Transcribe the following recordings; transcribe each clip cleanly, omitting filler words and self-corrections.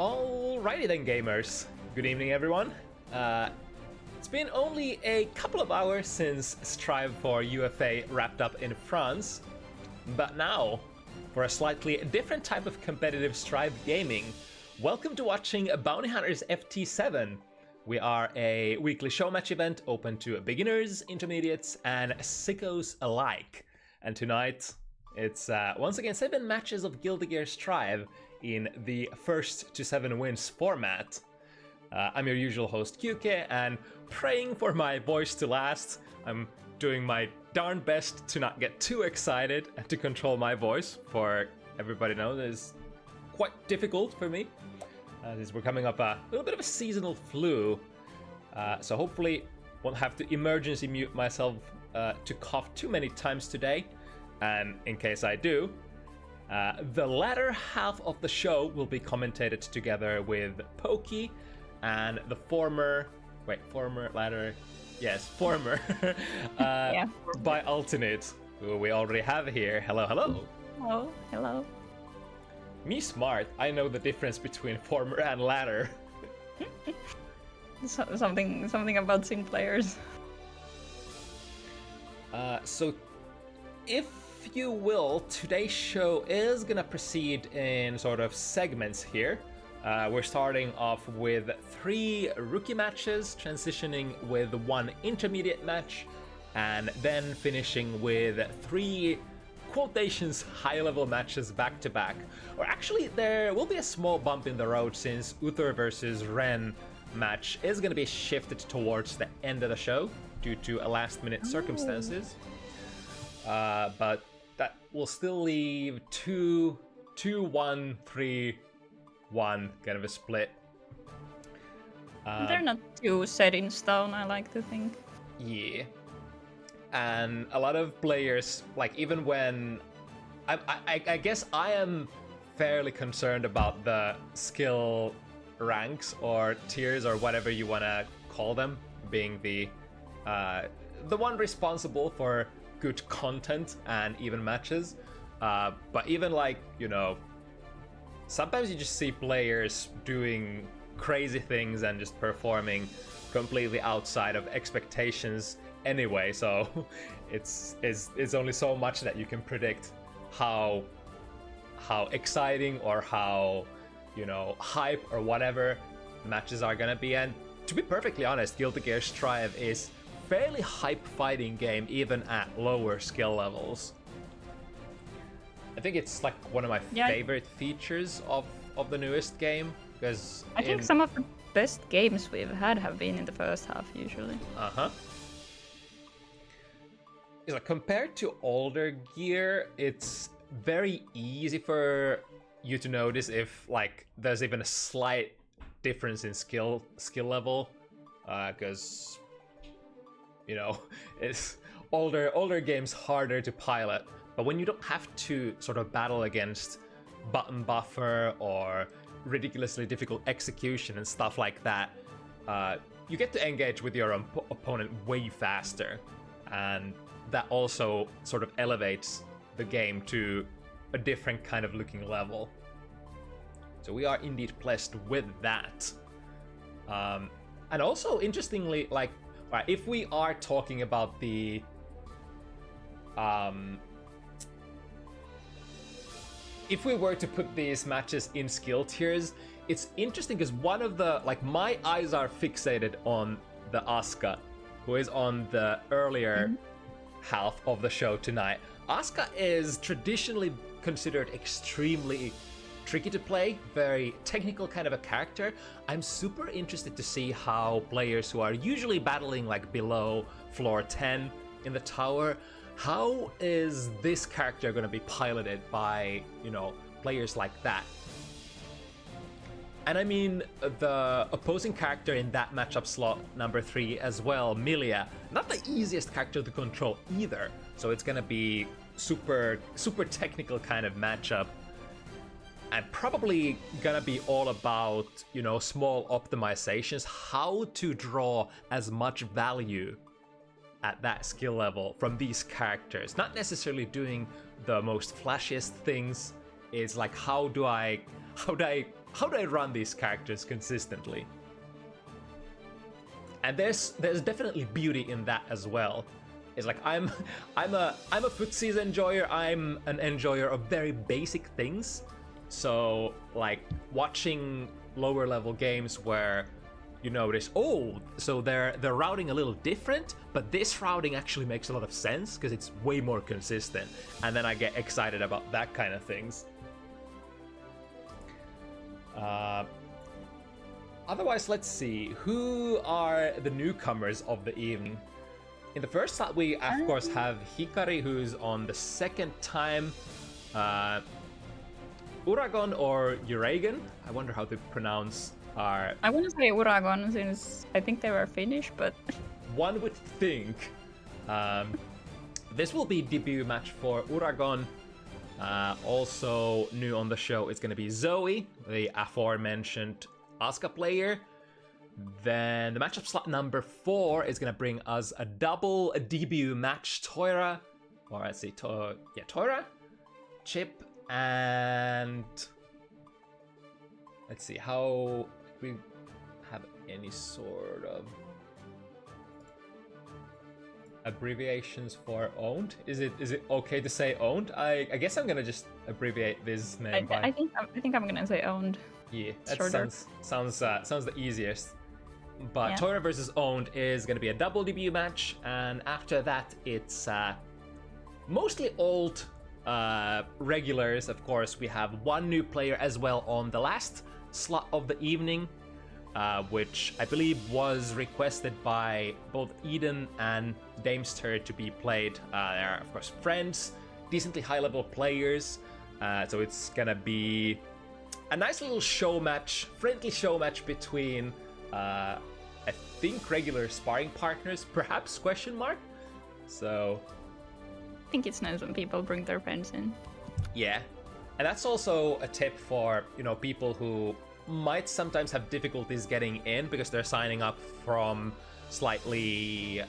Alrighty then, gamers. Good evening, everyone. It's been only a couple of hours since Strive for UFA wrapped up in France, but now, for a slightly different type of competitive Strive gaming, welcome to watching Bounty Hunters FT7. We are a weekly show match event open to beginners, intermediates, and sickos alike. And tonight, it's once again 7 matches of Guilty Gear Strive in the first to 7 wins format. I'm your usual host QK, and praying for my voice to last, I'm doing my darn best to not get too excited and to control my voice. For everybody knows, it's quite difficult for me, as we're coming up a little bit of a seasonal flu. So hopefully won't have to emergency mute myself to cough too many times today. And in case I do, the latter half of the show will be commentated together with Pokey and the former by ULTINEET, who we already have here. Hello. Hello. Me smart, I know the difference between former and latter. Something about sync players. So if you will, today's show is gonna proceed in sort of segments here. We're starting off with 3 rookie matches, transitioning with 1 intermediate match, and then finishing with 3 quotations high-level matches back-to-back. Or actually, there will be a small bump in the road since Uther versus Ren match is gonna be shifted towards the end of the show due to a last-minute circumstances. But that will still leave 2-1, 3-1 kind of a split. They're not too set in stone, I like to think. Yeah. And a lot of players, like, even when... I guess I am fairly concerned about the skill ranks or tiers or whatever you want to call them, being the one responsible for good content and even matches. But even, like, you know, sometimes you just see players doing crazy things and just performing completely outside of expectations anyway, so it's only so much that you can predict how exciting or how, you know, hype or whatever matches are gonna be. And to be perfectly honest, Guilty Gear Strive is fairly hype fighting game even at lower skill levels. I think it's like one of my favorite features of the newest game, because I think some of the best games we've had have been in the first half usually. It's like, compared to older gear, it's very easy for you to notice if, like, there's even a slight difference in skill level, because, you know, it's older games harder to pilot. But when you don't have to sort of battle against button buffer or ridiculously difficult execution and stuff like that, you get to engage with your opponent way faster, and that also sort of elevates the game to a different kind of looking level. So we are indeed blessed with that. And also, interestingly, like, if we are talking about the if we were to put these matches in skill tiers, it's interesting because one of the, like, my eyes are fixated on the Asuka, who is on the earlier half of the show tonight. Asuka is traditionally considered extremely tricky to play, very technical kind of a character. I'm super interested to see how players who are usually battling like below floor 10 in the tower, how is this character going to be piloted by, you know, players like that? And I mean, the opposing character in that matchup slot number 3 as well, Milia, not the easiest character to control either. So it's going to be super technical kind of matchup, and probably gonna be all about, you know, small optimizations, how to draw as much value at that skill level from these characters. Not necessarily doing the most flashiest things. It's like, how do I how do I run these characters consistently? And there's definitely beauty in that as well. It's like I'm a footsies enjoyer. I'm an enjoyer of very basic things. So like watching lower level games where you notice, oh, so they're routing a little different, but this routing actually makes a lot of sense because it's way more consistent. And then I get excited about that kind of things. Otherwise, let's see. Who are the newcomers of the evening? In the first slot, we, of course, have Hikari, who's on the second time. Uragon or Uragon? I wonder how to pronounce our... I want to say Uragon, since I think they were Finnish, but... One would think. This will be debut match for Uragon. Also new on the show is going to be Zoe, the aforementioned Asuka player. Then the matchup slot number 4 is going to bring us a double debut match. Toyra, or let's see, Toyra, Chip, and let's see how we have any sort of abbreviations for owned. Is it okay to say owned? I guess I'm gonna just abbreviate this name by. I think I'm gonna say owned. Yeah, that sounds the easiest. But yeah. Toyra versus Owned is going to be a double debut match, and after that it's mostly old regulars. Of course, we have one new player as well on the last slot of the evening, which I believe was requested by both Eden and Daimster to be played. They're, of course, friends, decently high-level players, so it's going to be a nice little show match, friendly show match between... I think regular sparring partners, perhaps, question mark? So... I think it's nice when people bring their friends in. Yeah. And that's also a tip for, you know, people who might sometimes have difficulties getting in because they're signing up from slightly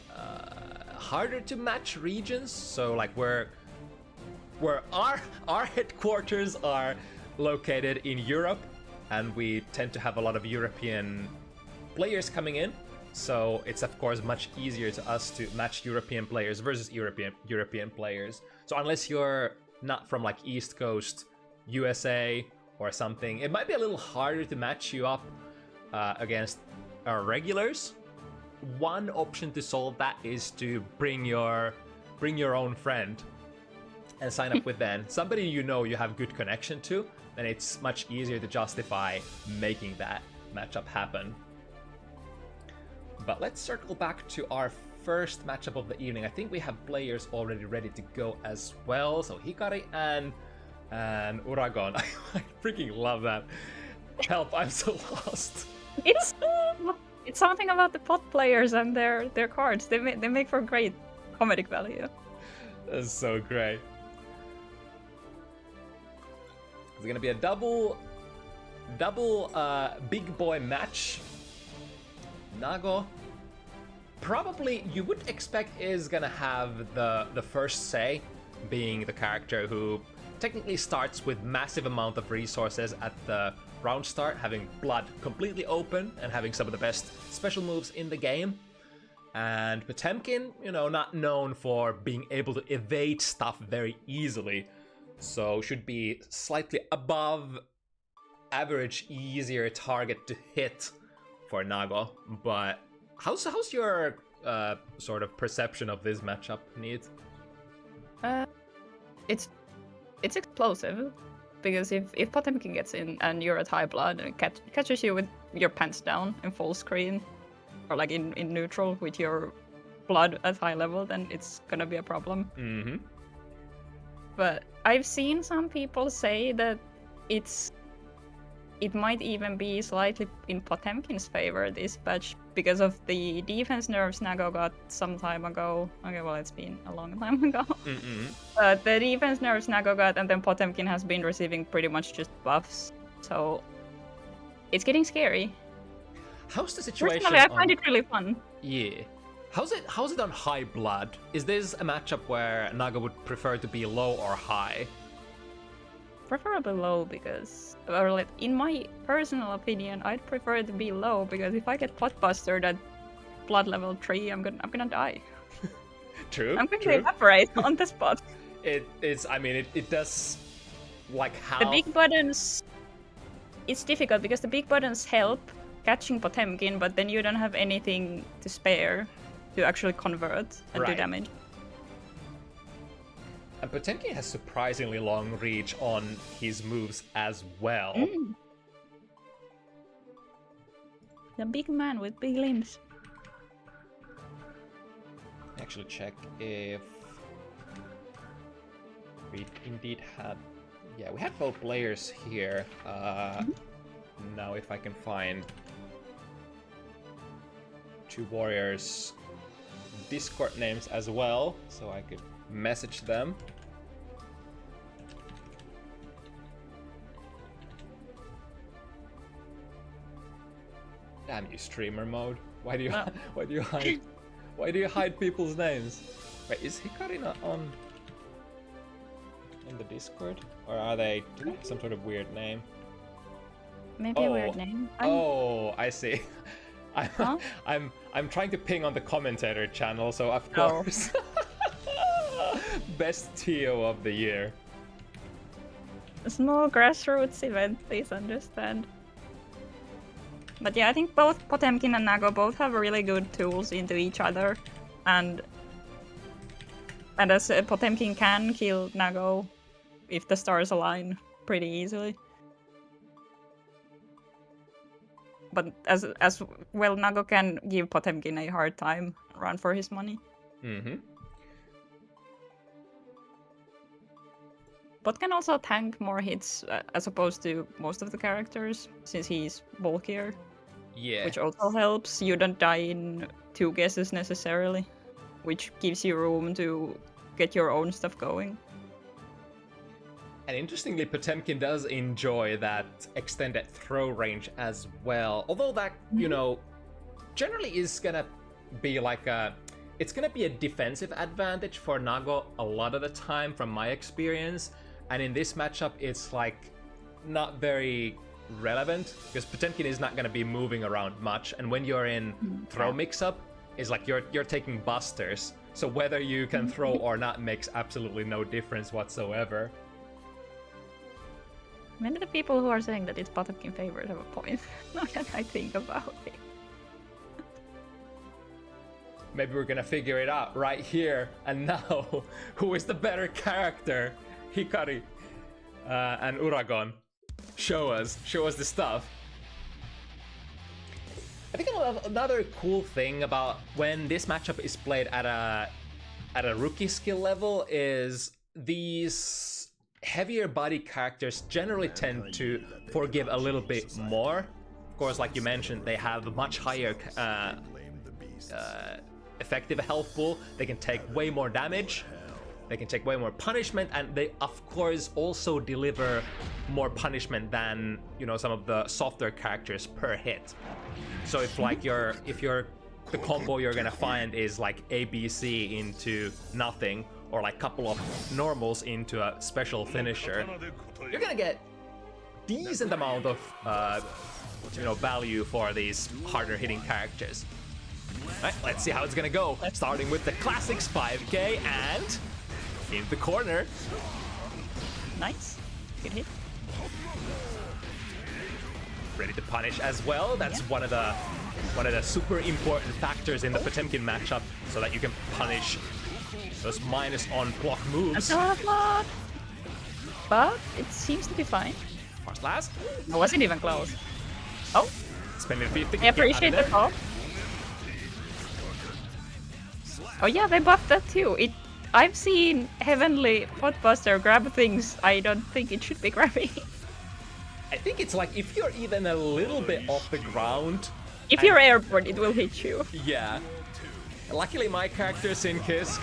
harder to match regions. So like where our headquarters are located in Europe, and we tend to have a lot of European players coming in, so it's of course much easier to us to match European players versus European players. So unless you're not from like East Coast USA or something, it might be a little harder to match you up against our regulars. One option to solve that is to bring your own friend and sign up with them. Somebody you know you have good connection to, then it's much easier to justify making that matchup happen. But let's circle back to our first matchup of the evening. I think we have players already ready to go as well. So Hikari and Uragon. I freaking love that. Help, I'm so lost. It's something about the pot players and their cards. They make for great comedic value. That's so great. It's gonna be a double big boy match. Nago, probably you would expect is gonna have the first say, being the character who technically starts with massive amount of resources at the round start, having blood completely open and having some of the best special moves in the game. And Potemkin, you know, not known for being able to evade stuff very easily, so should be slightly above average, easier target to hit for Nago. But how's your sort of perception of this matchup, Neat? It's explosive, because if Potemkin gets in and you're at high blood and it catches you with your pants down in full screen, or like in neutral with your blood at high level, then it's gonna be a problem. Mm-hmm. But I've seen some people say that it might even be slightly in Potemkin's favor, this patch, because of the defense nerfs Nago got some time ago. Okay, well, it's been a long time ago. But the defense nerfs Nago got, and then Potemkin has been receiving pretty much just buffs. So it's getting scary. How's the situation? Personally, I find it really fun. Yeah. How's it on high blood? Is this a matchup where Nago would prefer to be low or high? preferably low because, or like, in my personal opinion, I'd prefer it to be low because if I get Potbuster at blood level 3, I'm gonna die. True. I'm going to evaporate on the spot. I mean, it does like how the big buttons. It's difficult because the big buttons help catching Potemkin, but then you don't have anything to spare to actually convert and do damage. And Potemkin has surprisingly long reach on his moves as well. The big man with big limbs. Actually check if we indeed had... Yeah, we have both players here. Now if I can find 2 warriors Discord names as well, so I could message them. Damn you, streamer mode. Why do you hide? Why do you hide people's names? Wait, is Hikari not on in the Discord? Or are they some sort of weird name? Maybe a weird name. I see. I'm trying to ping on the commentator channel, so of course. Best TO of the year. A small grassroots event, please understand. But yeah, I think both Potemkin and Nago both have really good tools into each other, and as Potemkin can kill Nago if the stars align pretty easily. But as well, Nago can give Potemkin a hard time, run for his money. But can also tank more hits as opposed to most of the characters, since he's bulkier. Yeah. Which also helps. You don't die in 2 guesses necessarily, which gives you room to get your own stuff going. And interestingly, Potemkin does enjoy that extended throw range as well. Although that, you know, generally is gonna be like it's gonna be a defensive advantage for Nago a lot of the time from my experience. And in this matchup, it's like not very relevant because Potemkin is not gonna be moving around much. And when you're in throw mix-up, it's like you're taking busters. So whether you can throw or not makes absolutely no difference whatsoever. Many of the people who are saying that it's Potemkin favorite have a point. Now that I think about it. Maybe we're gonna figure it out right here and now. Who is the better character? Hikari and Uragon. Show us the stuff. I think another cool thing about when this matchup is played at a rookie skill level is these heavier body characters generally tend to forgive a little bit more. Of course, like you mentioned, they have a much higher effective health pool. They can take way more damage. They can take way more punishment, and they of course also deliver more punishment than, you know, some of the softer characters per hit. So if like the combo you're gonna find is like ABC into nothing, or like couple of normals into a special finisher, you're gonna get decent amount of value for these harder hitting characters. Alright, let's see how it's gonna go. Starting with the classics 5k and in the corner. Nice. Good hit. Ready to punish as well. That's one of the super important factors in the Potemkin matchup, so that you can punish those minus on block moves. That's a lot of block. But it seems to be fine. First last. It wasn't even close. Oh. Spending 50. I appreciate the pop. Oh yeah, they buffed that too. I've seen Heavenly Potbuster grab things I don't think it should be grabbing. I think it's like if you're even a little bit off the ground. If you're airborne, it will hit you. Yeah. Luckily, my character's in Kisk.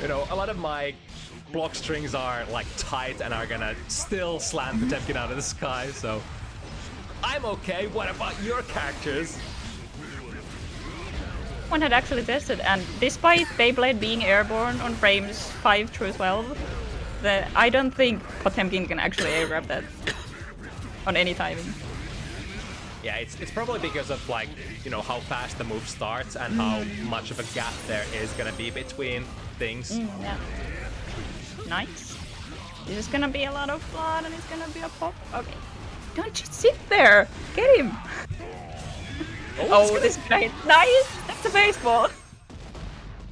You know, a lot of my block strings are like tight and are gonna still slam Potemkin out of the sky, so I'm okay. What about your characters? One had actually tested, and despite Beyblade being airborne on frames 5 through 12, I don't think Potemkin can actually A-grab that on any timing. Yeah, it's probably because of like, you know, how fast the move starts and how much of a gap there is gonna be between things. Yeah. Nice. This is gonna be a lot of blood and it's gonna be a pop. Okay. Don't just sit there! Get him! Oh, this is great. Nice! That's a baseball!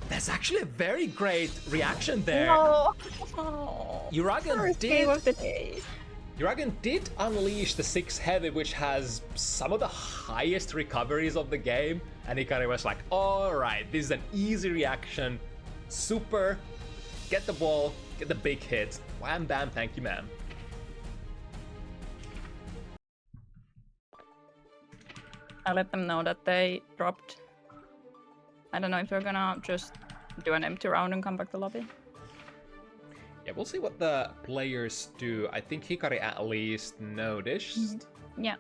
That's actually a very great reaction there. No. Uragon did unleash the 6 heavy, which has some of the highest recoveries of the game, and Hikari was like, alright, this is an easy reaction. Super. Get the ball, get the big hit. Wham bam, thank you ma'am. I'll let them know that they dropped. I don't know if they're gonna just do an empty round and come back to lobby. Yeah, we'll see what the players do. I think Hikari at least noticed. Yeah.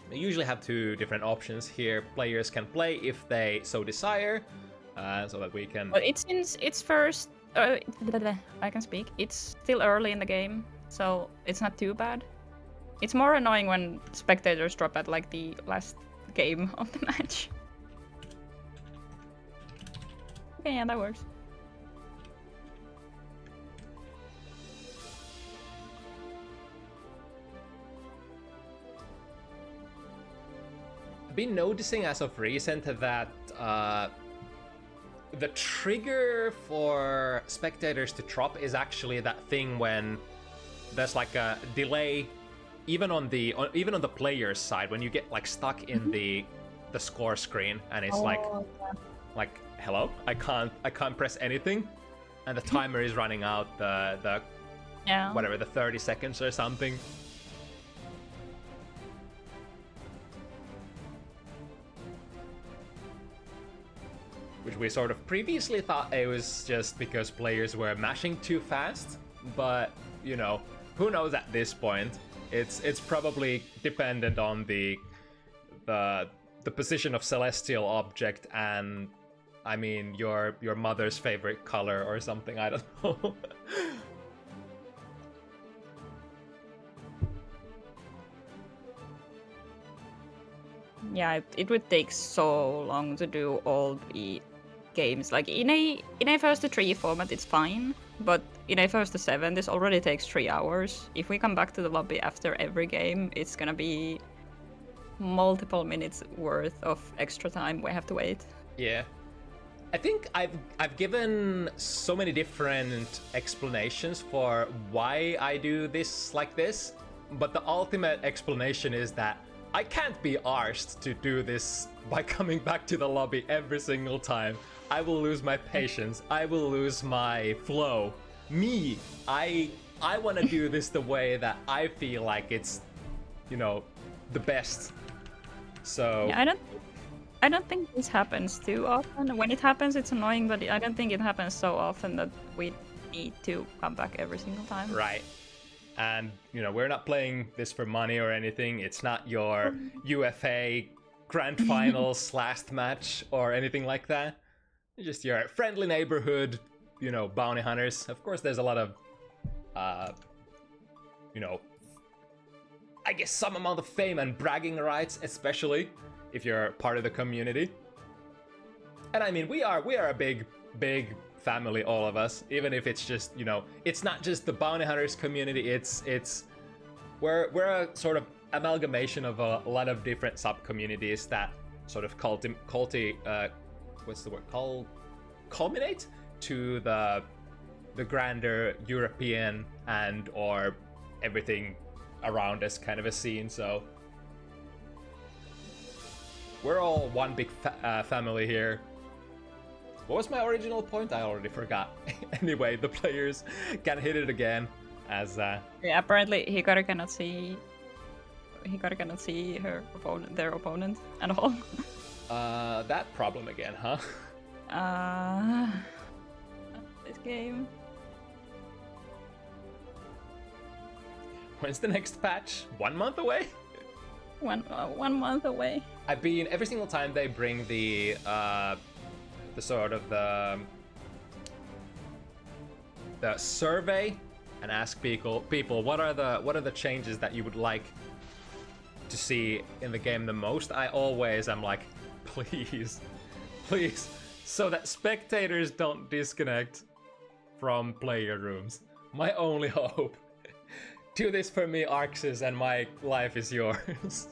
They usually have 2 different options here. Players can play if they so desire, so that we can... But it's first... I can speak. It's still early in the game, so it's not too bad. It's more annoying when spectators drop at like the last game of the match. Okay, yeah, that works. I've been noticing as of recent that the trigger for spectators to drop is actually that thing when there's like a delay, even on the player's side, when you get like stuck in the score screen and it's like hello, I can't press anything, and the timer is running out the whatever, the 30 seconds or something. Which we sort of previously thought it was just because players were mashing too fast, but you know, who knows at this point. It's probably dependent on the position of celestial object and I mean your mother's favorite color or something, I don't know. Yeah, it would take so long to do all the games. Like in a first to 3 format, it's fine, but in a first to 7, this already takes 3 hours. If we come back to the lobby after every game, it's gonna be multiple minutes worth of extra time we have to wait. Yeah. I think I've given so many different explanations for why I do this like this, but the ultimate explanation is that I can't be arsed to do this by coming back to the lobby every single time. I will lose my patience. I will lose my flow. Me, I want to do this the way that I feel like it's, you know, the best. So yeah, I don't think this happens too often. When it happens, it's annoying, but I don't think it happens so often that we need to come back every single time. Right. And, you know, we're not playing this for money or anything. It's not your UFA Grand Finals last match or anything like that. It's just your friendly neighborhood, you know, bounty hunters. Of course, there's a lot of, you know, I guess some amount of fame and bragging rights, especially if you're part of the community. And I mean, we are a big family, all of us, even if it's just, you know, it's not just the bounty hunters community, we're a sort of amalgamation of a lot of different sub-communities that sort of culminate to the grander European and or everything around us kind of a scene. So we're all one big family here. What was my original point? I already forgot. Anyway, the players can hit it again as yeah, apparently Hikari cannot see their opponent at all. That problem again, huh? This game. When's the next patch? 1 month away? 1 month away. I've been every single time they bring the sort of the survey and ask people what are the changes that you would like to see in the game the most, I always am like, please, so that spectators don't disconnect from player rooms. My only hope. Do this for me, Arxis, and my life is yours.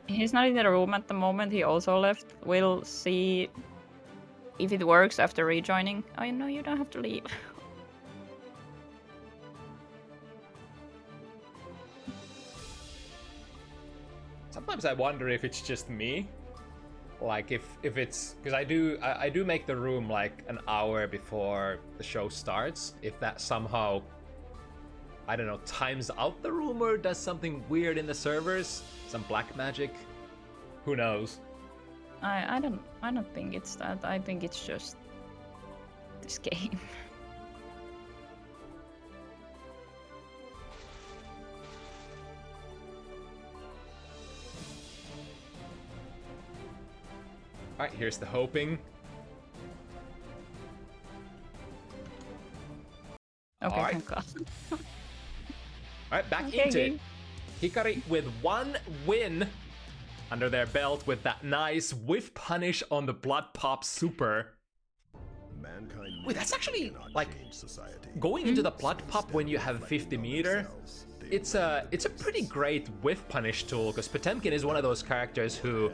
He's not in the room at the moment. He also left. We'll see if it works after rejoining. Oh, no, you don't have to leave. Sometimes I wonder if it's just me. Like if it's because I do make the room like an hour before the show starts. If that somehow, I don't know, times out the room or does something weird in the servers, some black magic, who knows? I don't think it's that. I think it's just this game. Alright, here's the hoping. Okay, Alright. thank God. Alright, back Okay, into it. game. Hikari with 1 win under their belt with that nice whiff punish on the Blood Pop Super. Wait, that's actually like going into the Blood Pop when you have 50 meter. It's a pretty great whiff punish tool because Potemkin is one of those characters who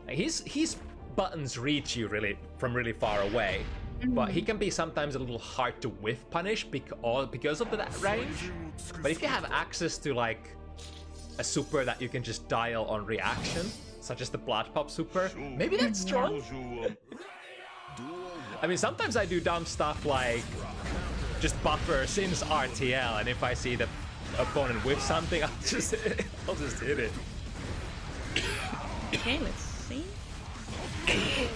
his buttons reach you from really far away, but he can be sometimes a little hard to whiff punish because of that range. But if you have access to like a super that you can just dial on reaction, such as the Blood Pop Super, maybe that's strong. I mean, sometimes I do dumb stuff like just buffer Sims RTL, and if I see the opponent whiff something, I'll just hit it. Okay, let's see. Okay,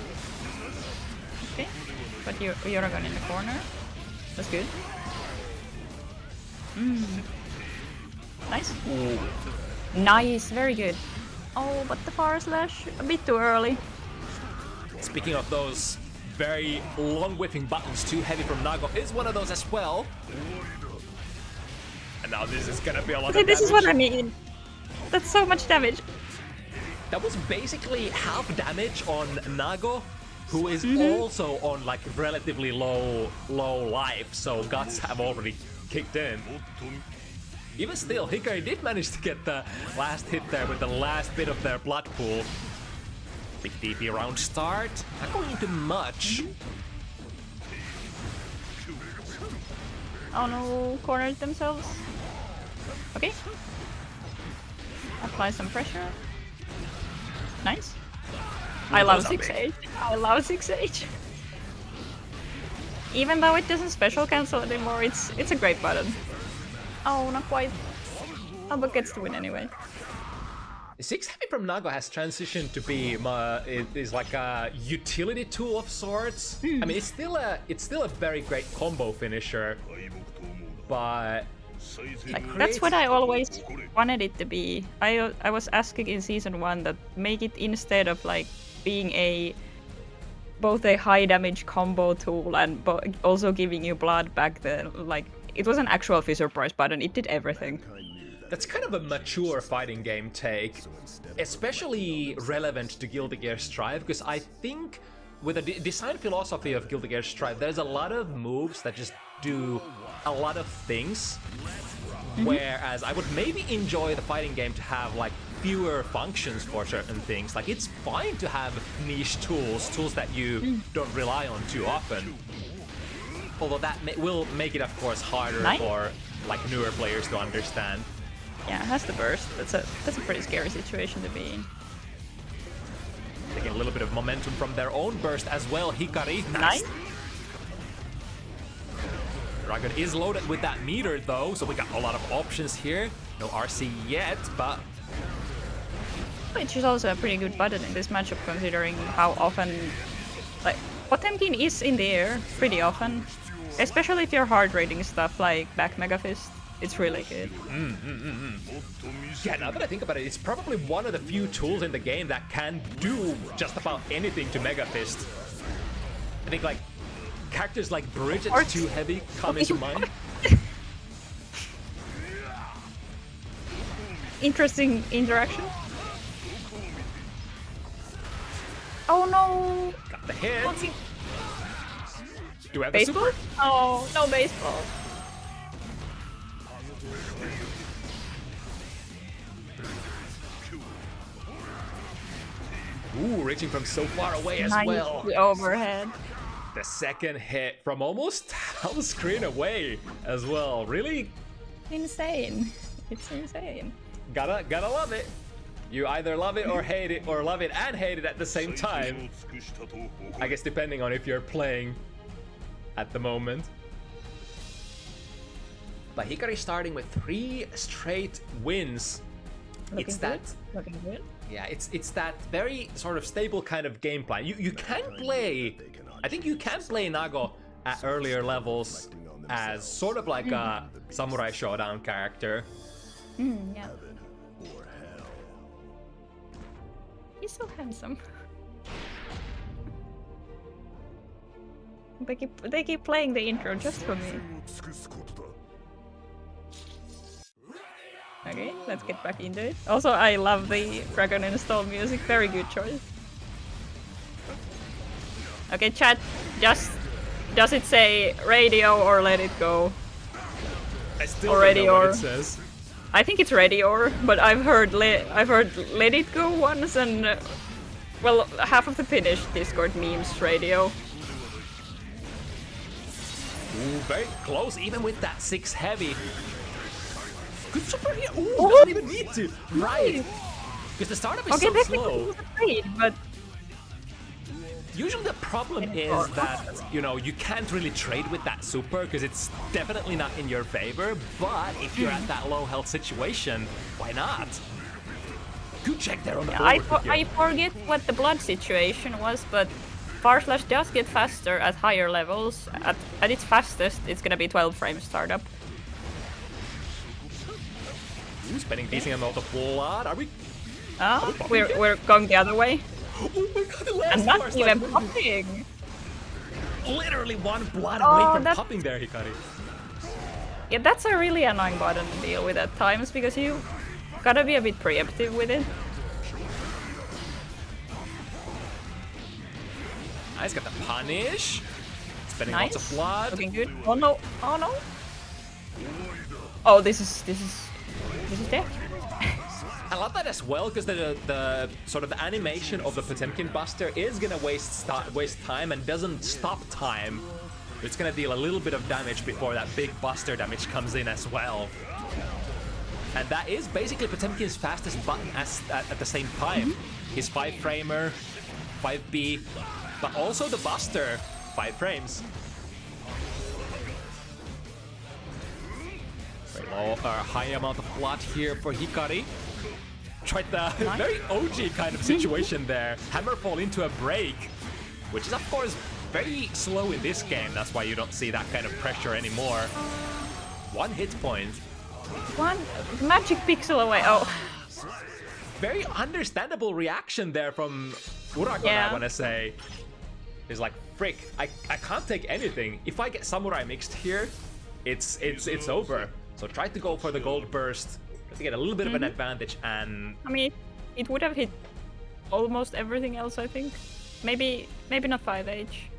but Uragon in the corner. That's good. Nice. Ooh. Nice, very good. Oh, but the far slash a bit too early. Speaking of those very long whiffing buttons, too heavy from Nago is one of those as well. And now this is gonna be a lot of damage. This is what I mean. That's so much damage. That was basically half damage on Nago, who is also on like relatively low life, so guts have already kicked in. Even still, Hikari did manage to get the last hit there with the last bit of their blood pool. Big DP round start, not going into much. Oh no, cornered themselves. Okay. Apply some pressure. Nice. I love 6H. I love 6H. Even though it doesn't special cancel anymore, it's a great button. Oh, not quite. Oh, but gets the win anyway. 6 heavy from Nago has transitioned to be it is like a utility tool of sorts. I mean, it's still a very great combo finisher, but like, that's what I always wanted it to be. I was asking in season 1 that make it, instead of like being both a high damage combo tool and also giving you blood back then, like it was an actual Fisher Price button. It did everything. That's kind of a mature fighting game take, especially relevant to Guilty Gear Strive, because I think with the design philosophy of Guilty Gear Strive, there's a lot of moves that just do a lot of things, whereas I would maybe enjoy the fighting game to have like fewer functions for certain things. Like, it's fine to have niche tools that you don't rely on too often. Although that will make it, of course, harder for like newer players to understand. Yeah, it has the burst. That's a pretty scary situation to be in. Taking a little bit of momentum from their own burst as well. Hikari, nice. Uragon is loaded with that meter though, so we got a lot of options here. No RC yet, but which is also a pretty good button in this matchup, considering how often, like, Potemkin is in the air pretty often, especially if you're hard rating stuff like back Mega Fist. It's really good. Yeah, now that I think about it, it's probably one of the few tools in the game that can do just about anything to Mega Fist. I think like characters like Bridget's Too Heavy come into mind. interesting interaction. Oh no! Got the hit. Okay. Do I have the Baseball? super? Oh, no baseball. Ooh, reaching from so far away as Nice well. overhead. The second hit from almost half the screen away as well. Really Insane. It's insane. gotta love it. You either love it or hate it, or love it and hate it at the same time. I guess depending on if you're playing at the moment. But Hikari starting with 3 straight wins. Looking good. Looking good. Yeah, it's that very sort of stable kind of game plan. You can play, I think you can play Nago at earlier levels as sort of like a Samurai Showdown character. Yeah. He's so handsome. They keep playing the intro just for me. Okay, let's get back into it. Also, I love the Uragon install music. Very good choice. Okay, chat. Does it say radio or let it go? I still don't know what it says. I think it's radio, but I've heard let it go once, and well, half of the Finnish Discord memes radio. Ooh, very close, even with that 6 heavy. Good super here. Ooh, doesn't even need to. Right. Because the startup is so slow. Trade, but usually the problem is that, you know, you can't really trade with that super because it's definitely not in your favor. But if you're at that low health situation, why not? Good check there on the forward. I forget what the blood situation was, but Farslash does get faster at higher levels. At its fastest, it's gonna be 12 frames startup. Ooh, spending decent amount of blood. Are we? We're going the other way. Oh my god, the last and not even popping. Literally 1 blood away from that's... popping there, Hikari. Yeah, that's a really annoying button to deal with at times because you gotta be a bit preemptive with it. Nice, got the punish. Spending lots of blood. Looking good. Oh no! Oh no! Oh, this is death. I love that as well because the sort of the animation of the Potemkin Buster is gonna waste time and doesn't stop time. It's gonna deal a little bit of damage before that big Buster damage comes in as well. And that is basically Potemkin's fastest button at the same time. His 5-framer, 5B, but also the Buster, 5 frames. Very low, high amount of blood here for Hikari. Tried the very OG kind of situation there. Hammerfall into a break, which is of course very slow in this game. That's why you don't see that kind of pressure anymore. 1 hit point. 1 magic pixel away. Oh. Very understandable reaction there from Uragon, I want to say. He's like, frick, I can't take anything. If I get Samurai mixed here, it's over. So try to go for the gold burst to get a little bit of an advantage, and I mean, it would have hit almost everything else, I think. Maybe not 5H.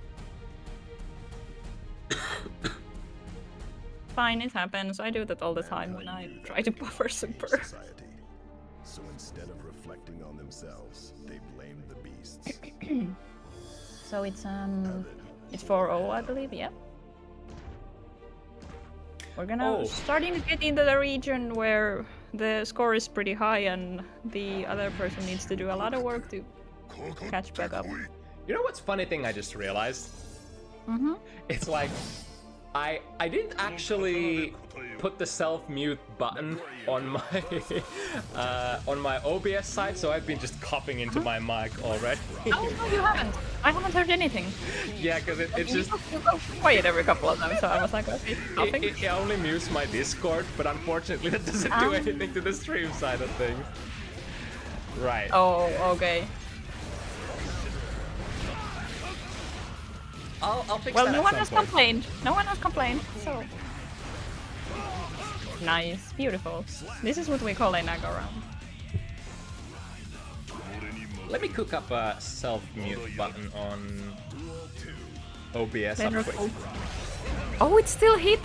Fine, it happens. I do that all the time when I try to buffer super. So instead of reflecting on themselves, they blame the beasts. So it's 4-0, I believe. Yeah. We're gonna starting to get into the region where the score is pretty high and the other person needs to do a lot of work to catch back up. You know what's funny thing I just realized? It's like I didn't actually put the self-mute button on my OBS side, so I've been just coughing into my mic already. Oh no, you haven't. I haven't heard anything. Yeah, because it's just you go quiet every couple of times, so I was like, okay, coughing. It only mutes my Discord, but unfortunately that doesn't do anything to the stream side of things. Right. Oh, okay. I'll fix that. Well, no one has complained. No one has complained, so. Nice, beautiful. This is what we call a Nago round. Let me cook up a self-mute button on OBS up quick. Oh, it still hit!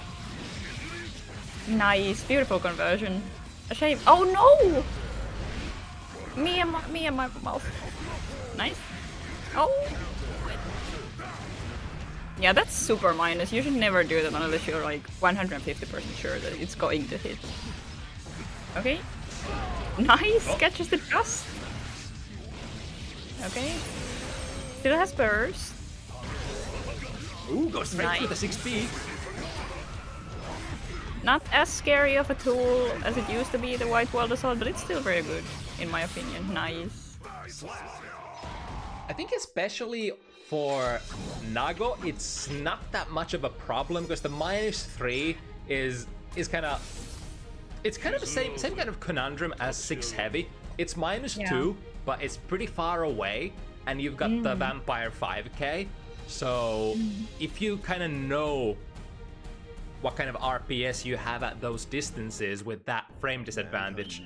Nice, beautiful conversion. A shame. Oh no! Me and my mouth. Nice. Oh! Yeah, that's super minus. You should never do that unless you're like 150% sure that it's going to hit. Okay. Nice! Catches the dust! Okay. Still has burst. Ooh, goes straight through the 6B. Not as scary of a tool as it used to be, the White Wild Assault, but it's still very good, in my opinion. Nice. I think especially for Nago, it's not that much of a problem because the -3 is kind of the same kind of conundrum as 6 heavy. It's -2, but it's pretty far away, and you've got the Vampire 5k. So if you kind of know what kind of RPS you have at those distances with that frame disadvantage,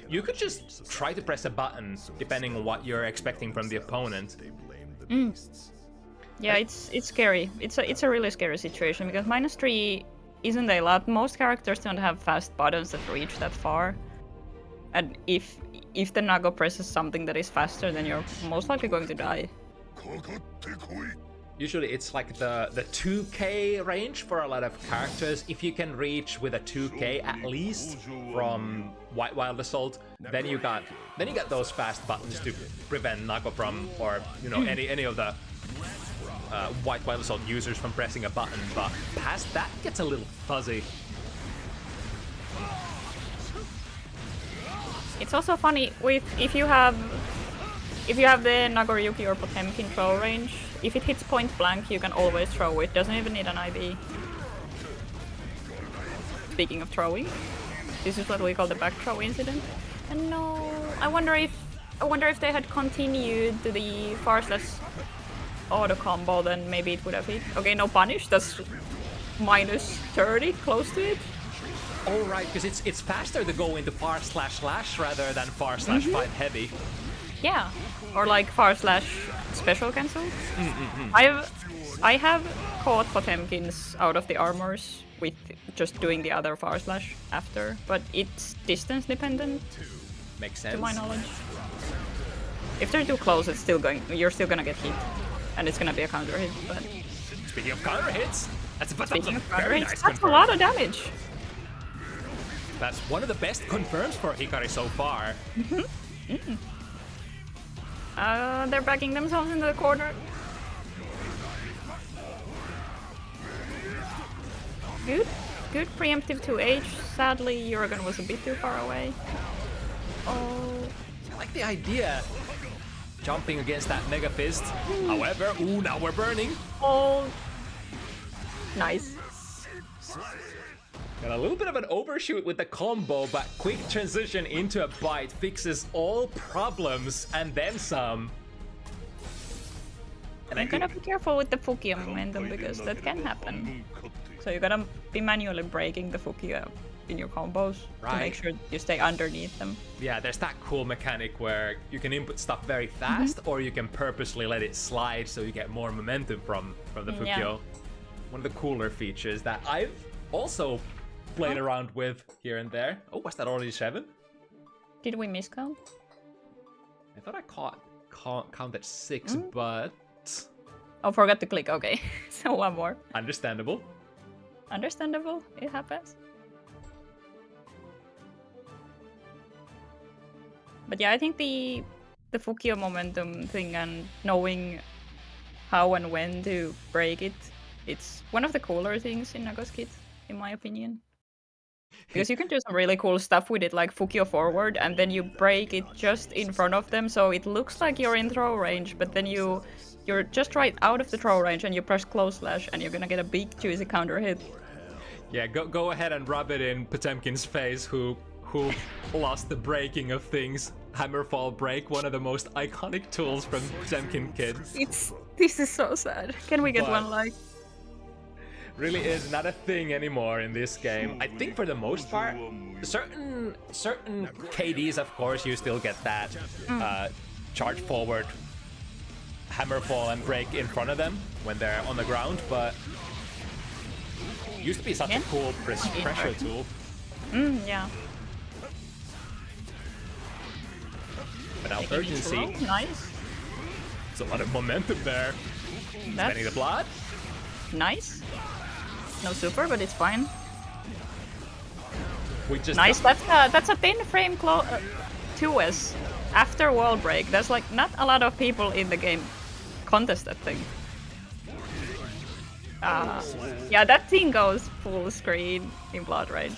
you could just try to press a button depending on what you're expecting from the opponent. Yeah, it's scary. It's a really scary situation because -3 isn't a lot. Most characters don't have fast buttons that reach that far, and if the Nago presses something that is faster, then you're most likely going to die. Usually it's like the 2k range for a lot of characters. If you can reach with a 2k at least from White Wild Assault, then you got those fast buttons to prevent Nago from, or you know, any of the White Wild Assault users from pressing a button. But past that gets a little fuzzy. It's also funny with if you have the Nagoriyuki or Potemkin throw range. If it hits point blank, you can always throw it. Doesn't even need an IB. Speaking of throwing, this is what we call the back throw incident. And no, I wonder if they had continued to the // auto combo, then maybe it would have hit. Okay, no punish. That's -30, close to it. Oh right, because it's faster to go into // rather than /5 heavy. Yeah, or like / special cancel. I have caught Potemkins out of the armors with just doing the other / after, but it's distance dependent. Makes sense. To my knowledge. If they're too close, you're still gonna get hit, and it's gonna be a counter hit. But speaking of counter hits, that's a that's a lot of damage. That's one of the best confirms for Hikari so far. They're backing themselves into the corner. Good preemptive 2H. Sadly, Uragon was a bit too far away. Oh. I like the idea. Jumping against that Mega Fist. However, ooh, now we're burning. Oh. Nice. Got a little bit of an overshoot with the combo, but quick transition into a bite fixes all problems and then some. And you gotta be careful with the Fukia momentum because that can happen. So you gotta be manually breaking the Fukia in your combos to make sure you stay underneath them. Yeah, there's that cool mechanic where you can input stuff very fast, or you can purposely let it slide so you get more momentum from the Fukio. Yeah. One of the cooler features that I've also played around with here and there. Oh, was that already 7? Did we miscount? I thought I counted 6, but... Oh, forgot to click. Okay, so one more. Understandable. Understandable. It happens. But yeah, I think the Fukio momentum thing and knowing how and when to break it, it's one of the cooler things in Nago's kit, in my opinion. Because you can do some really cool stuff with it, like Fukio forward, and then you break it just in front of them, so it looks like you're in throw range, but then you're just right out of the throw range and you press close slash, and you're gonna get a big juicy counter hit. Yeah, go ahead and rub it in Potemkin's face, who lost the breaking of things. Hammerfall break, one of the most iconic tools from Potemkin kids. This is so sad. Can we get one like? really is not a thing anymore in this game. I think for the most part, certain KDs, of course, you still get that charge forward, hammer fall and break in front of them when they're on the ground, but used to be such a cool pressure tool. Yeah. But now urgency. Nice. There's a lot of momentum there. Spending the blood. Nice. No super, but it's fine. We just nice. That's a 10 frame 2S after wall break. There's like not a lot of people in the game contest that thing. Yeah, that thing goes full screen in Blood Rage.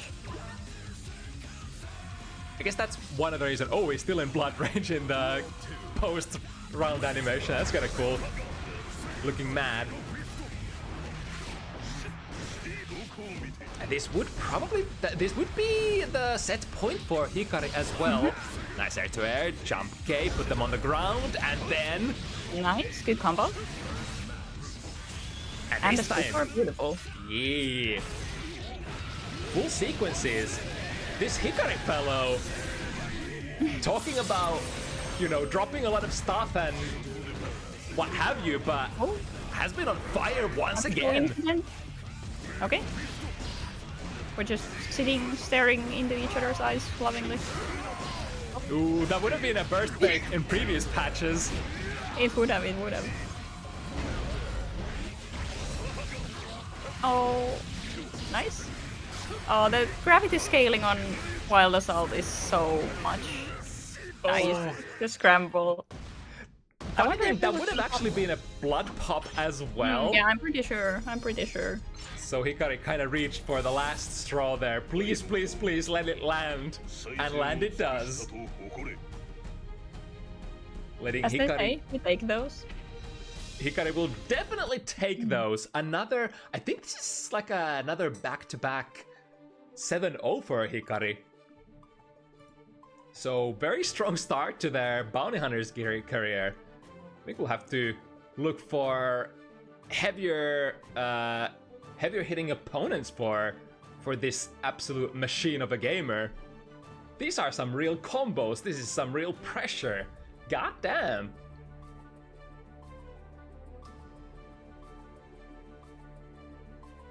I guess that's one of the reasons. Oh, he's still in Blood Rage in the post-round animation. That's kind of cool. Looking mad. And this would probably... this would be the set point for Hikari as well. Nice air-to-air, jump K, put them on the ground, and then... Nice, good combo. And the this time... super beautiful. Yeah. Full sequences. This Hikari fellow talking about, you know, dropping a lot of stuff and what have you, but has been on fire once again. Okay. We're just sitting, staring into each other's eyes lovingly. Ooh, that would have been a burst break in previous patches. It would have, it would have. Oh, nice. Oh, the gravity scaling on Wild Assault is so much. Nice. The scramble. I think that would have actually been a blood pop as well. Yeah, I'm pretty sure. I'm pretty sure. So Hikari kind of reached for the last straw there. Please, please, please let it land. And land it does. Letting As Hikari... they say, we take those. Hikari will definitely take those. Another... I think this is like another back-to-back 7-0 for Hikari. So very strong start to their Bounty Hunter's career. I think we'll have to look for heavier hitting opponents for this absolute machine of a gamer. These are some real combos. This is some real pressure. God damn.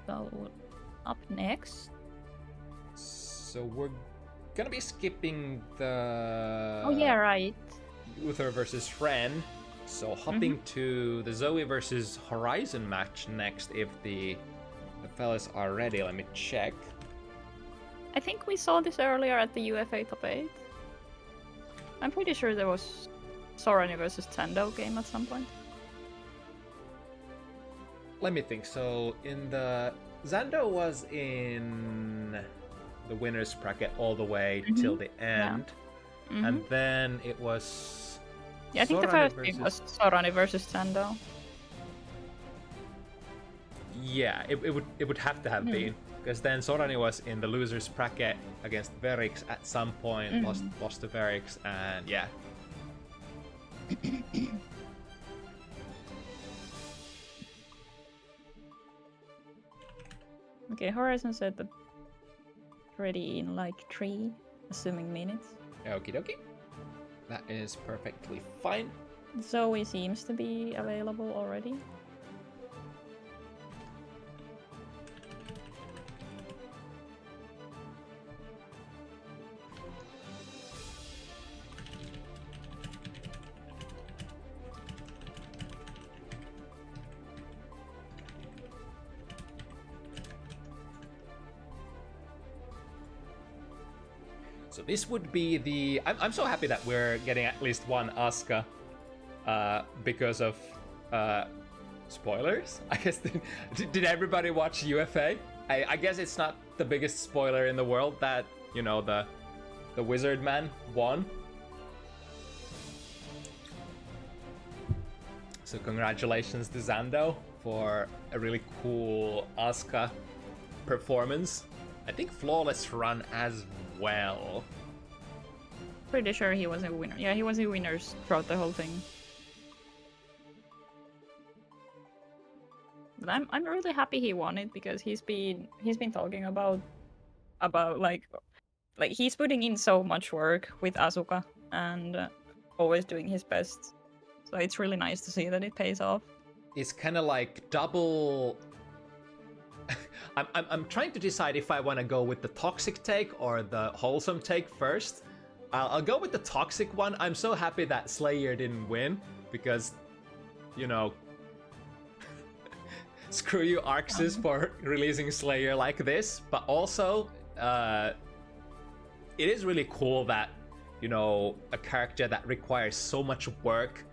So, up next. So we're gonna be skipping the... Oh yeah, right. Uther versus Ren. So hopping to the Zoe versus Horizon match next if the fellas are ready. Let me check. I think we saw this earlier at the UFA Top 8. I'm pretty sure there was Sorani versus Tando game at some point. Let me think. So in the... Zando was in the winner's bracket all the way till the end. Yeah. And then it was... Yeah, I think the first game was Sorani versus Tando. Yeah, it would have to have been. Because then Sorani was in the loser's bracket against Verix at some point, lost to Verix, and yeah. Okay, Horizon said that ready in like 3, assuming minutes. Okie dokie. That is perfectly fine. Zoe seems to be available already. So this would be the... I'm so happy that we're getting at least one Asuka because of spoilers. I guess did everybody watch UFA? I guess it's not the biggest spoiler in the world that, you know, the wizard man won. So congratulations to Zando for a really cool Asuka performance. I think flawless run as well. Pretty sure he was a winner. Yeah, he was a winner throughout the whole thing. But I'm really happy he won it because he's been talking about like he's putting in so much work with Asuka and always doing his best. So it's really nice to see that it pays off. It's kind of like double. I'm trying to decide if I want to go with the toxic take or the wholesome take first. I'll go with the toxic one. I'm so happy that Slayer didn't win because, you know, screw you Arxis for releasing Slayer like this. But also, it is really cool that, you know, a character that requires so much work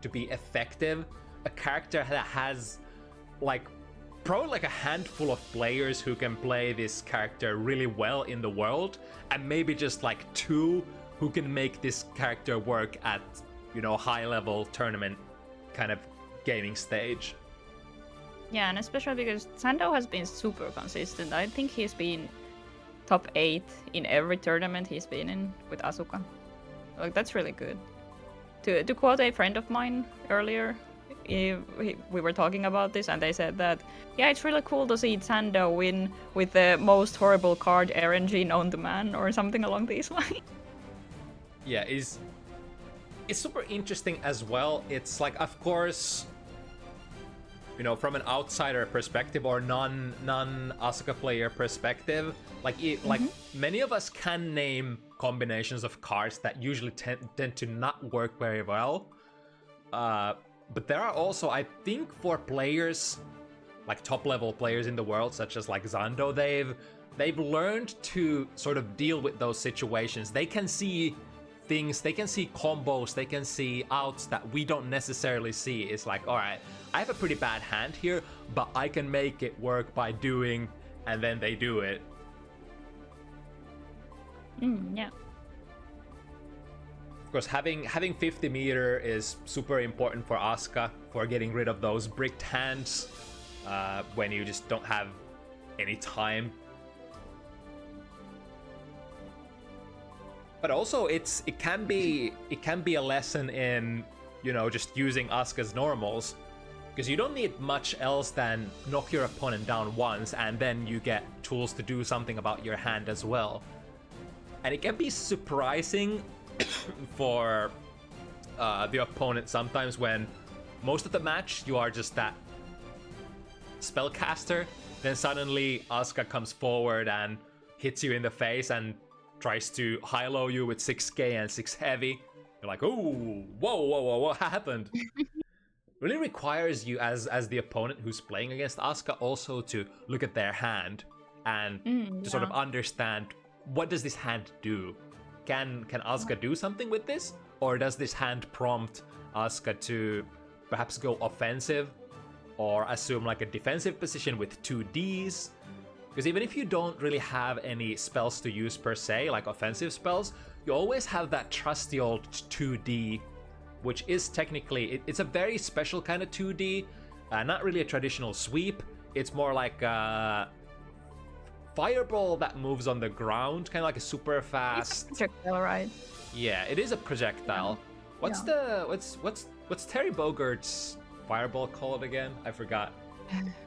to be effective, a character that has like probably like a handful of players who can play this character really well in the world, and maybe just like 2 who can make this character work at, you know, high level tournament kind of gaming stage. Yeah, and especially because Sando has been super consistent. I think he's been top 8 in every tournament he's been in with Asuka. Like, that's really good. To quote a friend of mine earlier, we were talking about this, and they said that, yeah, it's really cool to see Sando win with the most horrible card RNG known to man, or something along these lines. Yeah, it's super interesting as well. It's like, of course, you know, from an outsider perspective or non-Asuka player perspective, like many of us can name combinations of cards that usually tend to not work very well. But there are also, I think, for players, like top-level players in the world, such as like Zando, they've learned to sort of deal with those situations. They can see things, they can see combos, they can see outs that we don't necessarily see. It's like, all right, I have a pretty bad hand here, but I can make it work by doing, and then they do it. Yeah. Of course, having 50 meter is super important for Asuka, for getting rid of those bricked hands when you just don't have any time. But also, it can be a lesson in, you know, just using Asuka's normals, because you don't need much else than knock your opponent down once, and then you get tools to do something about your hand as well. And it can be surprising for the opponent sometimes when most of the match you are just that spellcaster, then suddenly Asuka comes forward and hits you in the face and tries to high-low you with 6k and 6 heavy. You're like, ooh, whoa, what happened? Really requires you as the opponent who's playing against Asuka also to look at their hand and to sort of understand, what does this hand do? Can Asuka do something with this? Or does this hand prompt Asuka to perhaps go offensive or assume like a defensive position with 2Ds? Because even if you don't really have any spells to use per se, like offensive spells, you always have that trusty old 2D, which is technically, it's a very special kind of 2D, not really a traditional sweep. It's more like a fireball that moves on the ground, kind of like a super fast projectile, right? Yeah, it is a projectile. What's Terry Bogart's fireball called again? I forgot.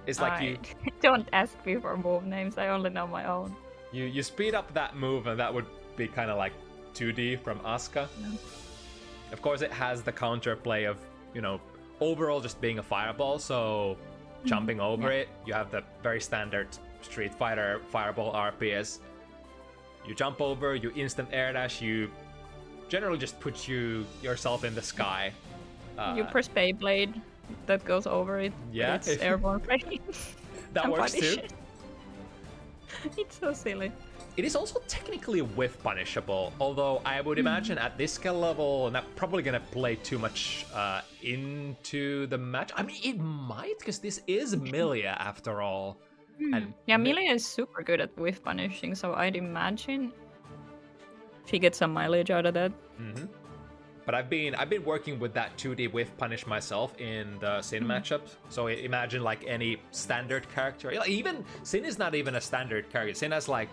It's like you don't ask me for move names. I only know my own. You speed up that move, and that would be kind of like 2D from Asuka. Yeah. Of course, it has the counterplay of, you know, overall just being a fireball. So jumping over it, you have the very standard Street Fighter fireball RPS. You jump over, you instant air dash, you generally just put yourself in the sky. You press Beyblade, that goes over it. Yeah, it's airborne frames. That works too. It's so silly. It is also technically whiff punishable, although I would imagine at this skill level, not probably gonna play too much into the match. I mean, it might, because this is Milia after all. And yeah, Milia is super good at whiff punishing, so I'd imagine she gets some mileage out of that. But I've been working with that 2D whiff punish myself in the Sin matchups. So imagine like any standard character. Even Sin is not even a standard character. Sin has like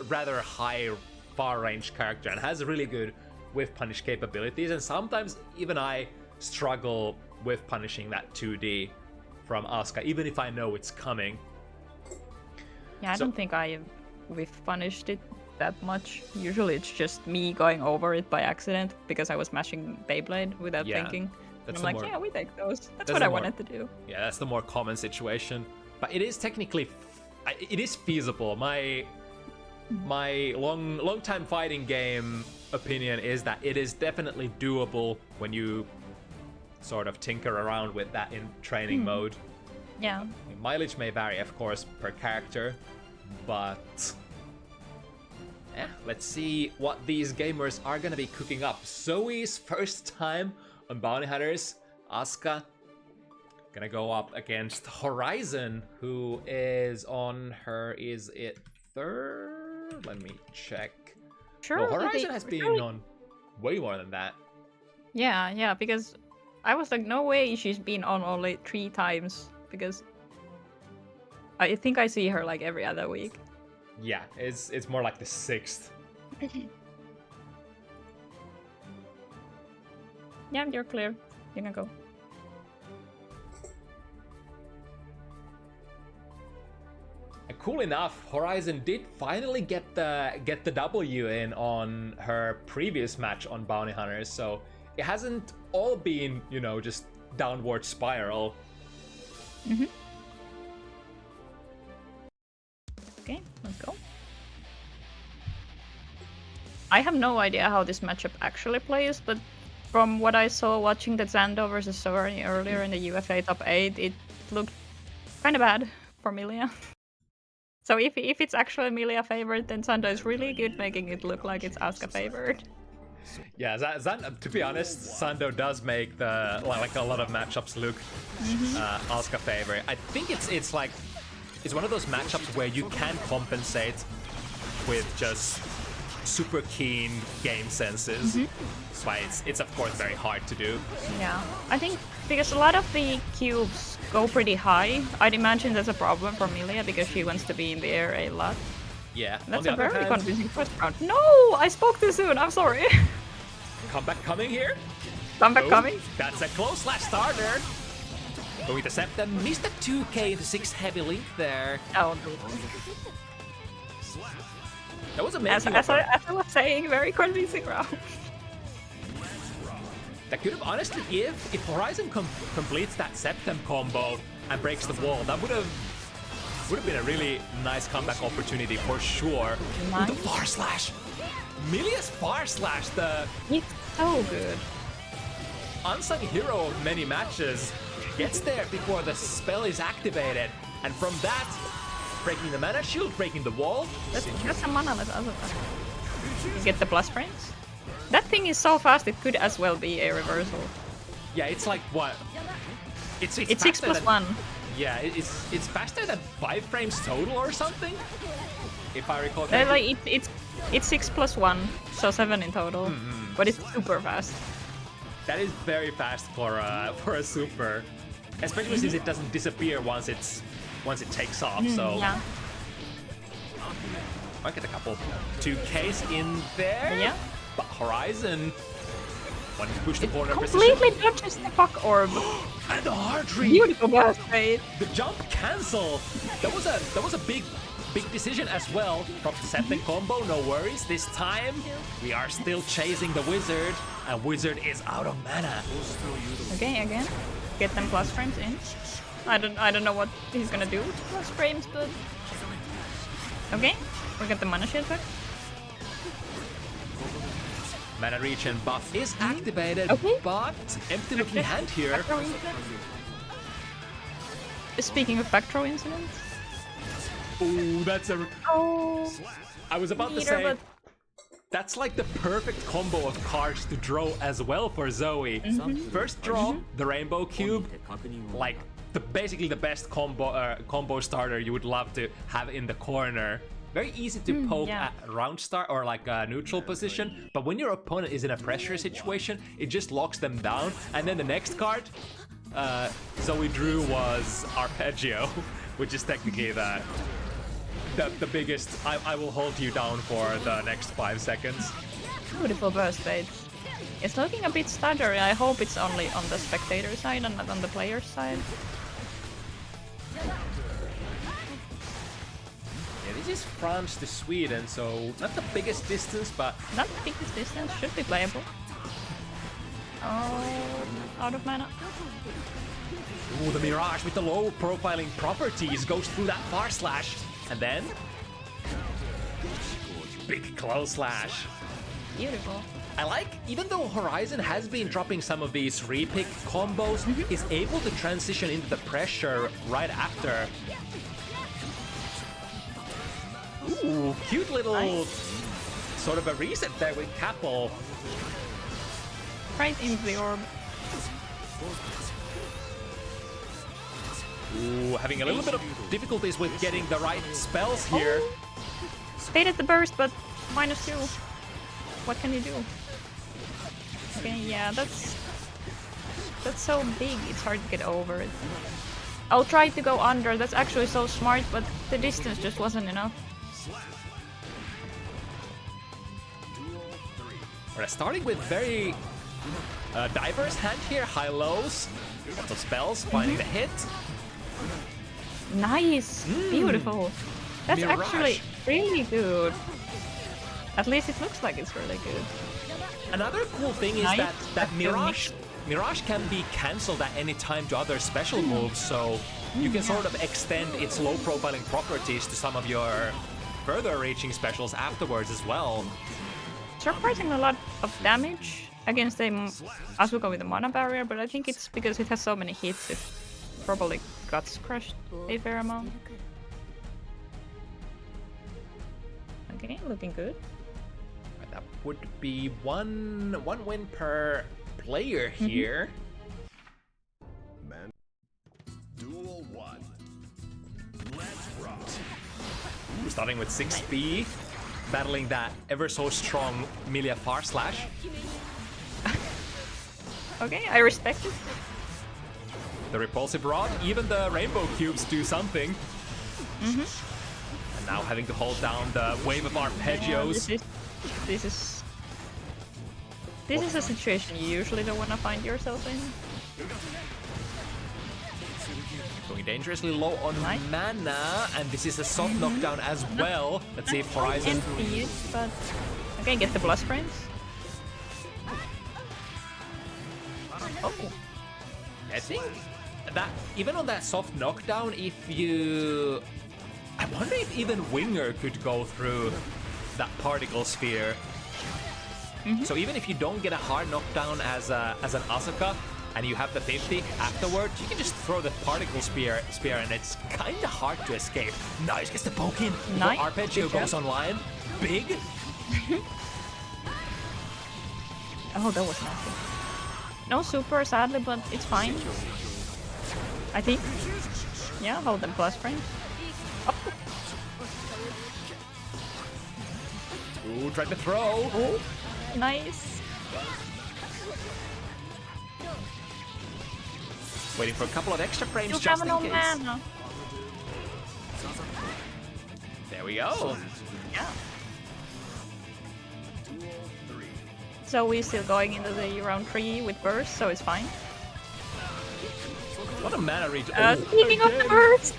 rather high far range character and has really good whiff punish capabilities. And sometimes even I struggle with punishing that 2D from Asuka, even if I know it's coming. Yeah, I don't think we've punished it that much. Usually it's just me going over it by accident because I was mashing Beyblade without thinking. That's I'm like, yeah, we take those. That's what I wanted to do. Yeah, that's the more common situation. But it is technically, it is feasible. My long time fighting game opinion is that it is definitely doable when you sort of tinker around with that in training mode. Yeah. Mileage may vary, of course, per character, but yeah, let's see what these gamers are gonna be cooking up. Zoe's first time on Bounty Hunters. Asuka gonna go up against Horizon, who is on her, is it third? Let me check. Sure. Well, Horizon has been on way more than that. Yeah, because I was like, no way she's been on only 3 times, because I think I see her like every other week. Yeah, it's more like the 6th. Yeah, you're clear. You can go. And cool enough, Horizon did finally get the W in on her previous match on Bounty Hunters, so it hasn't all been, you know, just downward spiral. Okay, let's go. I have no idea how this matchup actually plays, but from what I saw watching the Zando versus Sori earlier in the UFA top 8, it looked kind of bad for Milia. So if it's actually Milia favored, then Zando is really good making it look like it's Asuka favored. Yeah, to be honest, Zando does make the like a lot of matchups look Asuka favorite. I think it's like it's one of those matchups where you can compensate with just super keen game senses. But it's of course very hard to do. Yeah, I think because a lot of the cubes go pretty high, I'd imagine that's a problem for Milia because she wants to be in the air a lot. Yeah, that's a very convincing first round. No, I spoke too soon. I'm sorry. Comeback coming here. Comeback coming. That's a close last starter. But with the Septem, missed the 2k into 6 heavy link there. Oh no. That was amazing. As I was saying, very convincing round. That could have honestly, if Horizon completes that Septem combo and breaks the wall, that would have been a really nice comeback opportunity for sure. Nice. Ooh, the far slash, Milia's far slash, it's so good. Unsung hero of many matches, gets there before the spell is activated, and from that, breaking the mana shield, breaking the wall. That's a mana. You get the plus frames. That thing is so fast, it could as well be a reversal. Yeah, it's like what? It's 6+1. Yeah, it's faster than 5 frames total or something, if I recall correctly. Like it's 6+1, so 7 in total. But it's super fast. That is very fast for a super, especially since it doesn't disappear once it takes off. So yeah. Might get a couple 2Ks in there. Yeah. But Horizon, when you push the corner completely dodges the fuck orb. And the hard read. Beautiful burst. The jump cancel. That was a big decision as well from the Septem combo. No worries. This time we are still chasing the wizard, and wizard is out of mana. Okay, again, get them plus frames in. I don't know what he's gonna do with plus frames, but okay, we got the mana shield back. Mana reach and buff is activated, but empty looking hand here. Speaking of back throw incidents. Ooh, that's a... Oh, I was about to say, that's like the perfect combo of cards to draw as well for Zoe. First draw, the Rainbow Cube, like basically the best combo starter you would love to have in the corner. Very easy to poke at round start or like a neutral position, but when your opponent is in a pressure situation, it just locks them down. And then the next card Zoe drew was Arpeggio, which is technically the biggest I will hold you down for the next 5 seconds. Beautiful YaBoiSpades. It's looking a bit stuttery. I hope it's only on the spectator side and not on the player side. Yeah, this is France to Sweden, so not the biggest distance, but... Not the biggest distance, should be playable. Oh, out of mana. Ooh, the Mirage with the low profiling properties goes through that far slash. And then... big close slash. Beautiful. I like, even though Horizon has been dropping some of these repick combos, is able to transition into the pressure right after. Ooh, cute little sort of a reset there with Capel. Right into the orb. Ooh, having a little bit of difficulties with getting the right spells here. Faded the burst, but -2. What can you do? Okay, yeah, that's so big, it's hard to get over it. I'll try to go under, that's actually so smart, but the distance just wasn't enough. We're starting with very diverse hand here, high lows, lots of spells, finding the hit. Nice! Beautiful! That's Mirage. actually really good. At least it looks like it's really good. Another cool thing is that Mirage can be cancelled at any time to other special moves, so you can sort of extend its low profiling properties to some of your further reaching specials afterwards as well. Surprisingly a lot of damage against the Asuka with the mana barrier, but I think it's because it has so many hits, it probably got crushed a fair amount. Okay, looking good. That would be one win per player here. Man. Duel 1. Let's rock. We're starting with 6B, battling that ever so strong Milia Far Slash. Okay, I respect it. The repulsive rod, even the rainbow cubes do something. And now having to hold down the wave of arpeggios. This is a situation you usually don't want to find yourself in. Going dangerously low on mana, and this is a soft knockdown as well. Let's see if Horizon... Empty it, but... Okay, get the Blast Frames. Oh. I think that even on that soft knockdown, if you... I wonder if even Winger could go through that particle sphere. So even if you don't get a hard knockdown as an Asuka, and you have the 50 afterwards, you can just throw the particle spear and it's kind of hard to escape. Nice, gets the poke in. Nice. The arpeggio goes online. Big. Oh, that was nothing. No super, sadly, but it's fine. I think. Yeah, hold them plus frame. Oh. Ooh, tried to throw. Oh, nice. Waiting for a couple of extra frames You just have in no case. mana. There we go. Yeah. So we're still going into the round 3 with burst, so it's fine. What a mana reach. Speaking of the burst!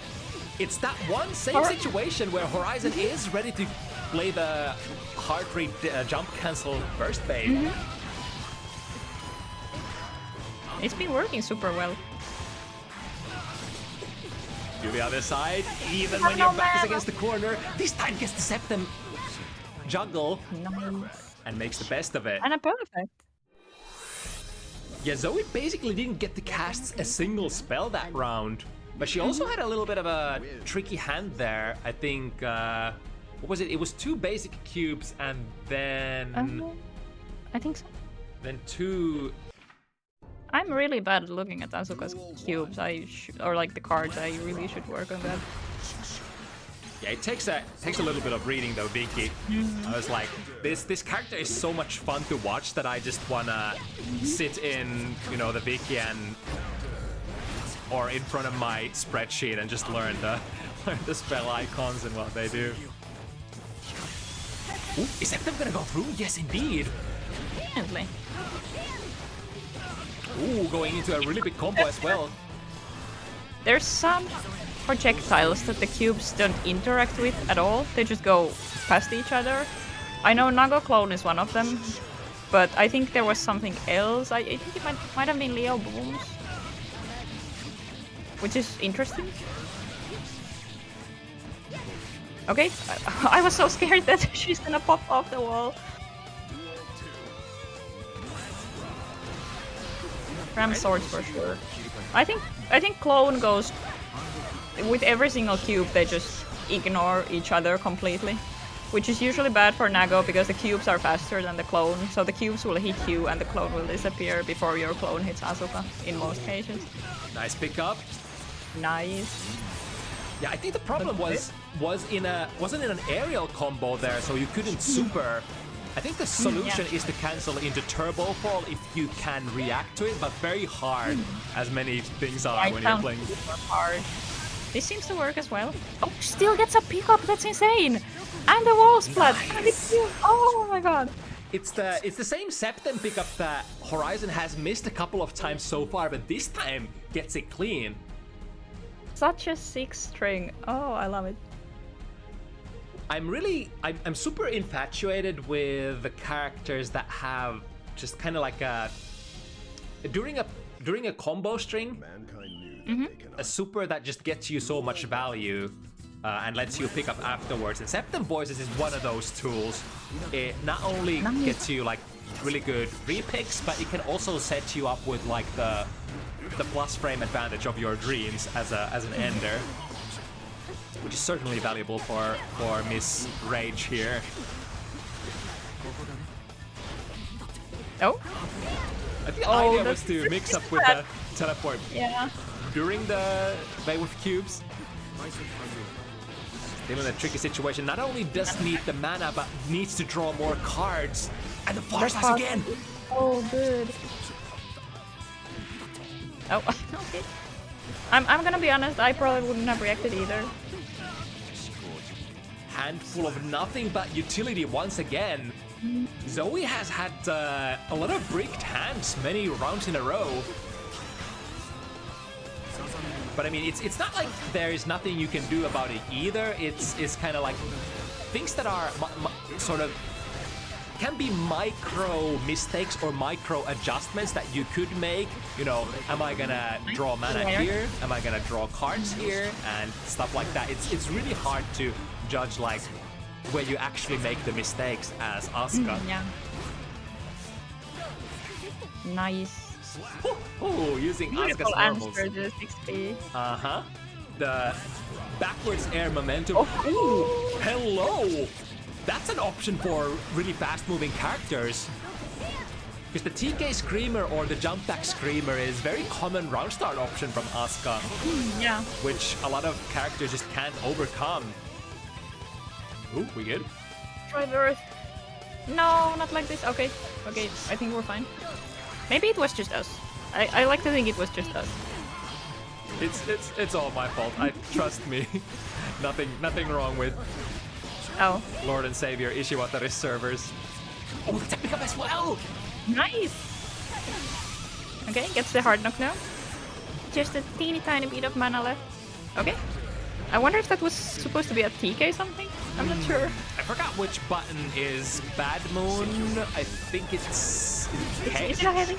It's that one same situation where Horizon is ready to play the hard rate jump cancel burst bait. It's been working super well. To the other side, even when your back is against the corner, this time gets the Septim juggle and makes the best of it. And a perfect. Yeah, Zoe basically didn't get to cast a single spell that round, but she also had a little bit of a tricky hand there. I think, what was it? It was 2 basic cubes and then... I think so. Then 2... I'm really bad at looking at Asuka's cubes. Or like the cards. I really should work on that. Yeah, it takes a little bit of reading though, Vicky. I was like, this character is so much fun to watch that I just wanna sit in, you know, the Vicky or in front of my spreadsheet and just learn the spell icons and what they do. Ooh, is that them gonna go through? Yes, indeed. Definitely. Ooh, going into a really big combo as well. There's some projectiles that the cubes don't interact with at all. They just go past each other. I know McNuggleton is one of them, but I think there was something else. I think it might have been Leo Booms, which is interesting. Okay, I was so scared that she's gonna pop off the wall. Ram swords for sure. I think clone goes with every single cube. They just ignore each other completely, which is usually bad for Nago because the cubes are faster than the clone. So the cubes will hit you and the clone will disappear before your clone hits Asuka in most cases. Nice pickup. Nice. Yeah, I think the problem wasn't in an aerial combo there, so you couldn't super. I think the solution is to cancel into Turbo Fall if you can react to it, but very hard, as many things are when you're playing. Hard. This seems to work as well. Oh, still gets a pickup. That's insane. And the wall splat. Nice. Oh my god. It's the same Septem pickup that Horizon has missed a couple of times so far, but this time gets it clean. Such a sick string. Oh, I love it. I'm super infatuated with the characters that have just kind of like during a combo string, a super that just gets you so much value and lets you pick up afterwards. And Septem Voices is one of those tools. It not only gets you like really good repicks, but it can also set you up with like the plus frame advantage of your dreams as an ender, which is certainly valuable for Miss Rage here. Oh. The idea was to mix up with the teleport during the play with cubes. Still in a tricky situation. Not only does need the mana, but needs to draw more cards. And the Far Slice again! Oh, good. Oh, okay. I'm gonna be honest, I probably wouldn't have reacted either. Handful of nothing but utility once again. Zoe has had a lot of bricked hands many rounds in a row. But I mean, it's not like there is nothing you can do about it either. It's kind of like things that are sort of can be micro mistakes or micro adjustments that you could make. You know, am I gonna draw mana here? Am I gonna draw cards here? And stuff like that. It's really hard to judge like where you actually make the mistakes as Asuka. Yeah. Nice. Oh, using Beautiful Asuka's normals. answer to 6p. Uh-huh. The backwards air momentum. Oh. Ooh, hello! That's an option for really fast-moving characters. Because the TK Screamer or the Jump Back Screamer is very common round start option from Asuka. Yeah. Which a lot of characters just can't overcome. Ooh, we good? Try the earth. No, not like this. Okay. Okay, I think we're fine. Maybe it was just us. I like to think it was just us. It's all my fault. Trust me. Nothing wrong with Lord and Savior Ishiwatari's servers. Oh, that's a pickup as well! Nice! Okay, gets the hard knock now. Just a teeny tiny bit of mana left. Okay. I wonder if that was supposed to be a TK something? I'm not sure. I forgot which button is Bad Moon. I think it's K. Is it a heavy?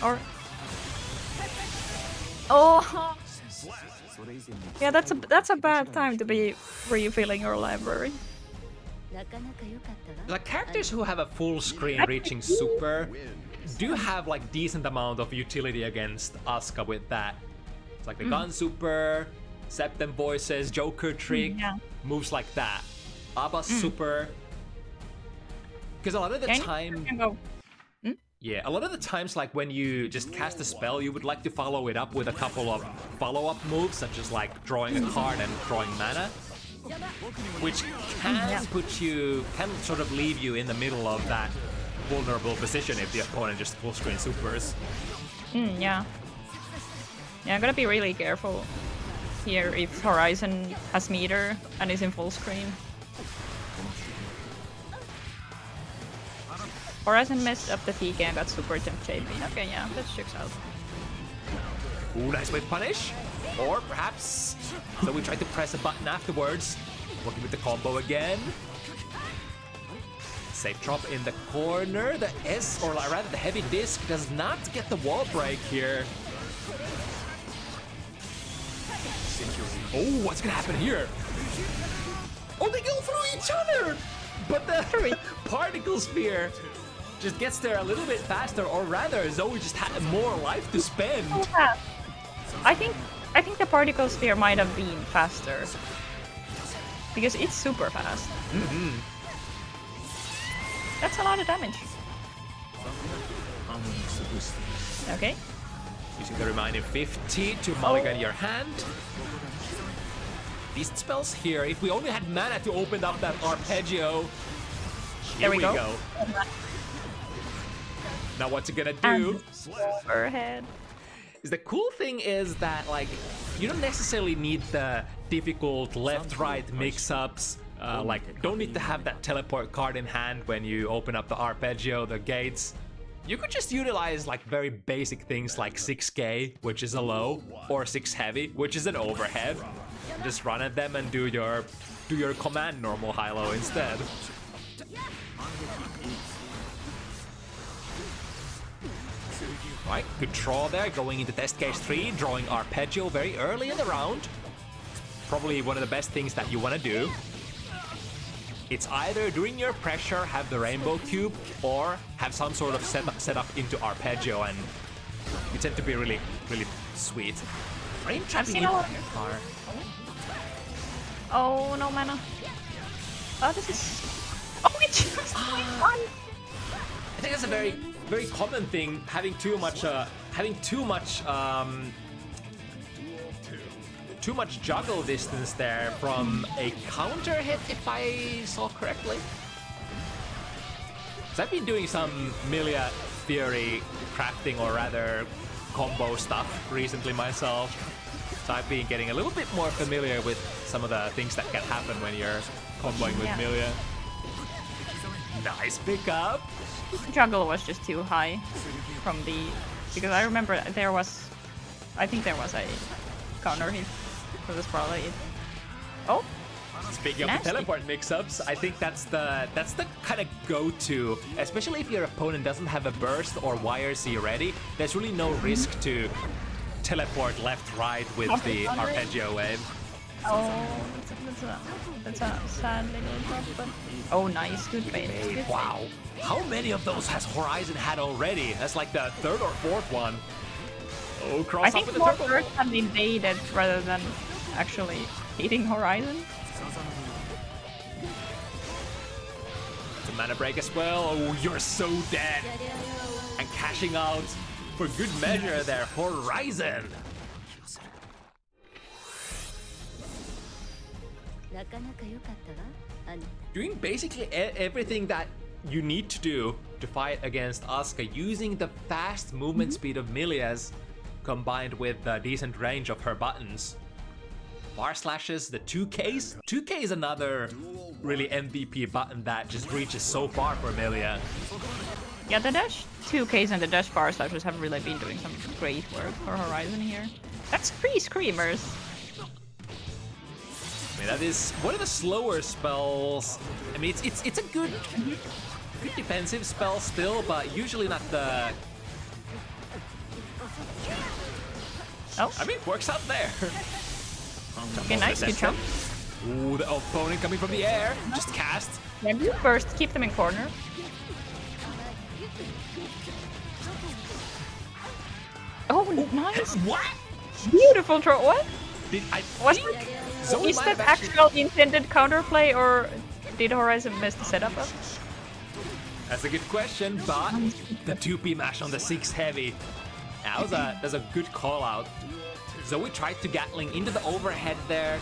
Or... Oh! Yeah, that's a bad time to be refilling your library. Like characters who have a full screen reaching super do have like decent amount of utility against Asuka with that. It's like the gun super, Septem Voices, Joker trick, moves like that. Abba's super. Because a lot of the time... Yeah, a lot of the times, like when you just cast a spell, you would like to follow it up with a couple of follow-up moves, such as like drawing a card and drawing mana, which can sort of leave you in the middle of that vulnerable position if the opponent just full screen supers. Yeah, I'm gonna be really careful here if Horizon has meter and is in full screen. Horizon messed up the TK and got super jump shaping. Okay, yeah, that checks out. Ooh, nice with punish. Or perhaps, so we try to press a button afterwards. Working with the combo again. Safe drop in the corner. The S, or rather the heavy disc, does not get the wall break here. Oh, what's gonna happen here? Oh, they go through each other! But the particle sphere just gets there a little bit faster, or rather, Zoe just had more life to spend. So fast. I think the particle sphere might have been faster. Because it's super fast. That's a lot of damage. Okay. Using the remaining 50 to mulligan your hand. These spells here, if we only had mana to open up that arpeggio. There we go. Now what's it gonna do? Overhead. The cool thing is that, like, you don't necessarily need the difficult left-right mix-ups. Like, don't need to have that teleport card in hand when you open up the arpeggio, the gates. You could just utilize like very basic things like 6K, which is a low, or 6 heavy, which is an overhead. Just run at them and do your command normal high-low instead. Right, good draw there, going into test case 3, drawing arpeggio very early in the round. Probably one of the best things that you want to do. It's either during your pressure have the rainbow cube or have some sort of setup into arpeggio, and you tend to be really, really sweet. Frame trapping in car. Oh, no mana. Oh, this is... Oh, it just fun. I think that's a very, very common thing, having too much juggle distance there from a counter hit, if I saw correctly. So I've been doing some Milia theory crafting, or rather combo stuff recently myself. So I've been getting a little bit more familiar with some of the things that can happen when you're comboing with Milia. Nice pickup. Juggle was just too high from the... Because I remember there was... I think there was a counter hit. So that's probably it. Oh! Speaking of the teleport mix-ups, I think that's the kind of go-to, especially if your opponent doesn't have a burst or YRC ready. There's really no risk to teleport left-right with the arpeggio wave. Oh, that's a sad little drop, but... Oh, nice, good bait. Wow, how many of those has Horizon had already? That's like the third or fourth one. Oh, cross I think with the more turbo. birds have invaded rather than actually hitting Horizon. It's a mana break as well. Oh, you're so dead. And cashing out for good measure there, Horizon. Doing basically everything that you need to do to fight against Asuka, using the fast movement speed of Milia's combined with the decent range of her buttons. Bar slashes, the 2Ks. 2K is another really MVP button that just reaches so far for Milia. Yeah, the dash 2Ks and the dash bar slashes have really been doing some great work for Horizon here. That's 3 screamers. I mean, that is one of the slower spells. I mean, it's a good defensive spell still, but usually not the... Oh. I mean, it works out there. Okay, nice, good jump. Ooh, the opponent coming from the air. Just cast. Yeah, you first, keep them in corner. Oh, nice. What? Beautiful throw. What? Was Is that actual intended counterplay, or did Horizon mess the setup up? That's a good question, but the 2P mash on the 6 heavy. That's a good call out. Zoe tried to Gatling into the overhead there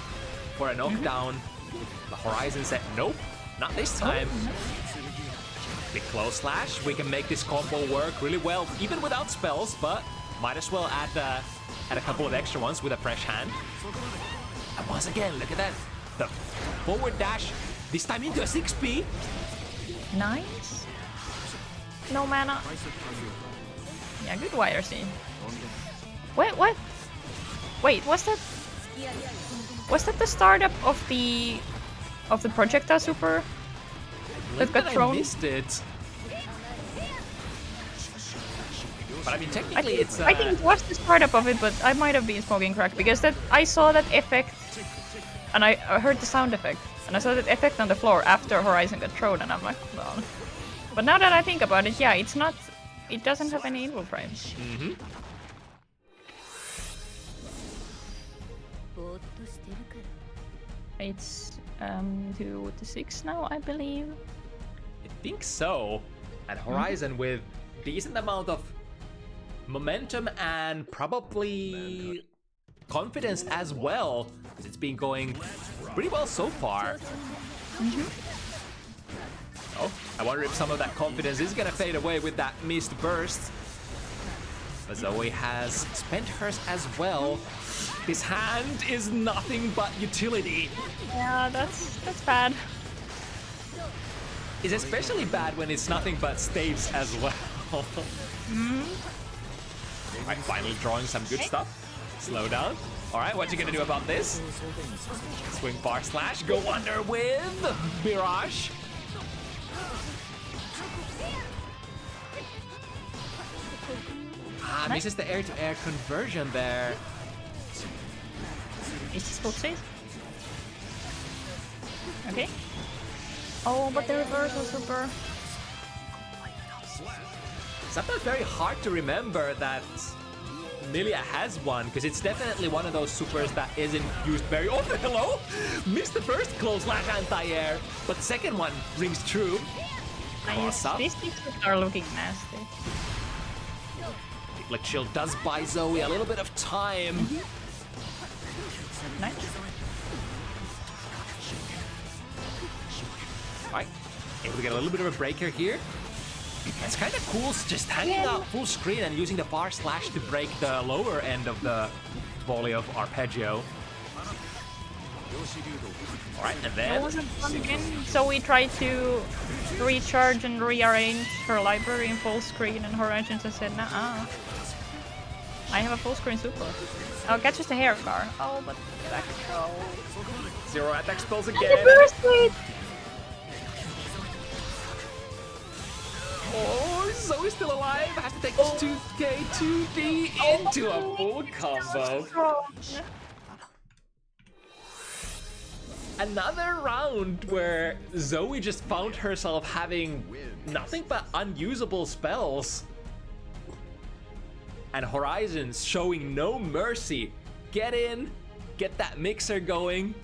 for a knockdown. The Horizon said, nope, not this time. Big close slash. We can make this combo work really well, even without spells, but might as well add a couple of extra ones with a fresh hand. And once again, look at that. The forward dash, this time into a 6P. Nice. No mana. Yeah, good YRC. What? Wait, was that the startup of the projectile super that got thrown? I missed it. But I mean, technically, I think it was the startup of it, but I might have been smoking crack because I saw that effect, and I heard the sound effect, and I saw that effect on the floor after Horizon got thrown, and I'm like, well. But now that I think about it, yeah, it doesn't have any evil frames. Mm-hmm. It's 2-6 now, I believe. I think so. And Horizon with decent amount of momentum and probably confidence as well, because it's been going pretty well so far. Oh, I wonder if some of that confidence is gonna fade away with that missed burst. But Zoe has spent hers as well. His hand is nothing but utility. Yeah, that's bad. It's especially bad when it's nothing but staves as well. Alright, finally drawing some good stuff. Slow down. Alright, what you gonna do about this? Swing bar slash, go under with Mirage. Ah, misses the air-to-air conversion there. Is this full save? Okay. Oh, but the reversal super. Sometimes very hard to remember that Milia has one, because it's definitely one of those supers that isn't used very often. Hello? Missed the first close slash anti-air, but second one rings true. These things are looking nasty. Deflect Shield does buy Zoe a little bit of time. Nice. Alright, able to get a little bit of a breaker here. It's kind of cool just hanging out full screen and using the bar slash to break the lower end of the volley of arpeggio. Alright, and then... That wasn't fun again. So we tried to recharge and rearrange her library in full screen, and Horizon just said, nah. I have a full screen super. Oh, catches the hair car. Oh, but back go. Zero attack spells again. Oh, Zoe's still alive. Has to take this 2K, 2D into a full combo. Another round where Zoe just found herself having nothing but unusable spells. And Horizon's showing no mercy. Get in, get that mixer going,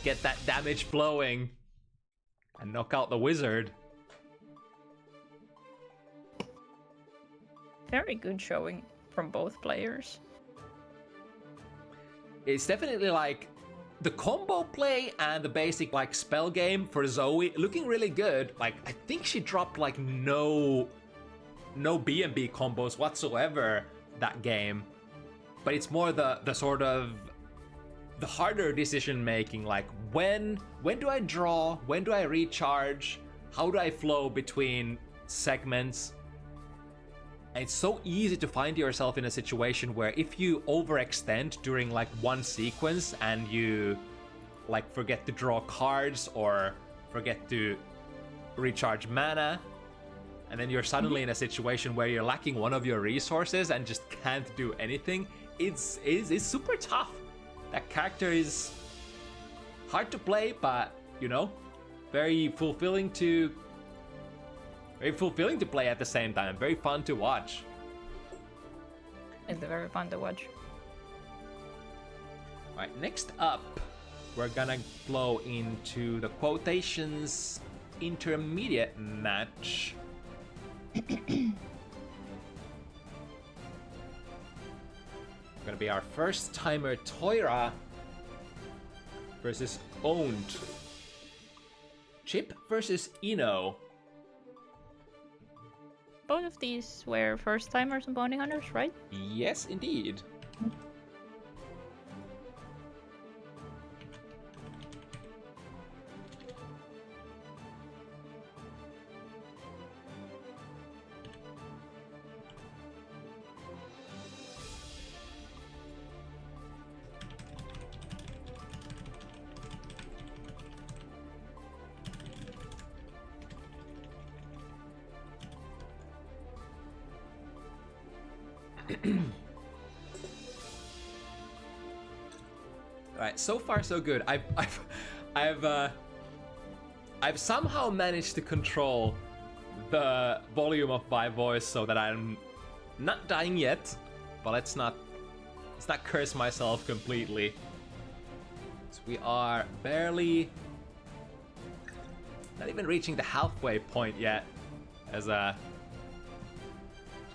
get that damage flowing, and knock out the wizard. Very good showing from both players. It's definitely like the combo play and the basic like spell game for Zoe looking really good. Like I think she dropped like no B&B combos whatsoever that game. But it's more the sort of the harder decision making, like when do I draw, when do I recharge, how do I flow between segments. And it's so easy to find yourself in a situation where if you overextend during like one sequence and you like forget to draw cards or forget to recharge mana, and then you're suddenly in a situation where you're lacking one of your resources and just can't do anything, it's super tough. That character is hard to play, but you know, very fulfilling to play at the same time. Very fun to watch. It's very fun to watch. Alright, next up, we're gonna flow into the quotations intermediate match. Gonna be our first timer Toyra versus Owned. Chip versus Ino. Both of these were first timers and bounty hunters, right? Yes, indeed. Alright, so far so good. I've somehow managed to control the volume of my voice so that I'm not dying yet, but let's not curse myself completely. So we are barely not even reaching the halfway point yet, as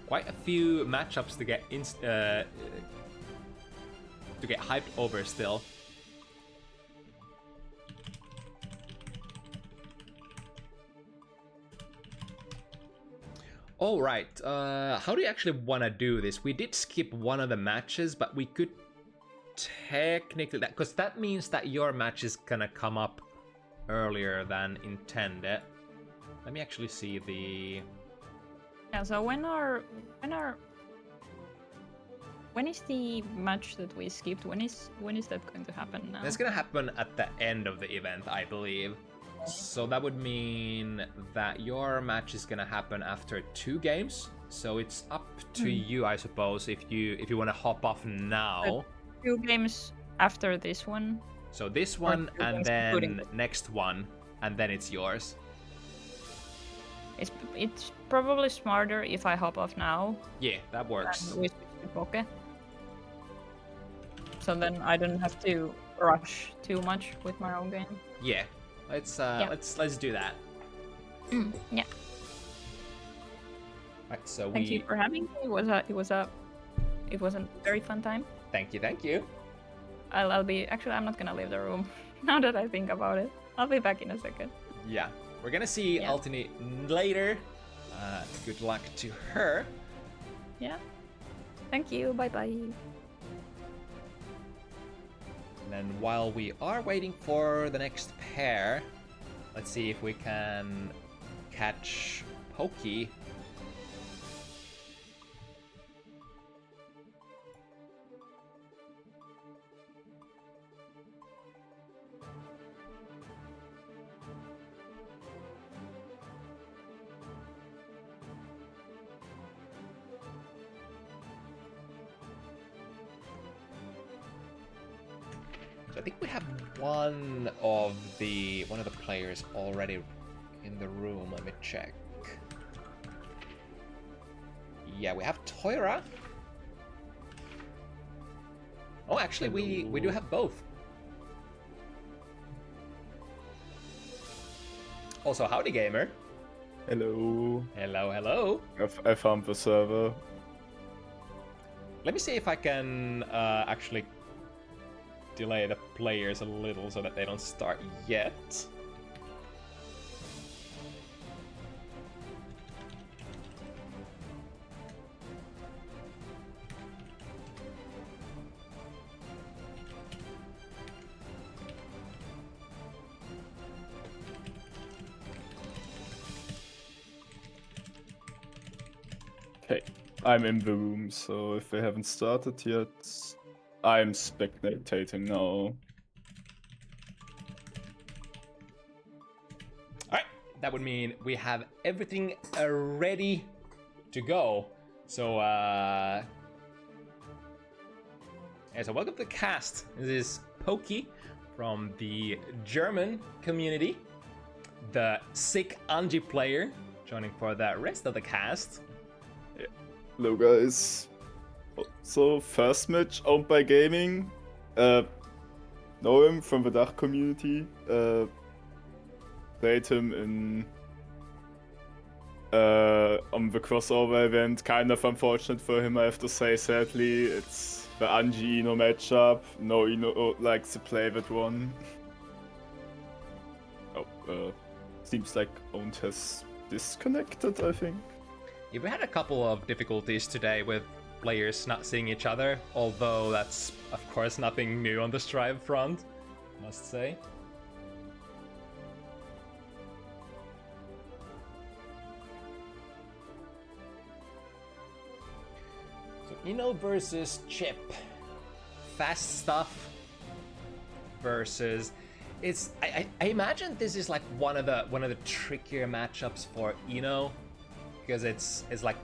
quite a few matchups to get hyped over still. All right, how do you actually want to do this? We did skip one of the matches, but we could technically, because that means that your match is gonna come up earlier than intended. Let me actually see the. Yeah. So when is the match that we skipped? When is that going to happen now? It's gonna happen at the end of the event, I believe. So that would mean that your match is gonna happen after 2 games. So it's up to you, I suppose, if you want to hop off now. 2 games after this one. So this one and then next one, and then it's yours. It's probably smarter if I hop off now. Yeah, that works. And we switch to Poke. So then I don't have to rush too much with my own game. Yeah. Let's do that. Yeah. Right, so Thank you for having me. It was a very fun time. Thank you. I'll be actually I'm not gonna leave the room now that I think about it. I'll be back in a second. Yeah. We're gonna see ULTINEET later. Good luck to her. Yeah. Thank you. Bye bye. And then while we are waiting for the next pair, let's see if we can catch Pokey. I think we have one of the players already in the room. Let me check. Yeah, we have Toyra. Oh, actually, we do have both. Also, howdy, gamer. Hello. Hello. I found the server. Let me see if I can actually delay the players a little so that they don't start yet. Okay, I'm in the room, so if they haven't started yet, I'm spectating now. Alright, that would mean we have everything ready to go. So, so welcome to the cast. This is Pokey from the German community, the sick Anji player, joining for the rest of the cast. Yeah. Hello guys. So, first match owned by gaming. Know him from the Dach community. Played him in on the crossover event. Kind of unfortunate for him, I have to say, sadly. It's the Anji Ino matchup. No Ino likes to play that one. Oh, seems like Owned has disconnected, I think. Yeah, we had a couple of difficulties today with players not seeing each other, although that's of course nothing new on the Strive front, must say. So Ino versus Chip. Fast stuff versus I imagine this is like one of the trickier matchups for Ino, because it's like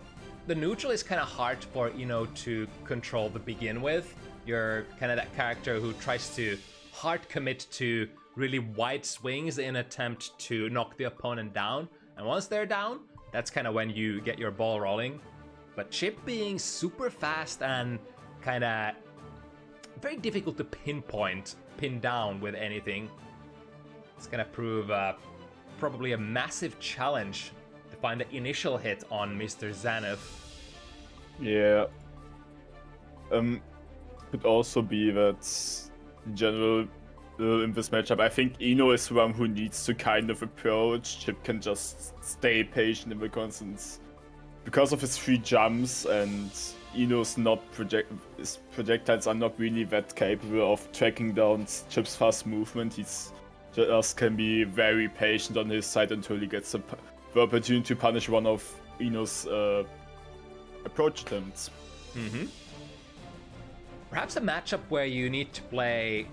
the neutral is kind of hard for Ino to control to begin with. You're kind of that character who tries to hard commit to really wide swings in an attempt to knock the opponent down. And once they're down, that's kind of when you get your ball rolling. But Chip being super fast and kind of very difficult to pin down with anything, it's gonna prove probably a massive challenge to find the initial hit on Mr. Xanath. Yeah. Could also be that in general in this matchup, I think Ino is the one who needs to kind of approach. Chip can just stay patient because of his 3 jumps, and Ino's his projectiles are not really that capable of tracking down Chip's fast movement. He's just can be very patient on his side until he gets the opportunity to punish one of Ino's approach attempts. Perhaps a matchup where you need to play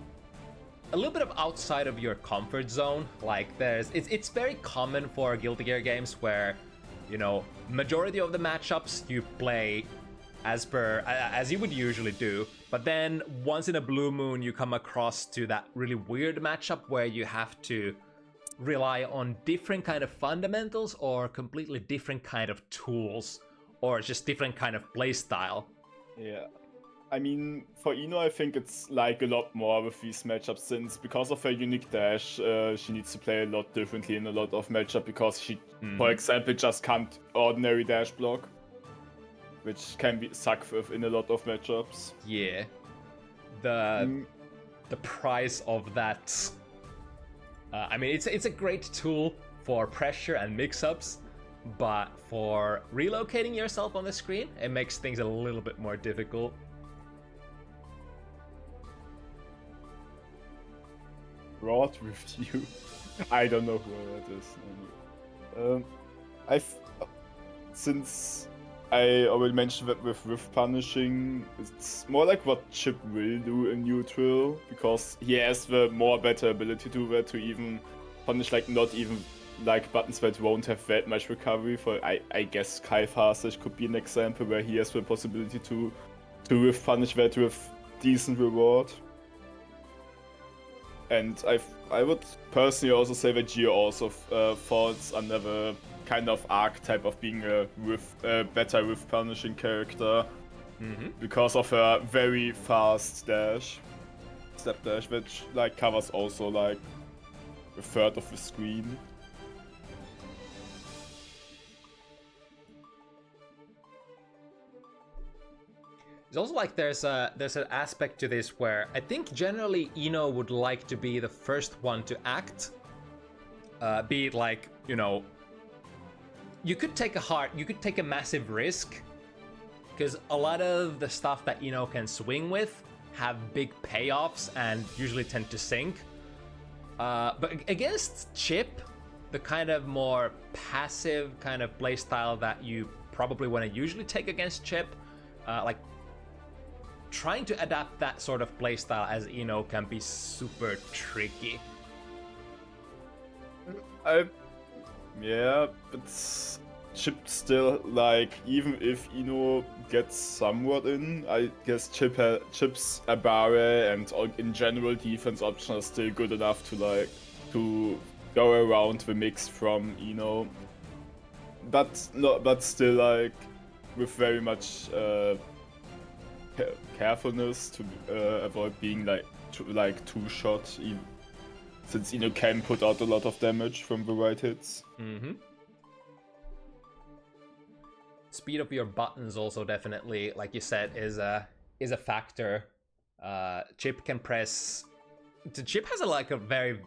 a little bit of outside of your comfort zone. Like it's very common for Guilty Gear games where, you know, majority of the matchups you play as you would usually do, but then once in a blue moon you come across to that really weird matchup where you have to rely on different kind of fundamentals or completely different kind of tools or just different kind of play style. Yeah. I mean, for Ino, I think it's like a lot more with these matchups, since because of her unique dash, she needs to play a lot differently in a lot of matchups, because she, for example, just can't ordinary dash block, which can be suck in a lot of matchups. Yeah. The price of that. I mean, it's a great tool for pressure and mix-ups, but for relocating yourself on the screen, it makes things a little bit more difficult. Broad review. I don't know who that is. Since I already mentioned that with Rift punishing, it's more like what Chip will do in neutral, because he has the better ability to do that, to even punish like not even like buttons that won't have that much recovery. For I guess Kai Fastest could be an example where he has the possibility to Rift punish that with decent reward. And I would personally also say that Gio also falls under the kind of archetype of being a better with punishing character, because of her very fast step dash, which like covers also like a third of the screen. It's also like there's an aspect to this where I think generally Ino would like to be the first one to act. Be it like, you know, you could take a massive risk, because a lot of the stuff that Ino can swing with have big payoffs and usually tend to sink. But against Chip, the kind of more passive kind of playstyle that you probably want to usually take against Chip, like trying to adapt that sort of playstyle as Ino can be super tricky. Yeah, but Chip still, like, even if Ino gets somewhat in, I guess Chip's Abare and in general defense options are still good enough to go around the mix from Ino. But still, like, with very much carefulness to avoid being like two shot, since Ino can put out a lot of damage from the right hits. Speed of your buttons also definitely, like you said, is a factor. Chip can press. Chip has a very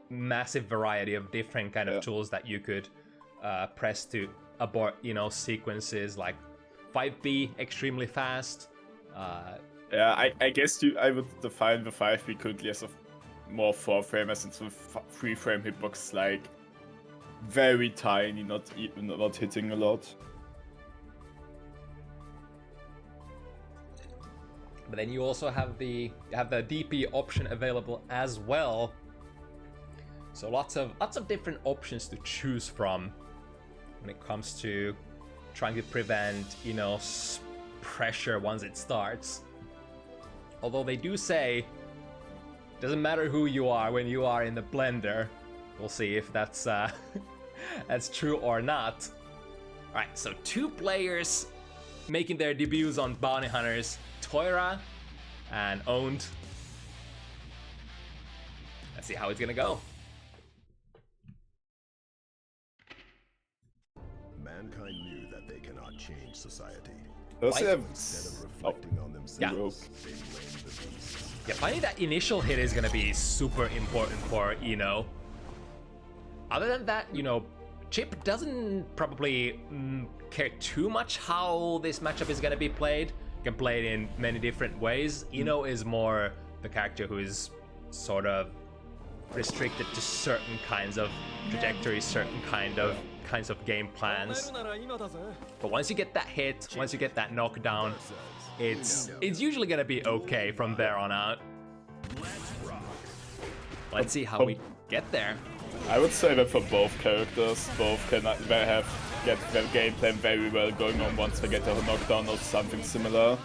massive variety of different kind of tools that you could press to abort, sequences, like 5B extremely fast. Yeah, I guess I would define the 5B currently as a more 4-framer, since the 3-frame hitbox like very tiny, not hitting a lot. But then you also have the DP option available as well. So lots of different options to choose from when it comes to trying to prevent, you know, pressure once it starts. Although they do say, doesn't matter who you are when you are in the blender. We'll see if that's that's true or not. All right, so 2 players making their debuts on Bounty Hunters, Toyra and Owned. Let's see how it's gonna go. Mankind knew that they cannot change society. Does he have... Instead of reflecting on themselves, they blame the beasts. Yeah, finding that initial hit is gonna be super important for Ino. Other than that, you know, Chip doesn't probably care too much how this matchup is gonna be played. You can play it in many different ways. Ino is more the character who is sort of restricted to certain kinds of trajectories, certain kinds of game plans. But once you get that hit, once you get that knockdown, it's usually gonna be okay from there on out. Let's see how we get there. I would say that for both characters, both can get their gameplay very well going on once they get a knockdown or something similar.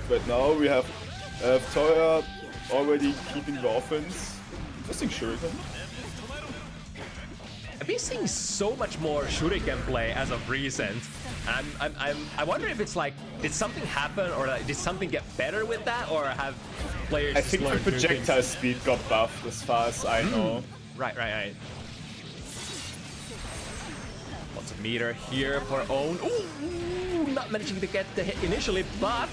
But now we have Toyra already keeping the offense. Interesting Shuriken. I've been seeing so much more Shuriken play as of recent. I wonder if it's like, did something happen or like, did something get better with that, or have players I just think the learned new projectile things? speed got buffed as far as I know. Right. Lots of meter here for Own. Ooh, not managing to get the hit initially, but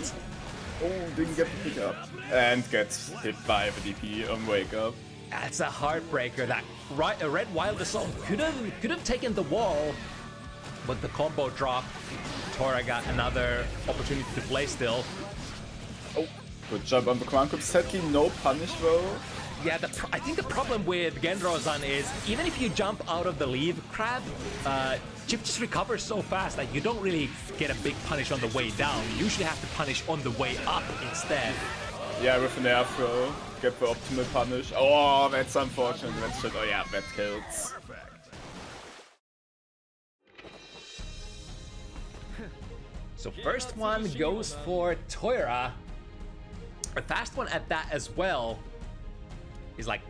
Oh, didn't get the pick up. And gets hit by the DP on wake up. that's a heartbreaker. That Red Wild Assault could have taken the wall, but the combo drop. Toyra got another opportunity to play still. Oh, good job on the command grip. Sadly, no punish though. Yeah, I think the problem with Genro-san is even if you jump out of the leave crab, Chip just recovers so fast that you don't really get a big punish on the way down. You usually have to punish on the way up instead. Yeah, with an air throw, get the optimal punish. Oh, that's unfortunate. That's shit. Oh yeah, that kills. So first one goes for Toyra. A fast one at that as well. He's like,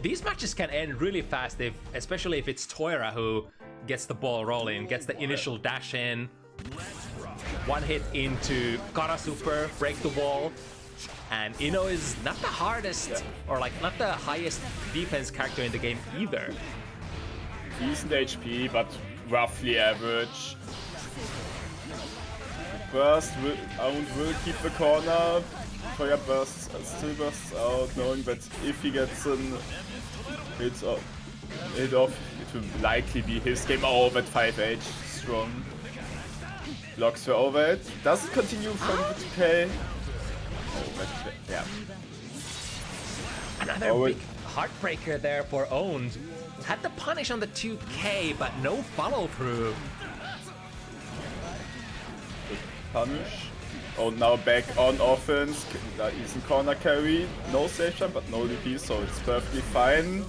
these matches can end really fast, especially if it's Toyra who gets the ball rolling, gets the initial dash in. One hit into Kara Super, break the wall. And Ino is not the hardest, or like not the highest defense character in the game either. Decent HP, but roughly average. Burst will keep the corner. Toyra still bursts out, knowing that if he gets an hit off, it will likely be his game. Oh, that 5H, strong. Blocks the overhead. Doesn't continue from the 2K. Oh, yeah. Another big heartbreaker there for Owned. Had the punish on the 2K, but no follow through. Punish. Oh, now back on offense. Decent corner carry. No safe jump, but no DP, so it's perfectly fine.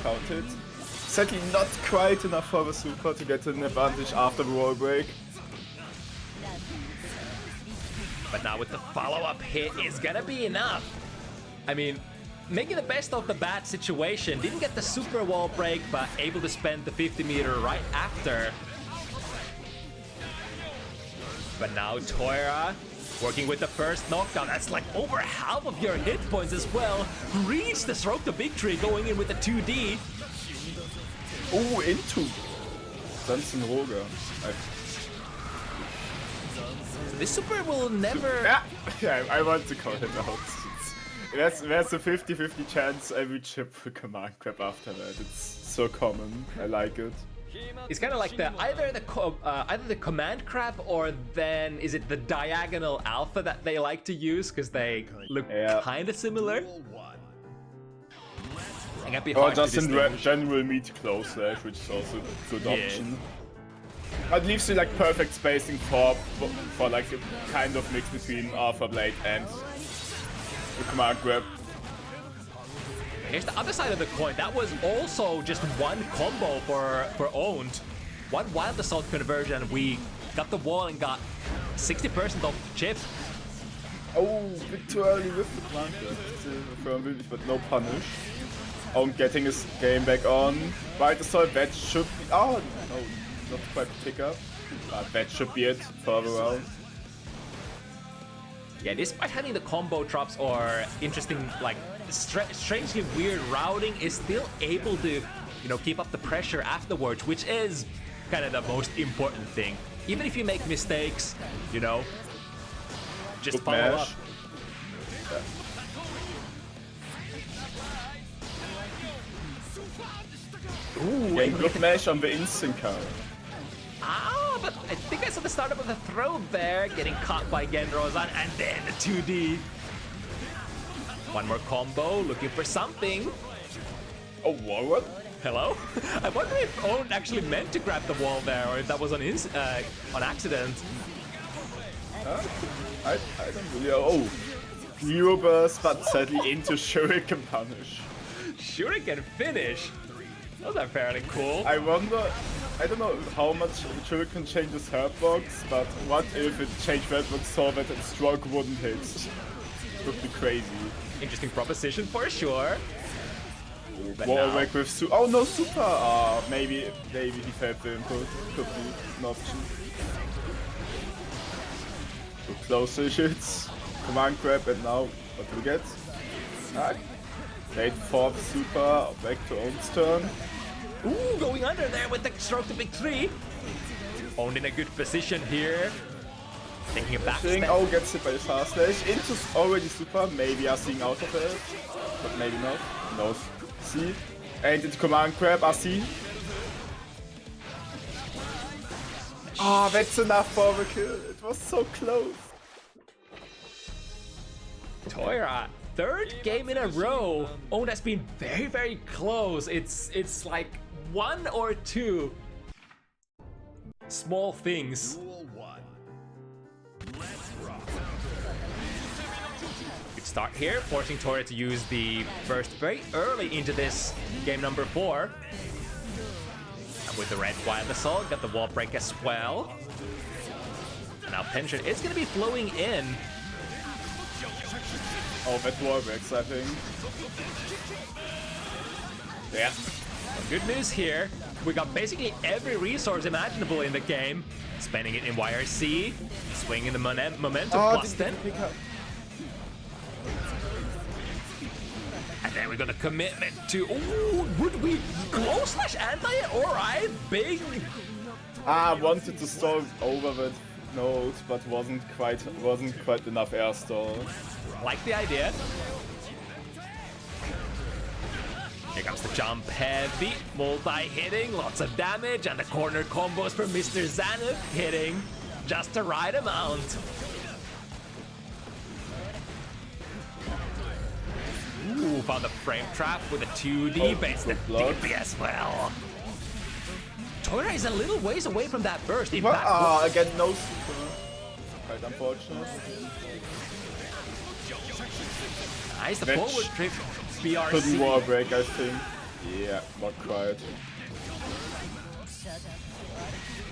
Counted. Sadly, not quite enough for the super to get an advantage after the wall break. But now with the follow-up hit is gonna be enough. I mean, making the best of the bad situation. Didn't get the super wall break, but able to spend the 50 meter right after. But now Toyra working with the first knockdown. That's like over half of your hit points as well. Reach the stroke to victory going in with the 2D. Oh, into Johnson Roger. This super will never... Yeah, I want to call it out. There's a 50-50 chance I will chip the command grab after that. It's so common. I like it. It's kind of like either the command crab, or then is it the diagonal alpha that they like to use because they look kind of similar. Or just in general meet close slash, which is also a good option. It leaves you like perfect spacing for like a kind of mix between Alpha Blade and the command grab. Here's the other side of the coin. That was also just one combo for Owned. one wild assault conversion, we got the wall and got 60% off chip. Oh, bit too early with the blanket. But no punish. Oh, getting his game back on. Wild assault, that should be. Oh, no, not quite a pickup. But that should be it further around. Yeah, despite having the combo drops or interesting, like, strangely weird routing, is still able to, you know, keep up the pressure afterwards, which is kind of the most important thing. Even if you make mistakes, you know, just Good follow mash. up. Ooh, Yeah, good mash on the instant counter. Ah, but I think I saw the startup of the throw there, getting caught by Genrozan, and then the 2D. One more combo, looking for something. Oh, what? Hello? I wonder if Owen actually meant to grab the wall there, or if that was on his on accident. I don't really. Oh, Hero burst, but sadly into Shuriken punish. Shuriken finish. Those are fairly cool. I wonder. I don't know how much Shuriken changes hurtbox, but what if it changed hurtbox so that its stroke wouldn't hit? Would be crazy. Interesting proposition for sure. But Warwick with oh no, super! Maybe he felt the input. Could be an option. Too close to hits. Command grab, and now what do we get? Late fourth super, back to Owen's turn. Ooh, going under there with the stroke to big 3. Owned in a good position here. Taking a back step. Oh, gets hit by the fast slash. Into already super, maybe are seeing out of it. But maybe not. No. See? And into command grab, RC. Ah, that's enough for the kill. It was so close. Toyra, third game in a row. Owen has been very, very close. It's like 1 or 2 small things. Duel 1. Let's rock. Good start here, forcing Toyra to use the burst very early into this game number 4. And with the red wild assault, got the wall break as well. Now pension is going to be flowing in. Oh, that Warwicks, I think. Yeah. Well, good news here. We got basically every resource imaginable in the game. Spending it in YRC, swinging the momentum plus 10. And then we got a commitment to. Ooh, would we close slash anti it? Alright, big. Wanted to stall over that node, but wasn't quite enough air stall. Like the idea. Here comes the jump heavy, multi-hitting, lots of damage, and the corner combos for Mr. Zanuck hitting just the right amount. Ooh, found the frame trap with a 2D base, the DP as well. Toyra is a little ways away from that burst. In fact, Again, no super. Quite unfortunate. nice, the forward trip, BRC. Couldn't wall break, I think. Yeah, not quite.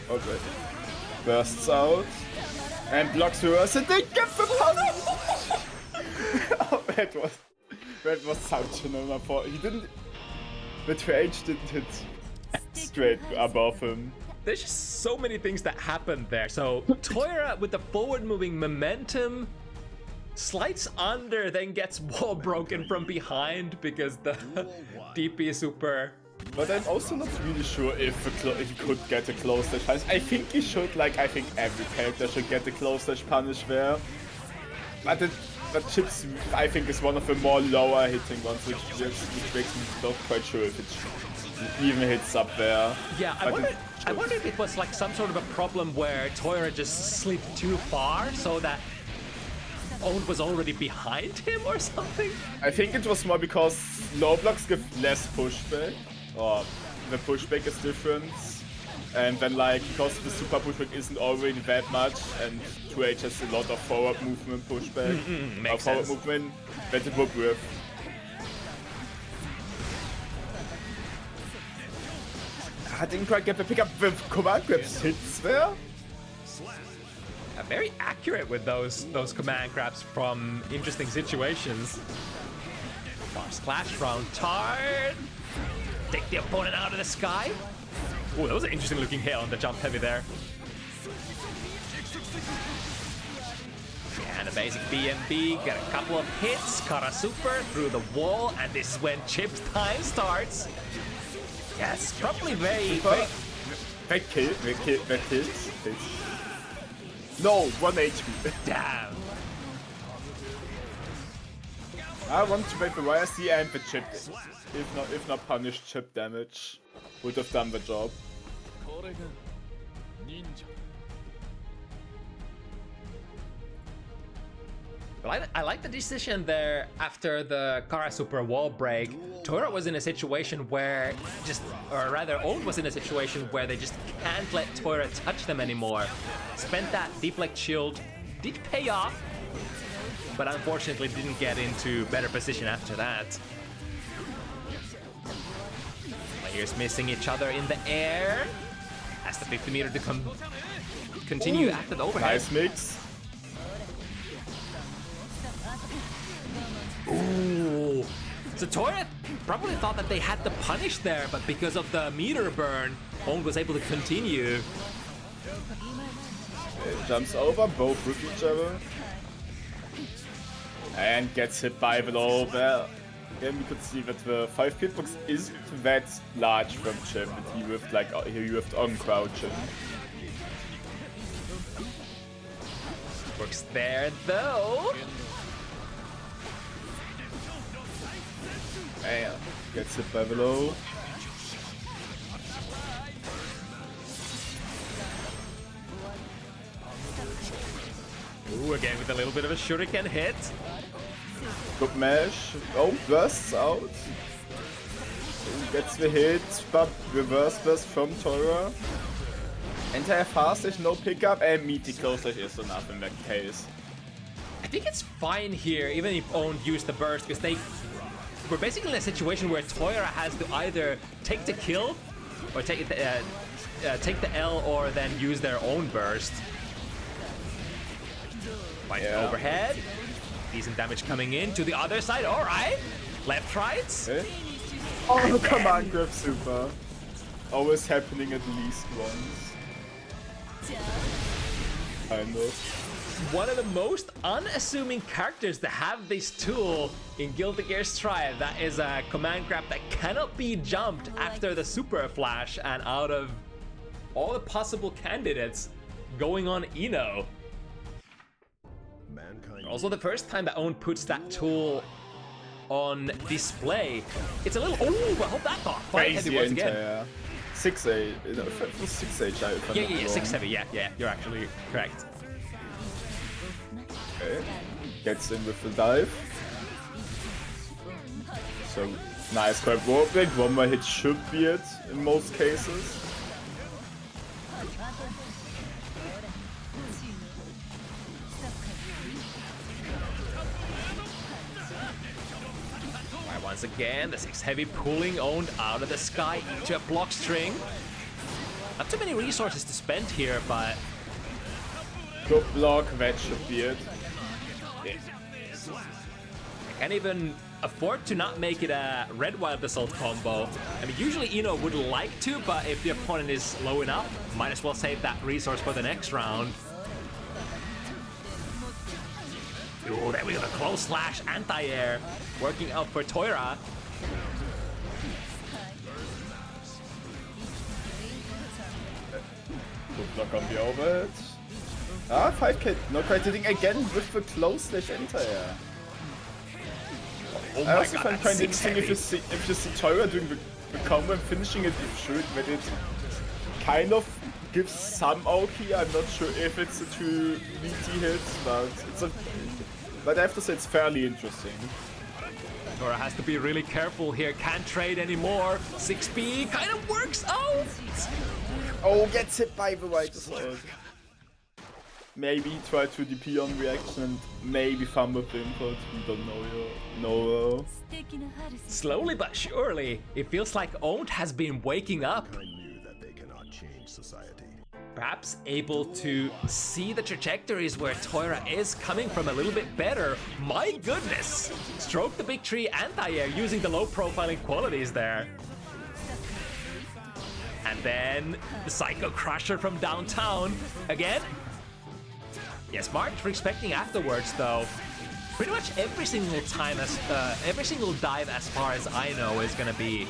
Okay. Bursts out. And blocks reverse, and they get the punish! Oh, that was such an unfortunate. He didn't. The trade didn't hit straight above him. There's just so many things that happened there. So Toyra with the forward moving momentum slides under, then gets wall broken from behind because the DP super. But I'm also not really sure if he could get a close dash punish. I think he should, like, I think every character should get a close dash punish there. But the chips, I think, is one of the more lower hitting ones, which makes me not quite sure if it even hits up there. Yeah, I wonder if it was like some sort of a problem where Toyra just slipped too far so that Owen was already behind him or something? I think it was more because low blocks give less pushback, or the pushback is different. And then, like, because the super pushback isn't already that much, and 2H has a lot of forward movement pushback, makes forward sense. movement, that it would work. I didn't quite get the pickup with command grabs hits there. Very accurate with those command grabs from interesting situations. Bar splash from Tard. Take the opponent out of the sky. Oh, that was an interesting looking hit on the jump heavy there. And a basic BMB, get a couple of hits, Kara Super through the wall, and this is when Chip's time starts. Yes, probably very... Back kill. No, 1 HP. Damn. I want to make the YSC and the chip. If not punished chip damage, would have done the job. But I like the decision there after the Kara Super wall break. Toyra was in a situation where Owned was in a situation where they just can't let Toyra touch them anymore. Spent that deflect shield, did pay off, but unfortunately didn't get into better position after that. Players missing each other in the air. As the 50 meter to continue after the overhead. Nice mix. Ooh. So Toyra probably thought that they had the punish there, but because of the meter burn, Owned was able to continue. It jumps over, both with each other. And gets hit by the low bell. Again, we could see that the 5 hitbox isn't that large from Chip, and he whiffed on crouching. Works there though. And gets hit by the low. Ooh, again with a little bit of a shuriken hit. Good mesh. Oh, bursts out. Ooh, gets the hit, but reverse burst from Toyra. Entire fast stage, no pickup, and meaty close stage is enough in that case. I think it's fine here, even if Owned used the burst, because we're basically in a situation where Toyra has to either take the kill or take the L or then use their own burst. Fight overhead. Decent damage coming in to the other side. All right. Left, right. Okay. Oh, command grab super. Always happening at least once. Kind of. One of the most unassuming characters to have this tool in Guilty Gear Strive. That is a command grab that cannot be jumped after the super flash, and out of all the possible candidates going on Ino. Also the first time that Owned puts that tool on display. It's a little, oh, I hope that thought quite heavy once again. Yeah. 6A, no, 6H. Yeah, 6 heavy, yeah, you're actually correct. Okay. Gets in with the dive. So, nice grab warp break. One more hit should be it in most cases. Once again, the 6 heavy pulling Owned out of the sky into a block string. Not too many resources to spend here, but... Good block, that should be it. Yeah. I can't even afford to not make it a red wild assault combo. I mean, usually Ino would like to, but if the opponent is low enough, might as well save that resource for the next round. Ooh, there we go, the close slash anti-air working out for Toyra. Good block on the overhead. Ah, 5k, not quite hitting again with the close slash anti-air. Oh I my also god, find that's quite 6 interesting heavy. if you see Toyra doing the combo and finishing it, it should, but it kind of gives some out here. I'm not sure if it's a true meaty hit, but I have to say it's fairly interesting. Toyra has to be really careful here, can't trade anymore. 6B kind of works out. Oh, gets hit by the white assault. Maybe try to DP on reaction and maybe fumble the input. We don't know. Slowly but surely, it feels like Owned has been waking up. I knew that society. Perhaps able to see the trajectories where Toyra is coming from a little bit better. My goodness! Stroke the big tree anti-air using the low profiling qualities there. And then the Psycho Crusher from downtown again. Yeah, smart for expecting afterwards though. Pretty much every single time, every single dive as far as I know is gonna be,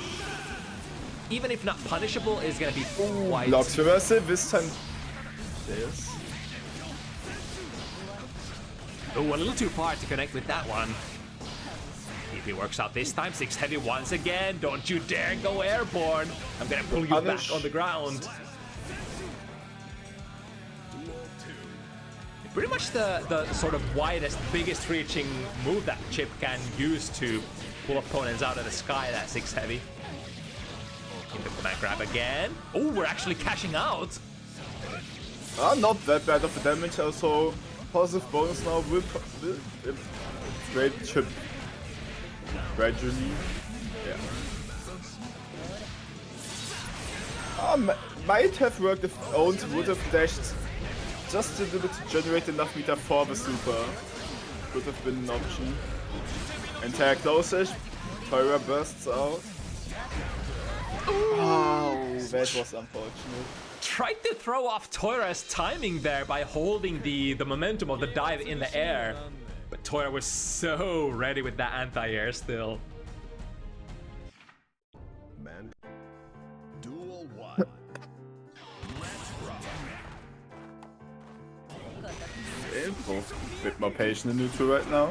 even if not punishable, is gonna be quite... Blocks reversal this time. Yes. Oh, a little too far to connect with that one. If it works out this time, 6 heavy once again. Don't you dare go airborne. I'm gonna pull you back on the ground. Pretty much the sort of widest, biggest reaching move that Chip can use to pull opponents out of the sky, that 6 heavy. In the command grab again. Oh, we're actually cashing out. Not that bad of a damage, also positive bonus now will great Chip gradually. Yeah. Might have worked if Owned would have dashed just a little bit to generate enough meter for the super. Could have been an option. Entire close-ish. Toyra bursts out. Oh, that was unfortunate. Tried to throw off Toyra's timing there by holding the momentum of the dive in the air. But Toyra was so ready with that anti-air still. Man. Duel 1. Both a bit more patient in neutral right now.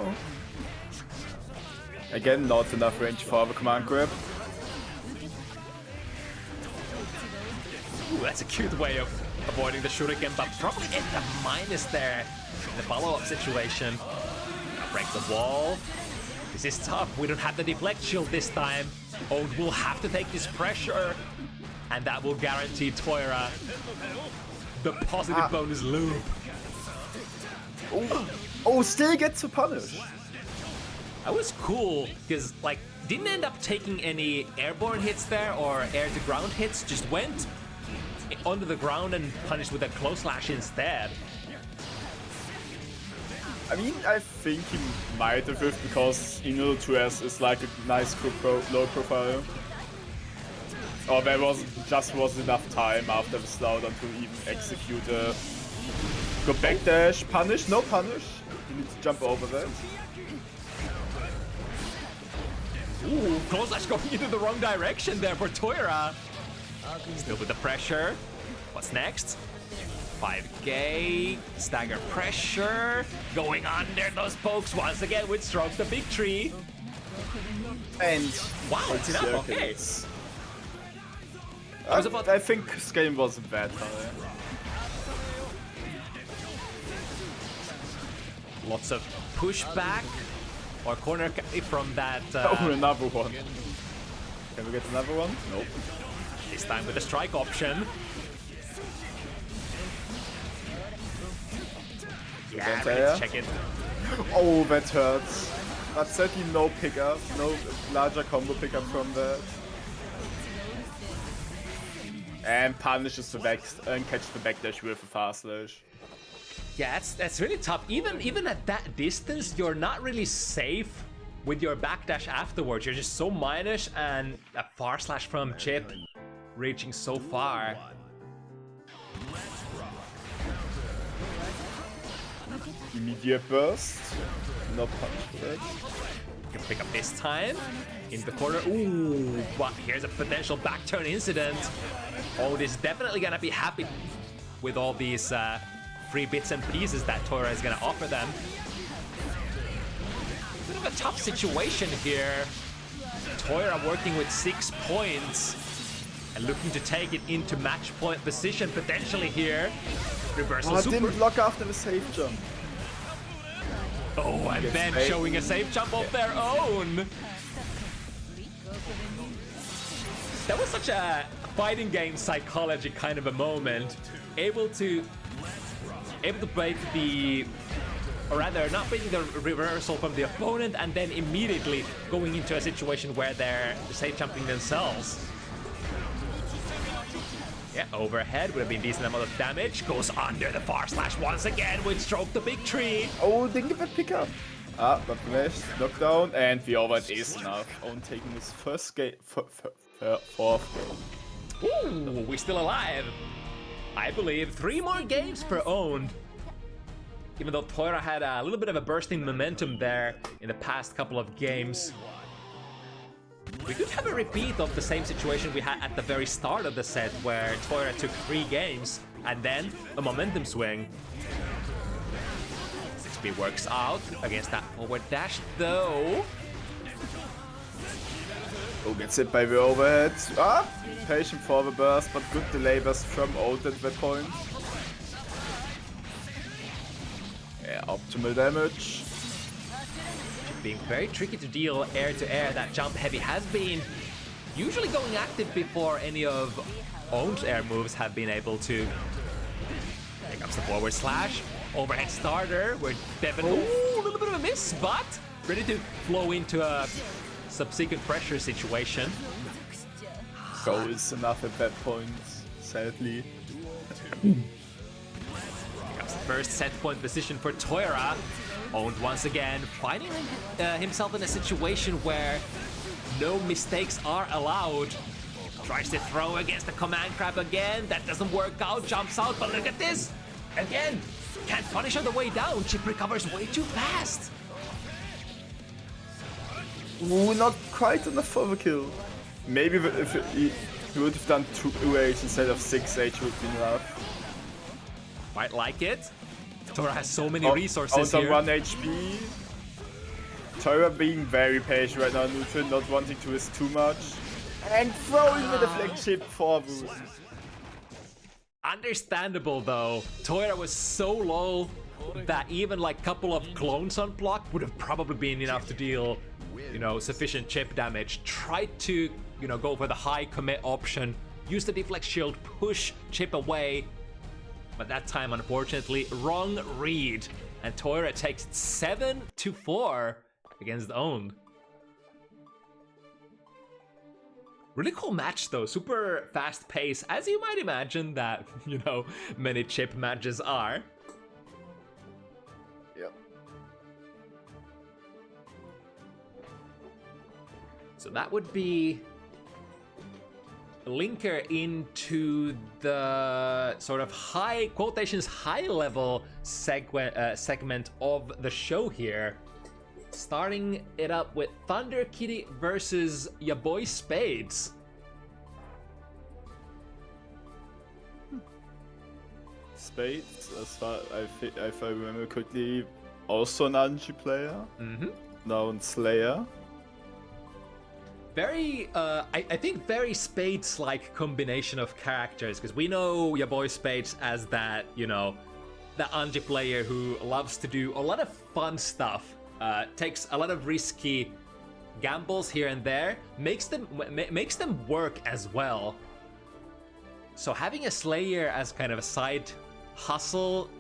Again, not enough range for the command grab. Ooh, that's a cute way of avoiding the shuriken, but probably in the minus there in the follow-up situation. Break the wall. This is tough. We don't have the deflect shield this time. Owned will have to take this pressure, and that will guarantee Toyra the positive bonus loop. Oh, still gets to punish. That was cool, because, like, didn't end up taking any airborne hits there or air-to-ground hits, just went onto the ground and punished with a close slash instead. I mean, I think he might have it because Inul 2S is like a nice low profile. Or there wasn't enough time after the slowdown to even execute a go backdash, punish, no punish. You need to jump over that. Ooh, close slash going into the wrong direction there for Toyra. Still with the pressure. What's next? 5K, stagger pressure, going under those pokes once again with Stroke the Big Tree. And wow, it's enough, okay. I think this game wasn't bad. Lots of pushback or corner from that. Oh, another one. Can we get another one? Nope. This time with the strike option. Yeah, let's check it. Oh, that hurts. But certainly no pickup, no larger combo pickup from that. And punishes the back and catches the backdash with a fast slash. Yeah, that's really tough. Even at that distance, you're not really safe with your backdash afterwards. You're just so minish, and a far slash from Chip reaching so far. Immediate burst. No punch for that. Can pick up this time. In the corner. Ooh, but here's a potential back turn incident. Oh, this is definitely gonna be happy with all these free bits and pieces that Toyra is gonna offer them. Bit of a tough situation here. Toyra working with 6 points and looking to take it into match point position potentially here. Reversal super. Didn't block after the safe jump. Oh, and then showing a safe jump of their own. That was such a fighting game psychology kind of a moment. Able to break the, or rather not breaking the reversal from the opponent and then immediately going into a situation where they're safe jumping themselves. Yeah, overhead would have been decent amount of damage. Goes under the far slash once again with stroke the big tree. Oh, didn't get that pick up. Ah, but flash, knockdown, and the overhead is enough. Own taking his first game, fourth game. Ooh, we're still alive. I believe 3 more games per owned. Even though Toyra had a little bit of a burst in momentum there in the past couple of games. We could have a repeat of the same situation we had at the very start of the set, where Toyra took 3 games and then a momentum swing. 6B works out against that forward dash though. Oh, gets hit by the overhead. Ah, patient for the burst, but good delay burst from Old at that point. Yeah, optimal damage. Being very tricky to deal air to air. That jump heavy has been usually going active before any of owned air moves have been able to. Here comes the forward slash. Overhead starter with Devin. Ooh, a little bit of a miss, but ready to flow into a subsequent pressure situation. Goal is enough at that point, sadly. Here comes the first set point position for Toyra. Owned once again, finding himself in a situation where no mistakes are allowed. Tries to throw against the command grab again. That doesn't work out. Jumps out, but look at this. Again, can't punish on the way down. Chip recovers way too fast. Ooh, not quite enough for the kill. Maybe if he would have done 2H instead of 6H would be enough. Might like it. Toyra has so many resources out here. On 1 HP. Toyra being very patient right now, neutral, not wanting to risk too much. And throwing with the flagship for boost. Understandable though. Toyra was so low that even like couple of clones on block would have probably been enough to deal, you know, sufficient chip damage. Tried to, you know, go for the high commit option, use the deflect shield, push chip away. But that time, unfortunately, wrong read. And Toyra takes 7-4 against the owned. Really cool match though, super fast pace, as you might imagine that, you know, many chip matches are. Yep. So that would be linker into the sort of high quotations high level segment of the show here, starting it up with Thunder Kitty versus YaBoiSpades. Spades, as far if I remember quickly, also an Anji player. Now in Slayer. Very, I think very Spades-like combination of characters, because we know YaBoiSpades as that, you know, the Anji player who loves to do a lot of fun stuff, takes a lot of risky gambles here and there, makes them work as well. So having a Slayer as kind of a side hustle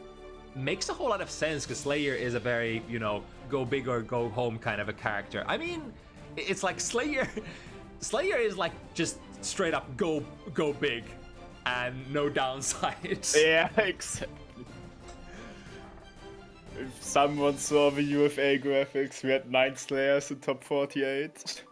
makes a whole lot of sense, because Slayer is a very, you know, go big or go home kind of a character. I mean, it's like Slayer is like just straight up go big and no downsides. Yeah, exactly. If someone saw the UFA graphics, we had 9 Slayers in top 48.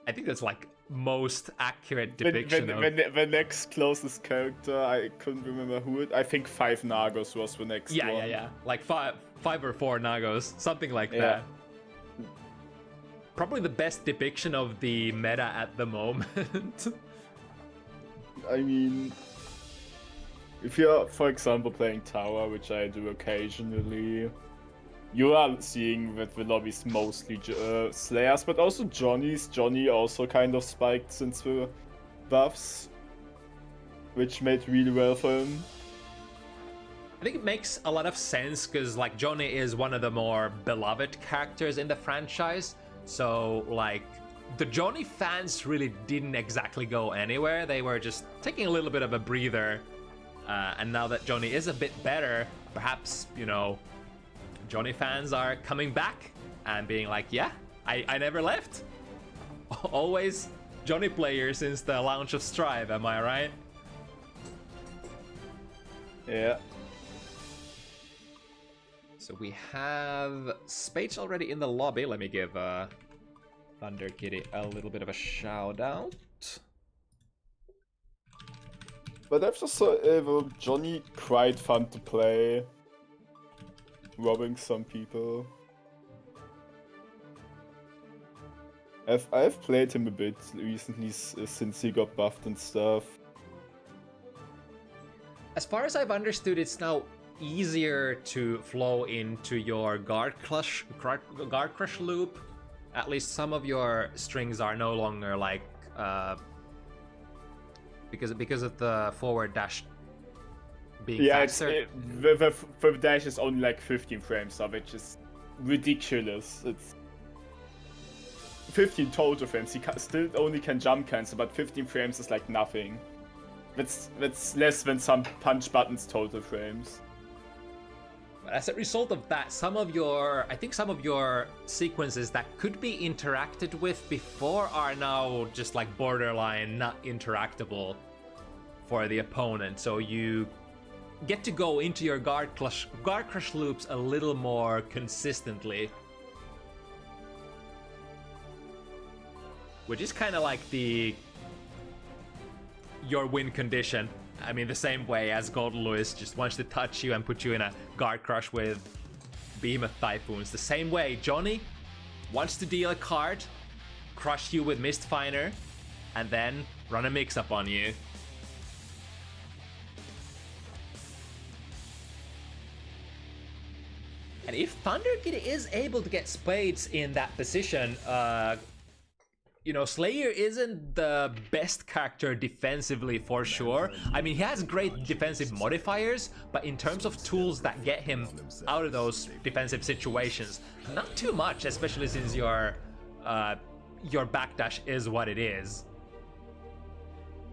I think that's like most accurate depiction of... The next closest character, I couldn't remember who it. I think 5 Nagos was the next one. Yeah. Like 5 or 4 Nagos, something like that. Probably the best depiction of the meta at the moment. I mean, if you're, for example, playing Tower, which I do occasionally, you are seeing that the lobby's mostly Slayers, but also Johnny's. Johnny also kind of spiked since the buffs, which made really well for him. I think it makes a lot of sense, because like Johnny is one of the more beloved characters in the franchise. So like the Johnny fans really didn't exactly go anywhere. They were just taking a little bit of a breather. And now that Johnny is a bit better, perhaps, you know, Johnny fans are coming back and being like, yeah, I never left. Always Johnny player since the launch of Strive, am I right? Yeah. So we have Spades already in the lobby. Let me give Thunder Kitty a little bit of a shout out. But I've just saw Johnny quite fun to play. Robbing some people. I've played him a bit recently since he got buffed and stuff. As far as I've understood, it's now easier to flow into your guard crush loop. At least some of your strings are no longer like because of the forward dash being faster. The dash is only like 15 frames, which is ridiculous. It's 15 total frames. He still only can jump cancel, but 15 frames is like nothing. That's less than some punch buttons total frames. But as a result of that, I think some of your sequences that could be interacted with before are now just like borderline not interactable for the opponent. So you get to go into your guard crush loops a little more consistently. Which is kind of like your win condition. I mean, the same way as Golden Lewis just wants to touch you and put you in a guard crush with Behemoth Typhoons. The same way Johnny wants to deal a card, crush you with Mistfinder, and then run a mix-up on you. And if Thunder Kid is able to get Spades in that position, you know, Slayer isn't the best character defensively for sure. I mean, he has great defensive modifiers, but in terms of tools that get him out of those defensive situations, not too much, especially since your backdash is what it is.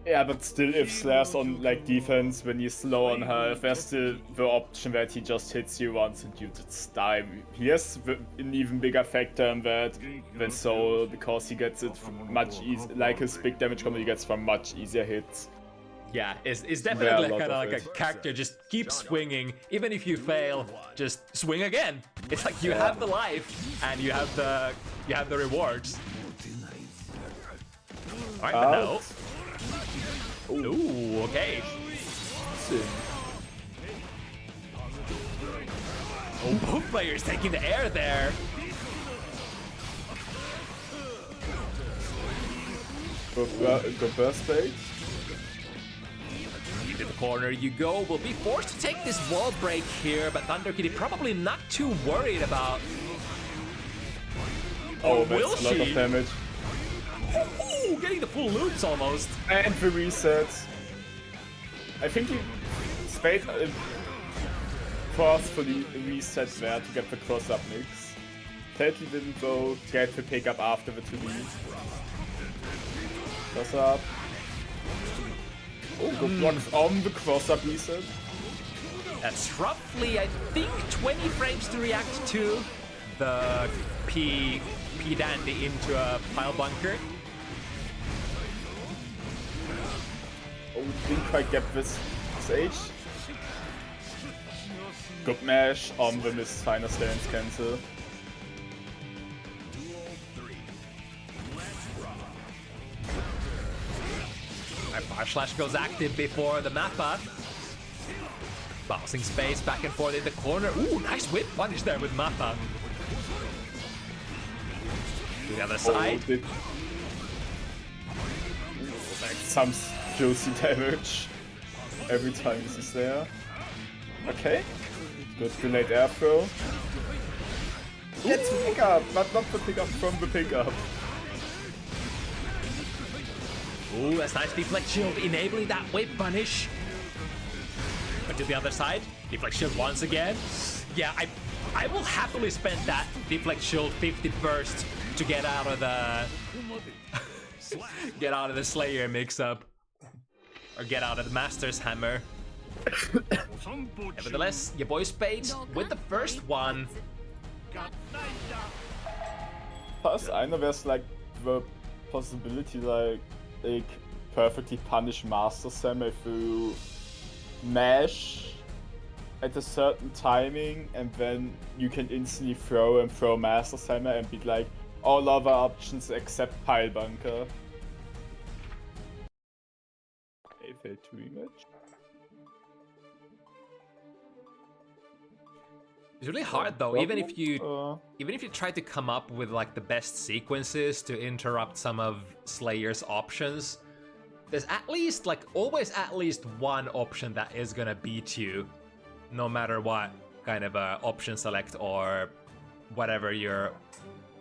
Yeah, but still, if Slayer's on like defense, when he's slow on health, there's still the option that he just hits you once and you just die. He has an even bigger factor in that than Soul, because he gets it much easier. Like his big damage combo, he gets from much easier hits. Yeah, it's definitely kind of like a character just keep swinging. Even if you fail, just swing again. It's like you have the life and you have the rewards. All right, but no. Ooh, okay. Oh, both players taking the air there. Go first Spades. Into the corner you go. Will be forced to take this wall break here, but Thunder Kitty probably not too worried about. Oh, that's will a lot of damage. Ooh, getting the full loops almost. And the resets. I think Spade forcefully reset there to get the cross-up mix. Totally didn't though get the pickup after the 2D. Cross-up. Oh, good blocks on the cross-up reset. That's roughly, I think, 20 frames to react to the P Dandy into a pile bunker. Oh, didn't quite get this stage. Good mash on the missed final stance cancel. My Bar Slash goes active before the Mappa. Bouncing space back and forth in the corner. Ooh, nice whip punish there with Mappa. To the other side. Some juicy damage every time this is there. Okay. Good grenade air throw. Gets the pickup, but not the pickup from the pickup. Ooh, that's nice deflect shield, enabling that whip punish. But to the other side, deflect shield once again. Yeah, I will happily spend that deflect shield 50 burst to get out of the Slayer mix-up. Or get out of the Master's Hammer. Nevertheless, YaBoiSpades with the first one. Plus, I know there's like the possibility like they perfectly punish Master Sam if you mash at a certain timing, and then you can instantly throw Master's Hammer and be like, all other options except Pile Bunker. I failed to rematch. It's really hard though, even if you try to come up with like the best sequences to interrupt some of Slayer's options, there's at least always at least one option that is gonna beat you, no matter what kind of option select or whatever your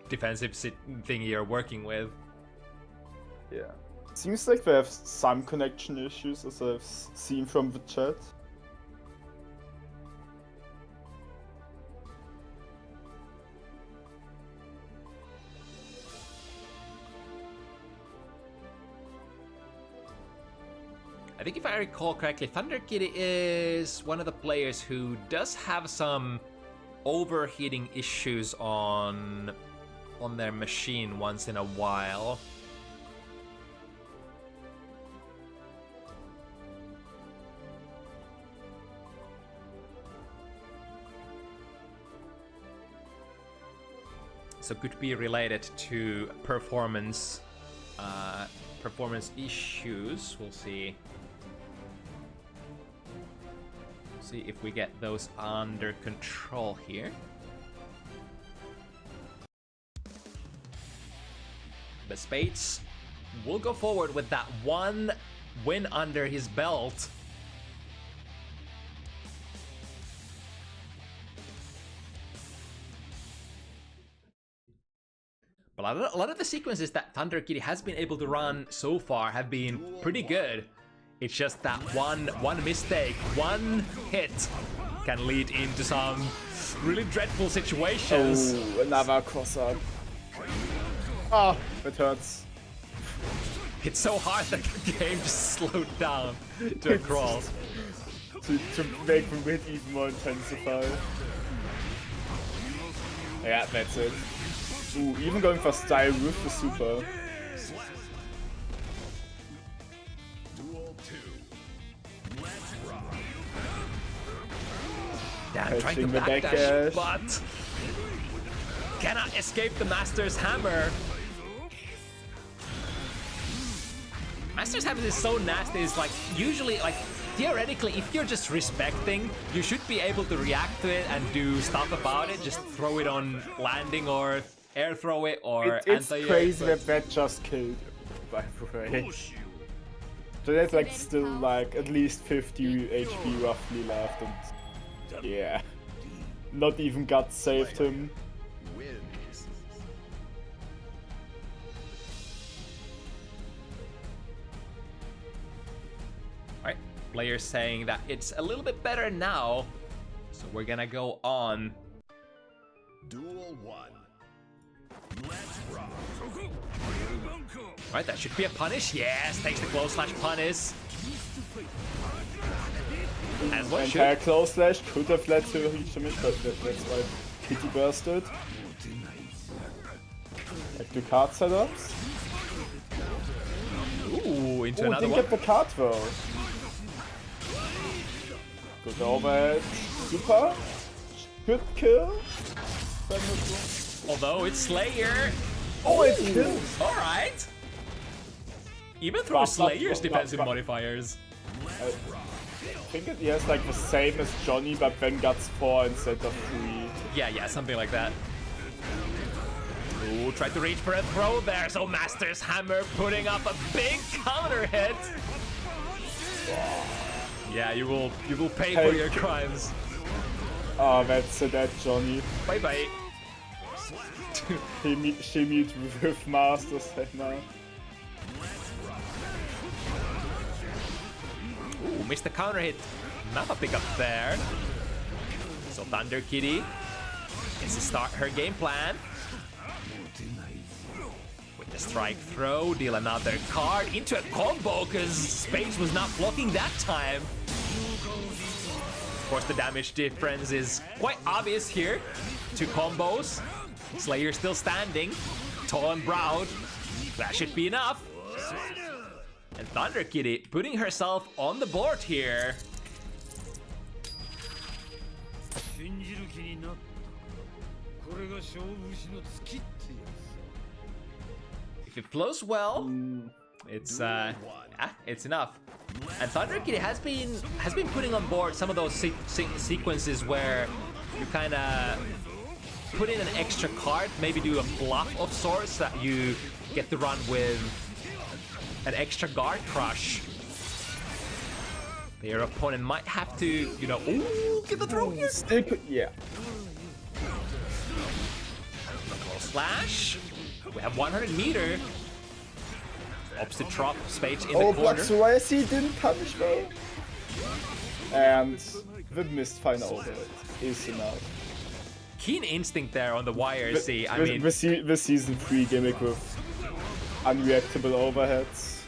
defensive thing you're working with. Yeah. Seems like we have some connection issues, as I've seen from the chat. I think if I recall correctly, Thunder Kitty is one of the players who does have some overheating issues on their machine once in a while. So could be related to performance issues. We'll see. See if we get those under control here. But Spades will go forward with that one win under his belt. But a lot of the sequences that Thunder Kitty has been able to run so far have been pretty good. It's just that one mistake, one hit can lead into some really dreadful situations. Oh, another cross-up. Oh, it hurts. It's so hard that the game just slowed down to a crawl. to make the win even more intensified. Yeah, that's it. Ooh, even going for style with the super. Yeah, I'm trying to backdash, but cannot escape the Master's Hammer. Master's Hammer is so nasty. It's like usually, like theoretically, if you're just respecting, you should be able to react to it and do stuff about it. Just throw it on landing or air throw it or it's anti-air. crazy that just killed, by the way. So that's like still like at least 50 HP roughly left, and yeah, not even Guts saved him. Alright, players saying that it's a little bit better now, so we're gonna go on. Duel 1. Let's rock. Alright, that should be a punish. Yes, takes the close slash punish. As one should. Entire close slash could have led to a reach miss, but that's why Kitty bursted. Like do card setups. Ooh, into Ooh, another didn't one. get the card though. Good overhead. Super. Good kill. Although it's Slayer. Oh, it kills. Alright. Even through Slayer's defensive modifiers. I think it has like the same as Johnny, but then Guts 4 instead of 3. Yeah, something like that. Ooh, tried to reach for a throw there, so Master's Hammer putting up a big counter hit. Yeah, you will pay for your crimes. Oh, that's a dead Johnny. Bye bye. She meet with Master's Hammer. Ooh, missed the counter hit. Not a pickup there. So Thunder Kitty gets to start her game plan. With the strike throw, deal another card into a combo because Spades was not blocking that time. Of course, the damage difference is quite obvious here. 2 combos. Slayer still standing. Tall and Brown. That should be enough. And Thunder Kitty putting herself on the board here. If it flows well, it's it's enough. And Thunder Kitty has been putting on board some of those sequences where you kind of put in an extra card, maybe do a bluff of sorts that you get to run with an extra guard crush. Your opponent might have to, you know, ooh, get the throw here. Yeah. Slash. We have 100 meter. Opposite drop, Spades in the Oh, corner. but Surasi didn't punish me. And the misfire over it is enough. Keen instinct there on the YRC. I mean, the season 3 gimmick with unreactable overheads.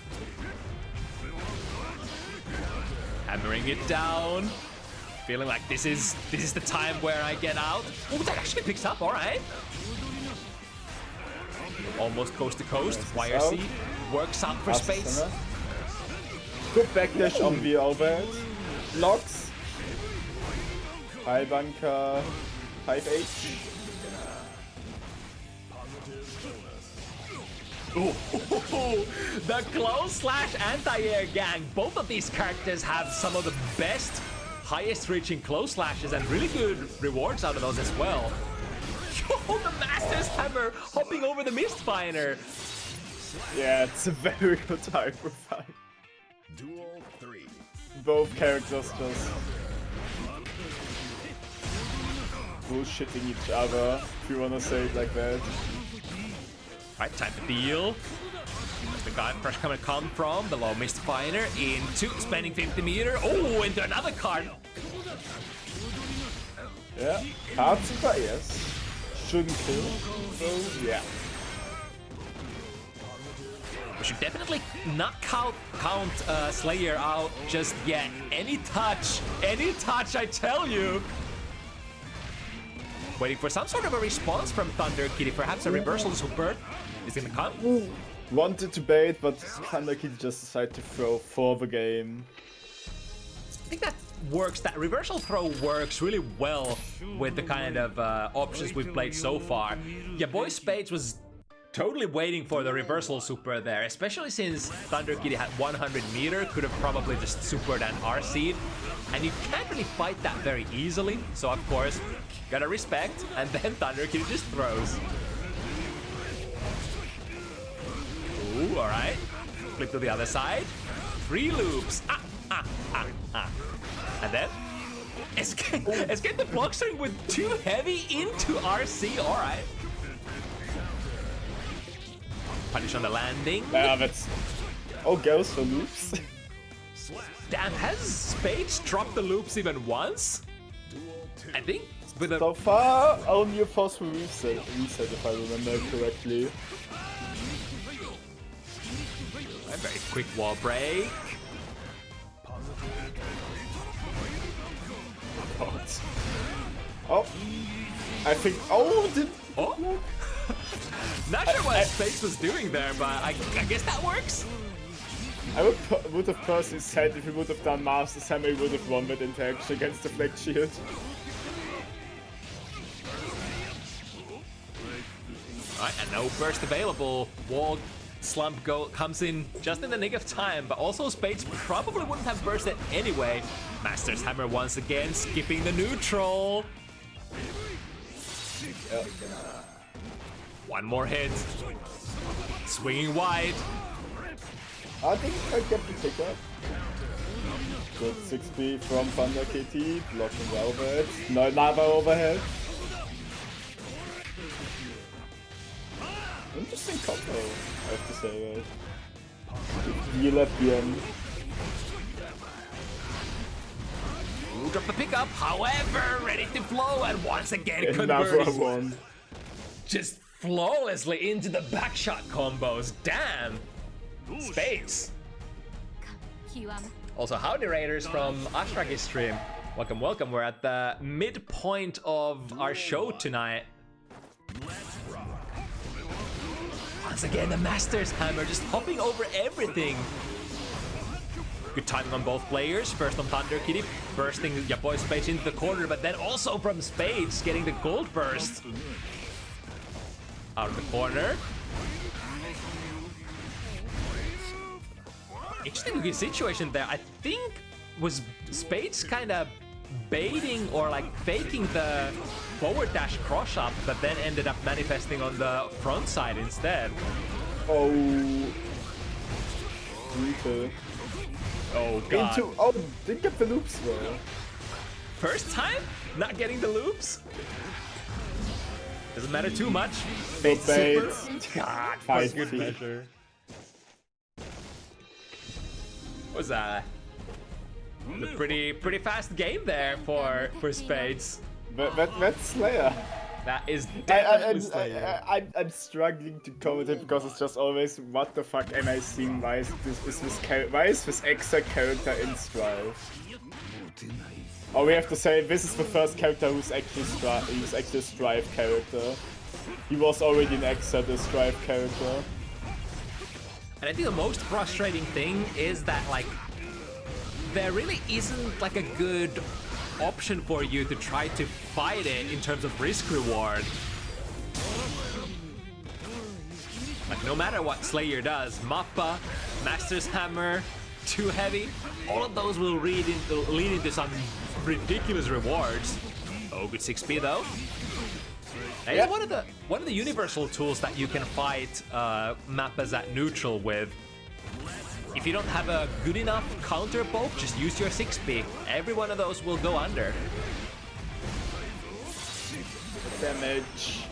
hammering it down. Feeling like this is the time where I get out. Oh, that actually picks up. All right. Almost coast to coast. YRC works out for space. Good backdash on the overhead. Locks. High bunker. 5H. The close slash anti-air gang. Both of these characters have some of the best, highest reaching close slashes and really good rewards out of those as well. Yo, the Master's Hammer hopping over the Mistfinder. Yeah, it's a very good time for fight. Duel 3. Both characters just bullshitting each other, if you wanna say it like that. Alright, time to deal. Where's the guy pressure coming come from? The low Mistfinder into spending 50 meter. Oh, into another card. Yeah, hard to fight, yes. Shouldn't kill, so yeah. We should definitely not count Slayer out just yet. Any touch, I tell you. Waiting for some sort of a response from Thunder Kitty, perhaps a reversal super is gonna come. Wanted to bait, but Thunder Kitty just decided to throw for the game. I think that works, that reversal throw works really well with the kind of options we've played so far. YaBoiSpades was totally waiting for the reversal super there, especially since Thunder Kitty had 100 meter, could have probably just supered and RC'd, and you can't really fight that very easily, so of course, gotta respect, and then Thunder Kitty just throws. Ooh, alright. Flip to the other side. 3 loops. And then escape the block string with 2 heavy into RC. Alright. Punish on the landing. Yeah, that's... Oh, goes for loops. Damn, has Spades dropped the loops even once? I think with a... So far, only a forceful reset if I remember correctly. A very quick wall break. Oh, I think. Oh, did. Oh, not sure what Space was doing there, but I guess that works. I would have personally said if we would have done Master Hammer, we would have won that interaction against the Flex Shield. Alright, and no burst available. Wall slump comes in just in the nick of time, but also Spades probably wouldn't have bursted anyway. Master's Hammer once again, skipping the neutral. One more hit. Swinging wide. I think I get the pickup. Good 6B from Thunder KT, blocking the overhead. No, another overhead. Interesting combo, I have to say, right? You left the end. Ooh, drop the pickup, however, ready to flow, and once again Another converts. one. Just flawlessly into the backshot combos. Damn. Spades. Also, howdy raiders from Ashragi stream. Welcome, welcome. We're at the midpoint of our show tonight. Once again, the Master's Hammer just hopping over everything. Good timing on both players. First on Thunder Kitty, bursting YaBoiSpades into the corner, but then also from Spades getting the gold burst. Out of the corner. Interesting looking situation there. I think was Spades kind of baiting or like faking the forward dash cross up, but then ended up manifesting on the front side instead. Oh. Brutal. Oh god. Oh, didn't get the loops though. First time not getting the loops. Doesn't matter too much. Bait. God, Five good feet. measure. Was a pretty fast game there for Spades. But that's Slayer. That is definitely Slayer. I'm struggling to comment it because it's just always what the fuck am I seeing? Why is this extra character in Strive? Oh, we have to say this is the first character who's actually a Strive character. He was already an extra the Strive character. And I think the most frustrating thing is that like there really isn't like a good option for you to try to fight it in terms of risk reward. Like no matter what Slayer does, Mappa, Master's Hammer, Too Heavy, all of those will lead into some ridiculous rewards. Oh, good 6p though. That is one of the universal tools that you can fight Mappas at neutral with. If you don't have a good enough counter poke, just use your 6p. Every one of those will go under. Damage.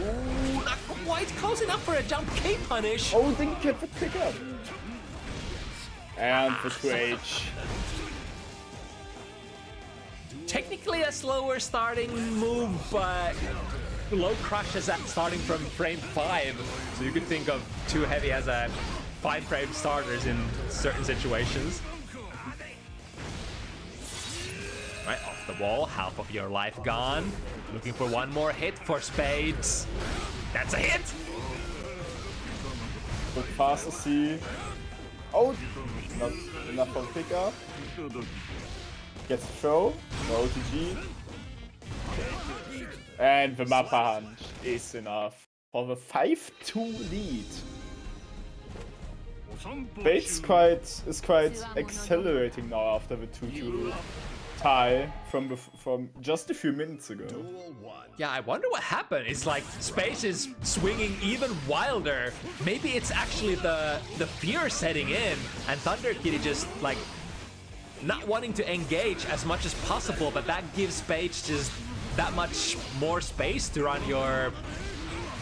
Ooh, not quite close enough for a jump K punish. Oh, didn't get the pickup. And the 2H. Technically a slower starting move, but low crushes at starting from frame 5. So you could think of Too Heavy as a 5-frame starters in certain situations. Right, off the wall, half of your life gone. Looking for one more hit for Spades. That's a hit! Good faster C. Oh, not enough for pickup. Gets a throw, no OTG. And the Mappa Hunch is enough for the 5-2 lead. Bates is quite accelerating now after the 2-2 tie from just a few minutes ago. Yeah, I wonder what happened. It's like Space is swinging even wilder. Maybe it's actually the fear setting in, and Thunder Kitty just like not wanting to engage as much as possible, but that gives Space just that much more space to run your,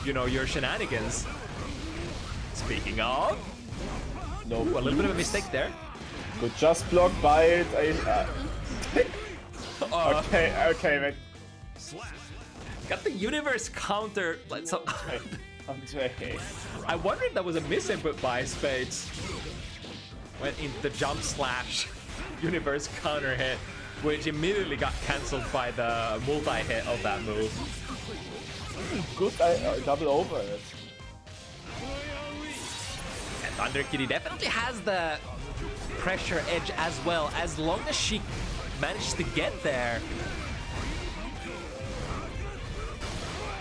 you know, your shenanigans. Speaking of, No, a little bit of a mistake there. Good, just block by it. Okay, mate. Got the universe counter. So Okay. I wonder if that was a misinput by Spades. Went into the jump slash universe counter hit, which immediately got cancelled by the multi-hit of that move. Good, I double over it. And Thunder Kitty definitely has the pressure edge as well, as long as she manages to get there.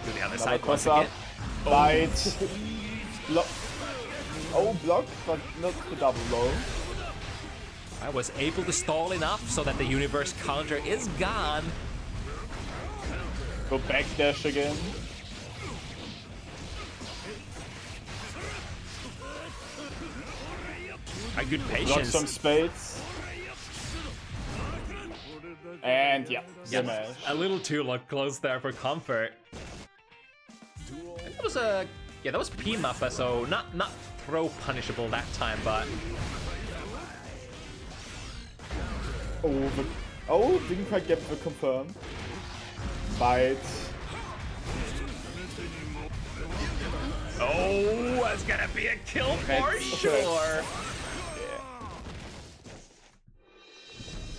To the other side once again. Bite. Block. Oh, block, but not the double low. I was able to stall enough so that the universe counter is gone. Go back dash again. A good Block patience. some spades. And yeah, Yeah, smash. a little too close there for comfort. That was a that was P Mappa, so not throw punishable that time, but Oh, didn't quite get the confirm. Bite. oh, that's gonna be a kill for sure.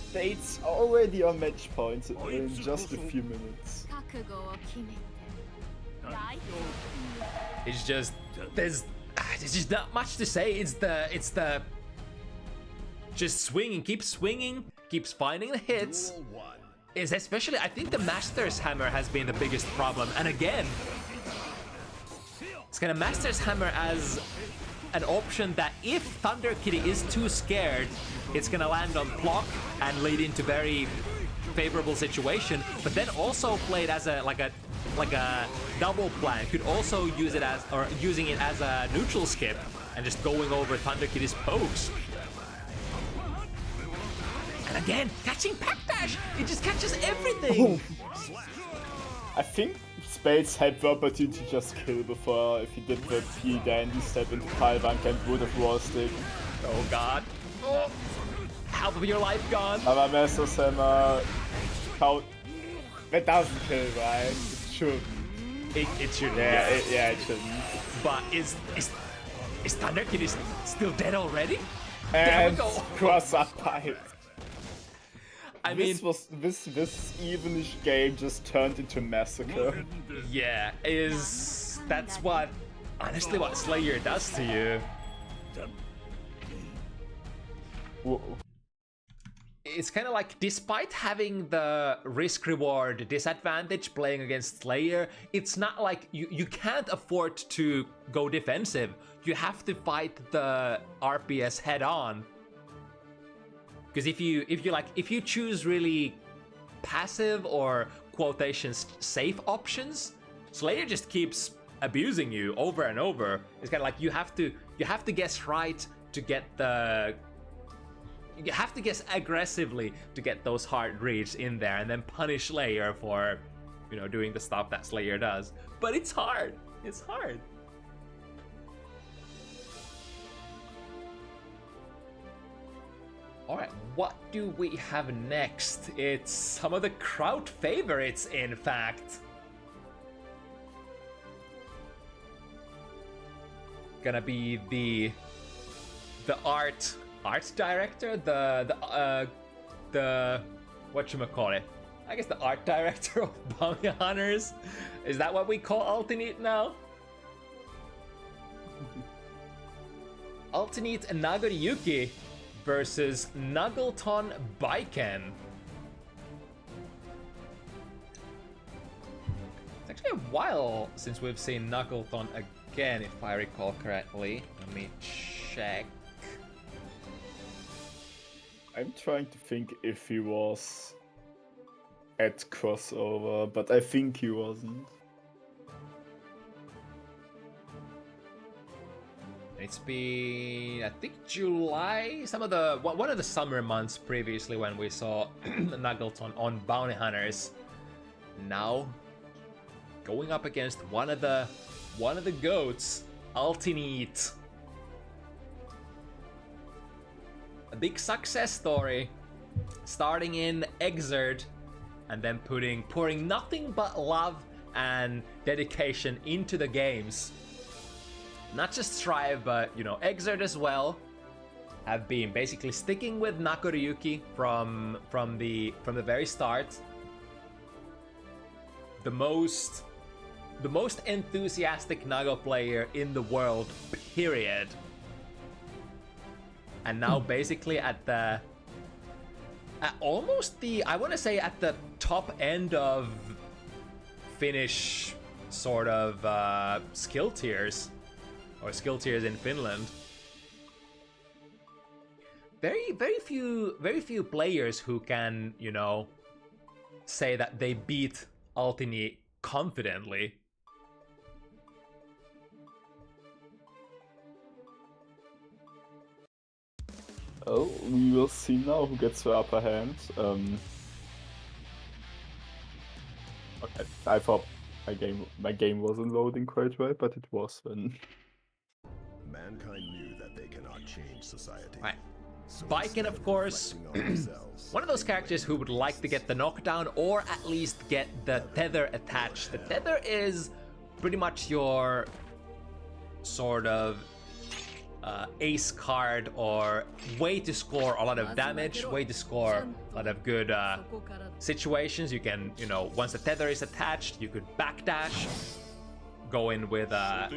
States already on match points in just a few minutes. It's just there's There's just not much to say. It's the just swinging, keeps finding the hits. Is especially, I think the Master's Hammer has been the biggest problem. And again, it's kind of Master's Hammer as an option that if Thunder Kitty is too scared, it's gonna land on block and lead into very favorable situation. But then also played as a like a double plan. Could also use it as, or using it as a neutral skip and just going over Thunder Kitty's pokes. And again, catching Pack Dash! It just catches everything! I think Spades had the opportunity to just kill before. If he did the P-Dandy step into Palvank and would have Wall Stick. Oh god. Oh. Half of your life gone. Aber Master's Hammer count. That doesn't kill, right? It should. It shouldn't. Yeah, it shouldn't. But is Thunder Kitty still dead already? And there we go. Cross up pipe. I mean, this evenish game just turned into massacre. Yeah, that's what honestly what Slayer does to you. Whoa. It's kind of like, despite having the risk-reward disadvantage playing against Slayer, it's not like you can't afford to go defensive. You have to fight the RPS head-on. Because if you choose really passive or quotations safe options, Slayer just keeps abusing you over and over. It's kind of like you have to guess right to get the. You have to guess aggressively to get those hard reads in there, and then punish Slayer for, doing the stuff that Slayer does. But it's hard. It's hard. Alright, what do we have next? It's some of the crowd favorites, in fact. Gonna be the art director, the whatchamacallit? I guess the art director of Bounty Hunters. Is that what we call ULTINEET now? ULTINEET and Nagoriyuki versus McNuggleton Baiken. It's actually a while since we've seen McNuggleton again, if I recall correctly. Let me check. I'm trying to think if he was at crossover, but I think he wasn't. It's been, I think, July, one of the summer months previously when we saw McNuggleton on Bounty Hunters. Now, going up against one of the goats, ULTINEET. A big success story, starting in Exert, and then pouring nothing but love and dedication into the games. Not just Strive, but Exert as well have been basically sticking with Nagoriyuki from the very start. The most enthusiastic Nago player in the world, period. And now basically at almost the, I want to say at the top end of Finnish sort of skill tiers. Or skill tiers in Finland. Very few players who can, say that they beat ULTINEET confidently. Oh, we will see now who gets the upper hand. Okay, I thought my game wasn't loading quite right, but it was then. Mankind knew that they cannot change society. Right. So Baiken, of course, one of those characters who would like to get the knockdown or at least get the tether attached. The tether is pretty much your sort of ace card or way to score a lot of damage, way to score a lot of good situations. You can, once the tether is attached, you could backdash, go in with a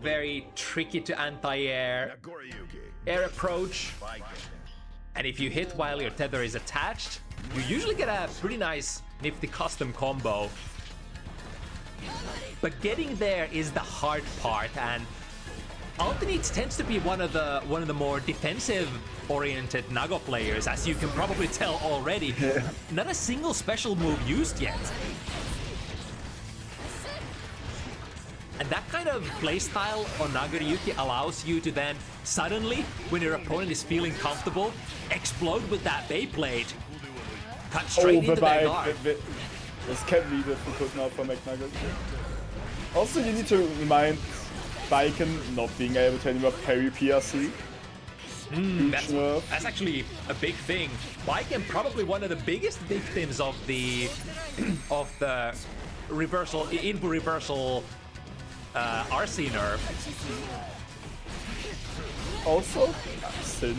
very tricky to anti-air air approach. And if you hit while your tether is attached, you usually get a pretty nice nifty custom combo. But getting there is the hard part, and ULTINEET tends to be one of the more defensive-oriented Nago players, as you can probably tell already. Not a single special move used yet. And that kind of playstyle on Nagoriyuki allows you to then suddenly, when your opponent is feeling comfortable, explode with that Beyblade. Cut straight into their guard. Das can be difficult now for McNuggleton. Also, you need to remind Baiken not being able to anymore parry PRC. That's actually a big thing. Baiken probably one of the biggest victims of the reversal, input reversal RC nerf. Also, Sin,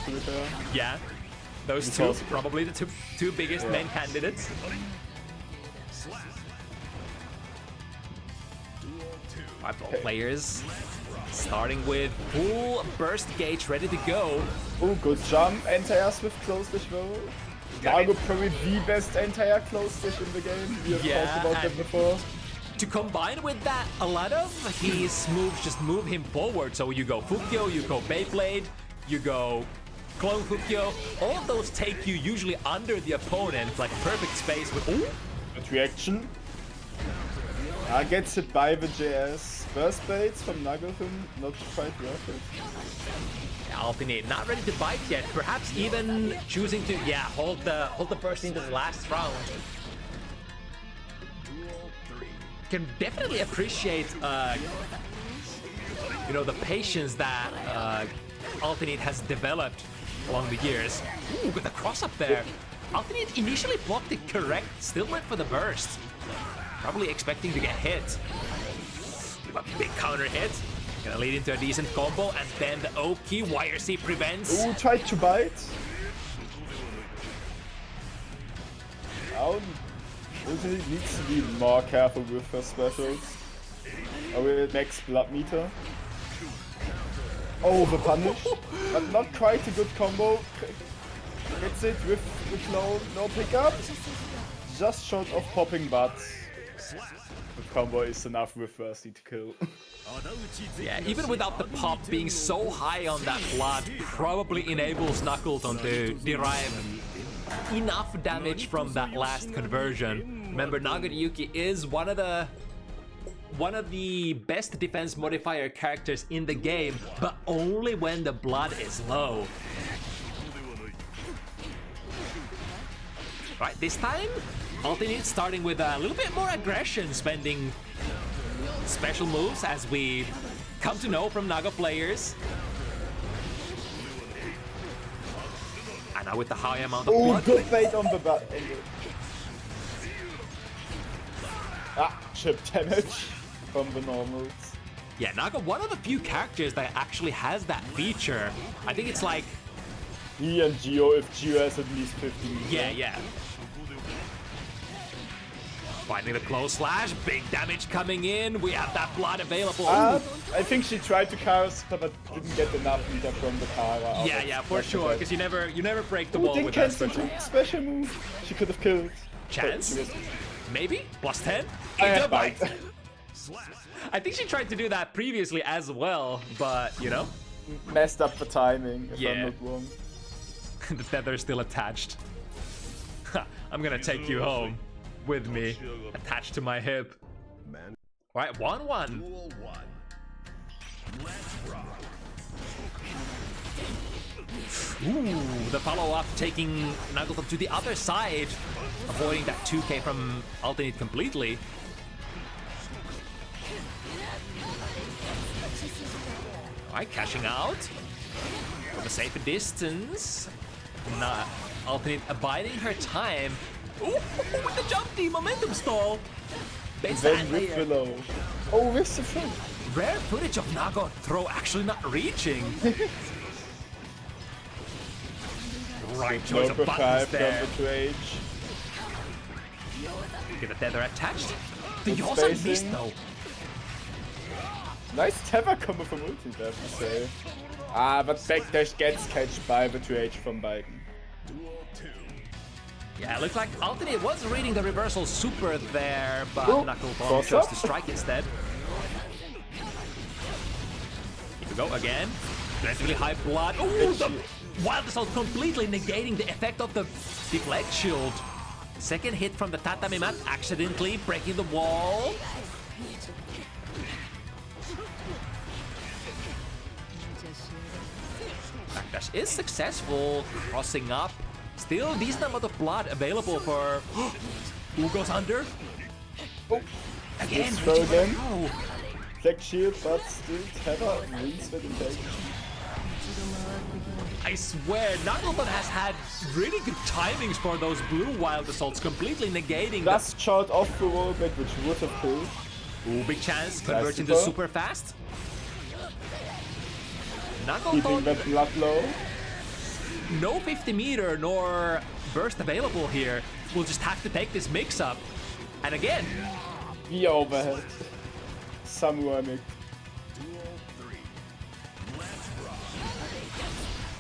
to be fair. Yeah, those two probably the two biggest main candidates. Five players, starting with full burst gauge ready to go. Oh, good jump. Anti-air Swift close dish though. Nago probably the best anti-air close dish in the game. We have talked about that before. To combine with that, a lot of his moves just move him forward. So you go Fukyo, you go Beyblade, you go Clone Fukyo. All of those take you usually under the opponent, like perfect space with... Ooh. Good reaction. Gets hit by the JS. YaBoiSpades from McNuggleton, not quite worth it. ULTINEET not ready to bite yet. Perhaps even choosing to hold the burst into the last round. Can definitely appreciate the patience that ULTINEET has developed along the years. Ooh, with the cross up there. ULTINEET initially blocked it correct, still went for the burst. Probably expecting to get hit. A big counter hit. Gonna lead into a decent combo, and then the Oki YRC prevents. Ooh, tried to bite. ULTINEET needs to be more careful with her specials. I will max blood meter. Oh, the punish. But not quite a good combo. Gets it with the clone, no pickup. Just short of popping butts. The combo is enough with Mercy to kill. Yeah, even without the pop being so high on that blood, probably enables McNuggleton to derive enough damage from that last conversion. Remember, Nagoriyuki is one of the best defense modifier characters in the game, but only when the blood is low. Right, this time, ULTINEET starting with a little bit more aggression, spending special moves as we come to know from Nago players. And now with the high amount of blood. Good bait on the butt. Chip damage from the normals. Yeah, Nago, one of the few characters that actually has that feature. I think it's like... He and Geo, if Geo has at least 15. Yeah. Finding the close slash, big damage coming in. We have that blood available. I think she tried to cast, but didn't get enough meter from the Kara. Yeah, for sure, because you never break the wall with that special move. She could have killed. Chance? Maybe? Plus 10? Into bite. I think she tried to do that previously as well, but, messed up the timing, if I'm not wrong. The tether's still attached. I'm gonna take you home with me, attached to my hip. Right, 1-1. Ooh, the follow-up taking McNuggleton to the other side, avoiding that 2k from ULTINEET completely. Alright, cashing out from a safer distance. ULTINEET abiding her time. Ooh, with the jump D, momentum stall. Then with below. Oh, with the front. Rare footage of Nago throw actually not reaching. Right choice of buttons there. Get the tether attached. The Yosa missed though. Nice Tether combo from ULTINEET, I have to say. Ah, but backdash gets catched by the 2H from Biden. Yeah, it looks like ULTINEET was reading the reversal super there, but Ooh, McNuggleton chose to strike instead. Here we go again. Relatively high blood. Oh, the Wild Assault completely negating the effect of the deflect shield. Second hit from the tatami mat, accidentally breaking the wall. Backdash is successful, crossing up. Still a decent amount of blood available for... Who goes under? Oh, Again, throw again. Oh. Flex shield, but still Tether wins the defense. I swear, McNuggleton has had really good timings for those blue Wild Assaults, completely negating Just shot off the wall, but which would have killed. Ooh, big chance, converting to super fast. Keeping McNuggleton, that blood low. no 50 meter nor burst available here. We'll just have to take this mix up. And again, Via overhead. Samurai mix.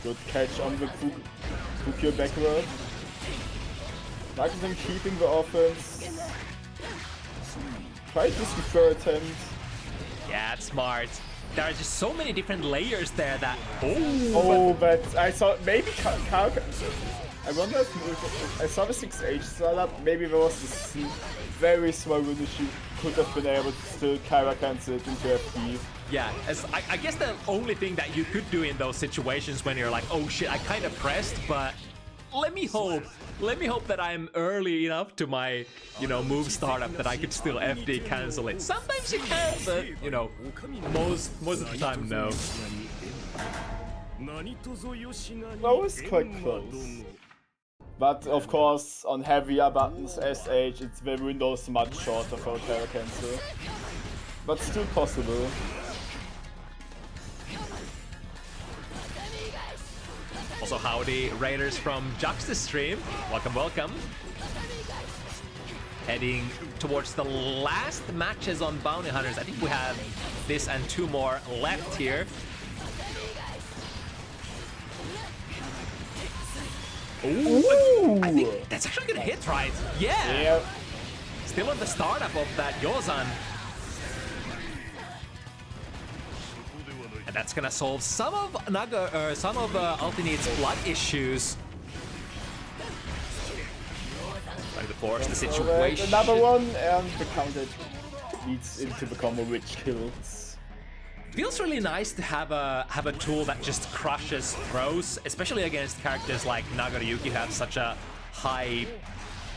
Good catch on the Fukyo backward. McNuggleton keeping the offense. Try this third attempt. yeah, it's smart. There are just so many different layers there that... Oh, but I saw maybe I wonder if I saw the 6H startup. Maybe there was this very small window she could have been able to still Kyra cancel it into FT. Yeah, I guess the only thing that you could do in those situations when you're like, oh shit, I kind of pressed, but let me hope that I'm early enough to my, you know, move startup that I could still FD cancel it. Sometimes you can, but you know, most of the time, no. That was quite close. But of course, on heavier buttons, SH, the window's much shorter for a Kyra cancel. But still possible. Also, howdy, Raiders from Juxta stream. Welcome, welcome. Heading towards the last matches on Bounty Hunters. I think we have this and 2 more left here. Ooh, I think that's actually gonna hit, right? Yeah. Yeah. Still on the startup of that Yozan. And that's gonna solve some of ULTINEET's blood issues. Trying to force the situation. Another one, and the counter leads into the combo which kills. Feels really nice to have a tool that just crushes throws, especially against characters like Nagaruyuki who have such a high,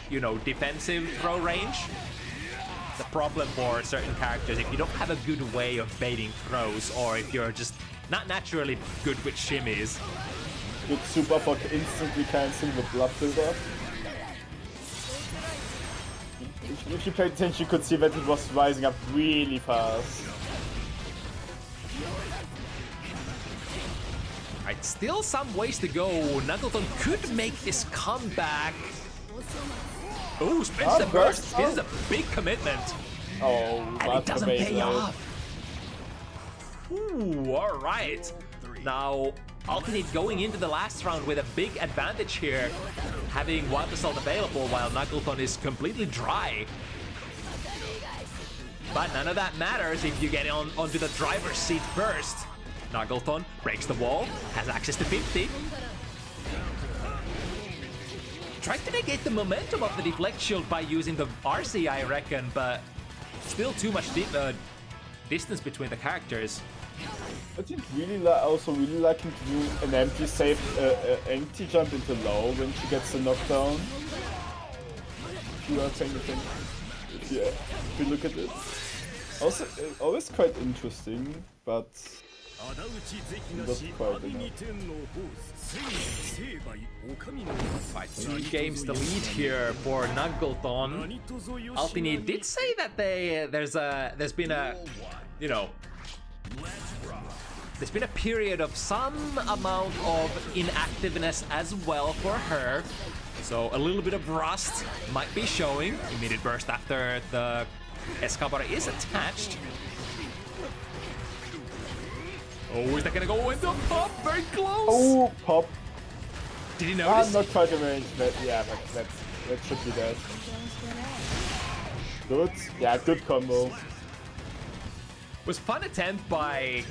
you know, defensive throw range. The problem for certain characters, if you don't have a good way of baiting throws, or if you're just not naturally good with shimmies. Good super for instantly canceling the blood buildup. If you paid attention, you could see that it was rising up really fast. Right, still some ways to go. McNuggleton could make this comeback. Oh, spins the burst. This is a big commitment. Oh, And it doesn't pay off. Ooh, alright. Now, ULTINEET going into the last round with a big advantage here, having Wild Assault available while McNuggleton is completely dry. But none of that matters if you get onto the driver's seat first. McNuggleton breaks the wall, has access to 50. Tried to negate the momentum of the deflect shield by using the RC, I reckon, but still too much distance between the characters. I think also really like him to do an empty save, empty jump into low when she gets the knockdown. If you are paying attention, if you look at it. Also, always quite interesting, but not quite enough. Right, 2 games the lead here for McNuggleton. ULTINEET did say that there's been a, you know, there's been a period of some amount of inactiveness as well for her. So a little bit of rust might be showing. Immediate burst after the Escobar is attached. Oh, is that gonna go into pop? Very close! Oh, pop. Did you notice? Not quite in range, but yeah, that should be that. Good. Yeah, good combo. Was fun attempt by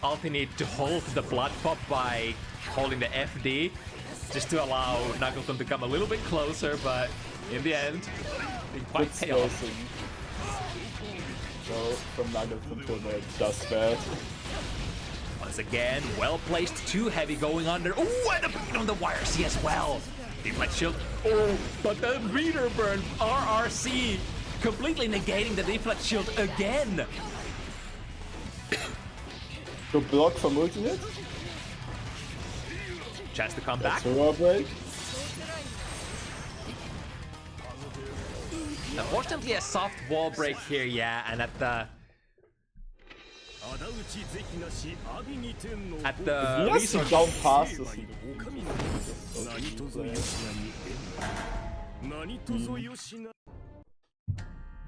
ULTINEET to hold the blood pop by holding the FD, just to allow McNuggleton to come a little bit closer, but in the end, it quite pay off. So from McNuggleton to the dust bed. Once again, well placed, too heavy going under. Oh, and a beat on the YRC as well. Deflect shield. Oh, but the meter burn RRC completely negating the deflect shield again. To block from ULTINEET. Chance to come back. Break. Unfortunately, a soft wall break here, yeah, and at the Resource down past this.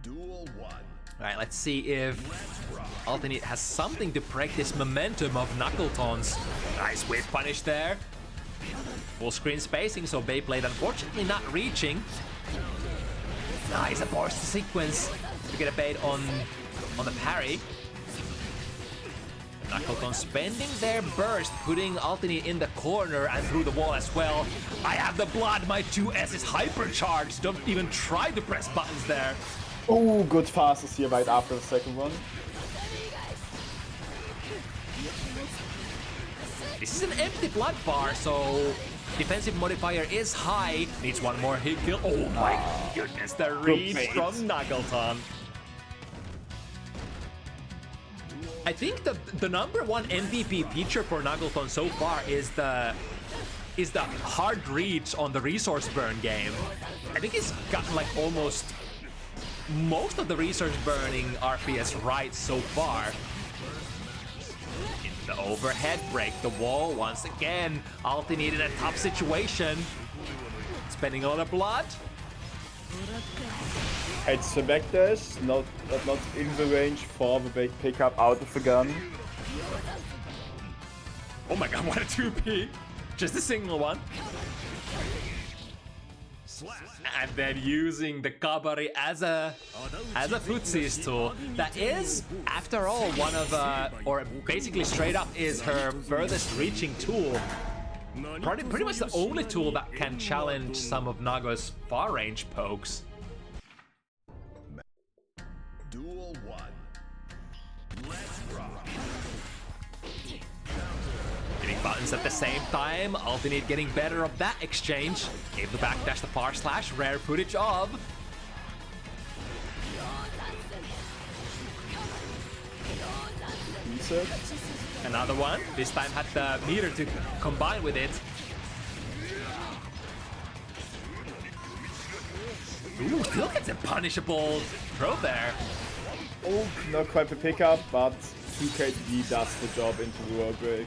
Duel 1. Alright, let's see if ULTINEET has something to break this momentum of McNuggleton's. Nice whiff punish there. Full screen spacing, so Beyblade unfortunately not reaching. Nice, a burst sequence to get a bait on the parry. McNuggleton spending their burst, putting ULTINEET in the corner and through the wall as well. I have the blood, my 2S is hypercharged. Don't even try to press buttons there. Oh, good fastest here right after the second one. This is an empty blood bar, so defensive modifier is high. Needs one more hit kill. Oh my goodness, the read from McNuggleton. I think the #1 MVP feature for McNuggleton so far is the hard reach on the resource burn game. I think he's gotten like almost most of the resource burning RPS right so far. In the overhead break, the wall once again. ULTINEET in a tough situation. Spending a lot of blood. It's the backdash, not in the range for the big pickup out of the gun. Oh my god, what a 2P! Just a single one. And then using the Hikari as a footsies tool. That is, after all, one of or basically straight up is her furthest reaching tool. Pretty much the only tool that can challenge some of Naga's far range pokes. Duel 1. Let's rock. Hitting buttons at the same time. ULTINEET getting better of that exchange. Gave the backdash the far slash. Rare footage of. Another one. This time had the meter to combine with it. Ooh, still gets a punishable throw there. Oh, not quite the pickup, but 2KTD does the job into the wall break.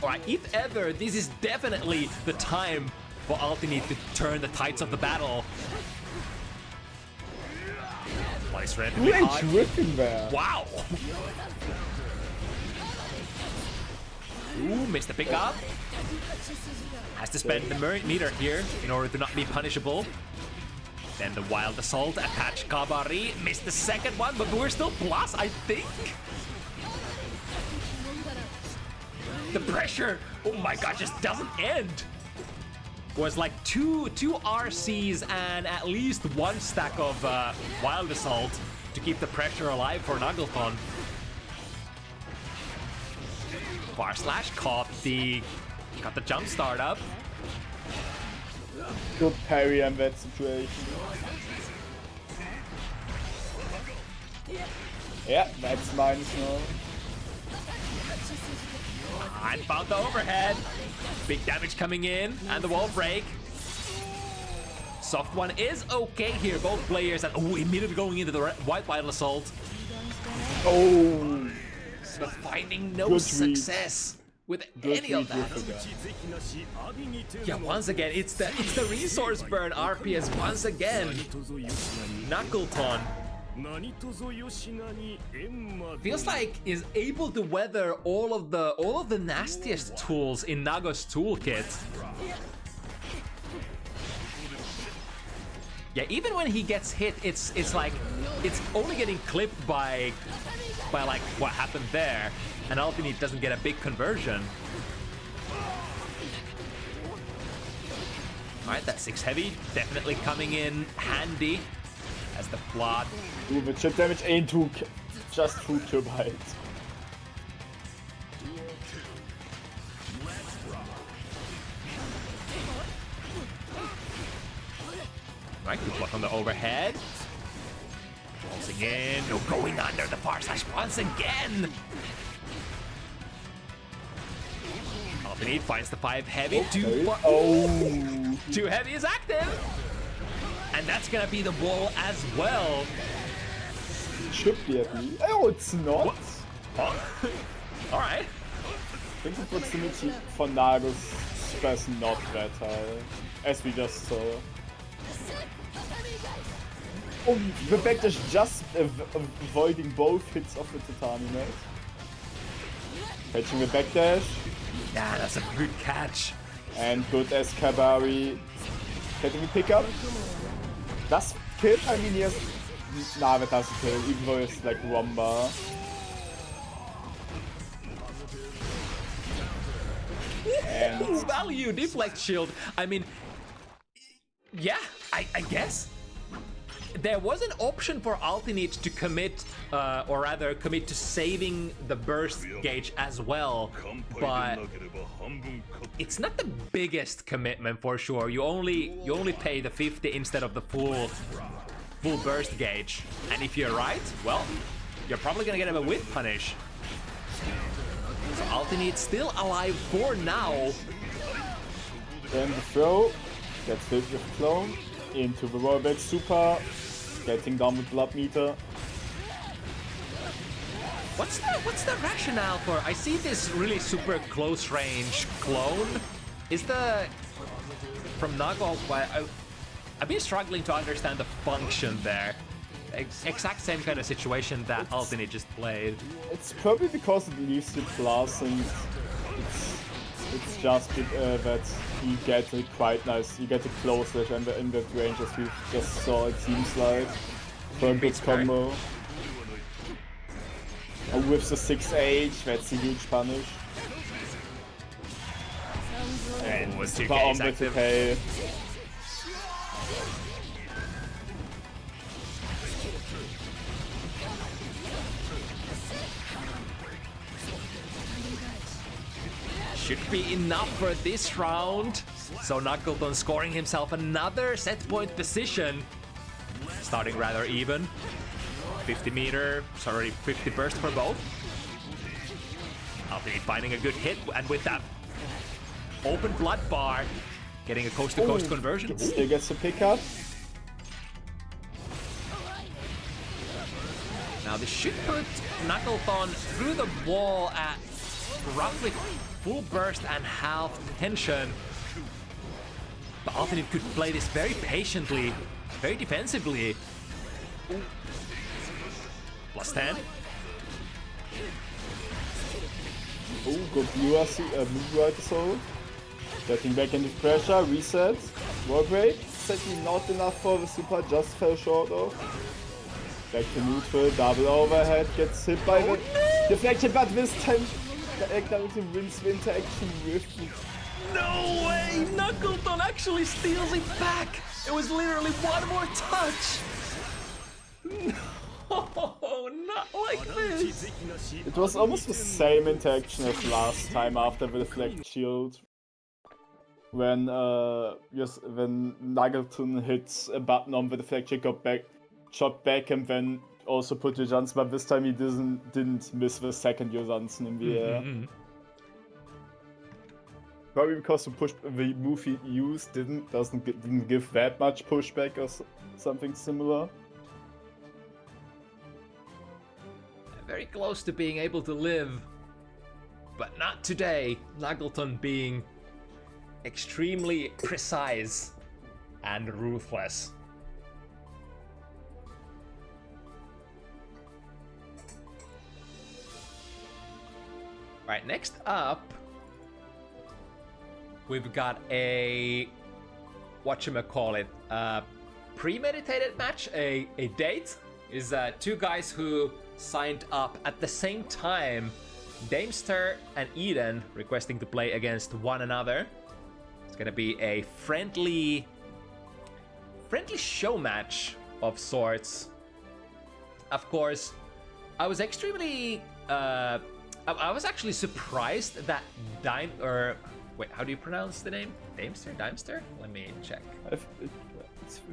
Alright, if ever, this is definitely the time for ULTINEET to turn the tides of the battle. Nice randomly high. Dripping there. Wow! Ooh, missed the pickup. Has to spend the meter here in order to not be punishable. Then the wild assault, attach Hikari, missed the second one, but we're still plus, I think. The pressure, oh my god, just doesn't end. Was like two RCs and at least one stack of wild assault to keep the pressure alive for McNuggleton. Far slash got the jump start up. Good parry in that situation. Yeah, that's minus now. And found the overhead. Big damage coming in, and the wall break. Soft one is okay here, both players, and oh, immediately going into the white wild assault. Oh, But finding no success with any of that. Yeah, once again, it's the resource burn RPS once again. McNuggleton Feels like is able to weather all of the nastiest tools in Nago's toolkit. Yeah, even when he gets hit, it's like it's only getting clipped by like what happened there, and Ultineet doesn't get a big conversion. Alright, that 6 heavy definitely coming in handy as the blood. Ooh, the chip damage ain't too just 2 chip heights. Right, good block on the overhead. Once again, no going under the far slash once again. Ultineet finds the 5 heavy. Oh, 2 heavy is active. And that's gonna be the wall as well. should be at least. Oh, it's not. What? Huh? Alright. I think the proximity for Nago's stress not that high, as we just saw. Oh, the backdash just avoiding both hits of the Tatami net. Catching the backdash. Yeah, that's a good catch. And good as Kabari. Getting the pickup. Does kill? I mean, yes. Nah, that doesn't kill, even though it's like Rumba. And Value deflect shield. I mean, yeah, I guess. There was an option for Ultineet to commit, or rather commit to saving the burst gauge as well, but it's not the biggest commitment for sure. You only pay the 50 instead of the full burst gauge, and if you're right, well, you're probably gonna get him a whip punish. So Ultineet still alive for now. then the throw gets hit with clone into the rollback super. Getting down with blood meter. What's the rationale for? I see this really super close range clone. Is the from Nago? I've been struggling to understand the function there. Exact same kind of situation that Ultineet just played. It's probably because it leaves you plus, and it's just that you get a quite nice, you get a close slash and in that range as we just saw, it seems like, for a good combo. And with the 6H, that's a huge punish. And with super 2K on the 2K. Should be enough for this round. So McNuggleton scoring himself another set point position. Starting rather even. 50 burst for both. Ultineet finding a good hit, and with that open blood bar, getting a coast to coast conversion. Still gets a pickup. Now this should put McNuggleton through the wall at roughly full burst and half tension. But Ultineet could play this very patiently, very defensively. Plus 10. Oh, good blue right soul. Getting back into pressure, reset. War break. Sadly not enough for the super, just fell short of. Back to neutral, double overhead, gets hit by the deflection, but this time the McNuggleton wins the interaction with you. No way! McNuggleton actually steals it back! It was literally one more touch! No, not like this! It was almost the same interaction as last time after the deflect shield. When McNuggleton hits a button on the deflection, shot back, and then also put the Johnson, but this time he didn't miss the second Johnson in the air. Probably because the move he used didn't give that much pushback or something similar. Very close to being able to live, but not today. McNuggleton being extremely precise and ruthless. Alright, next up, we've got a, whatchamacallit, premeditated match, a date. Is two guys who signed up at the same time, Daimster and Eden, requesting to play against one another. It's gonna be a friendly show match of sorts. Of course, I was extremely I was actually surprised that wait, how do you pronounce the name? Daimster? Let me check. It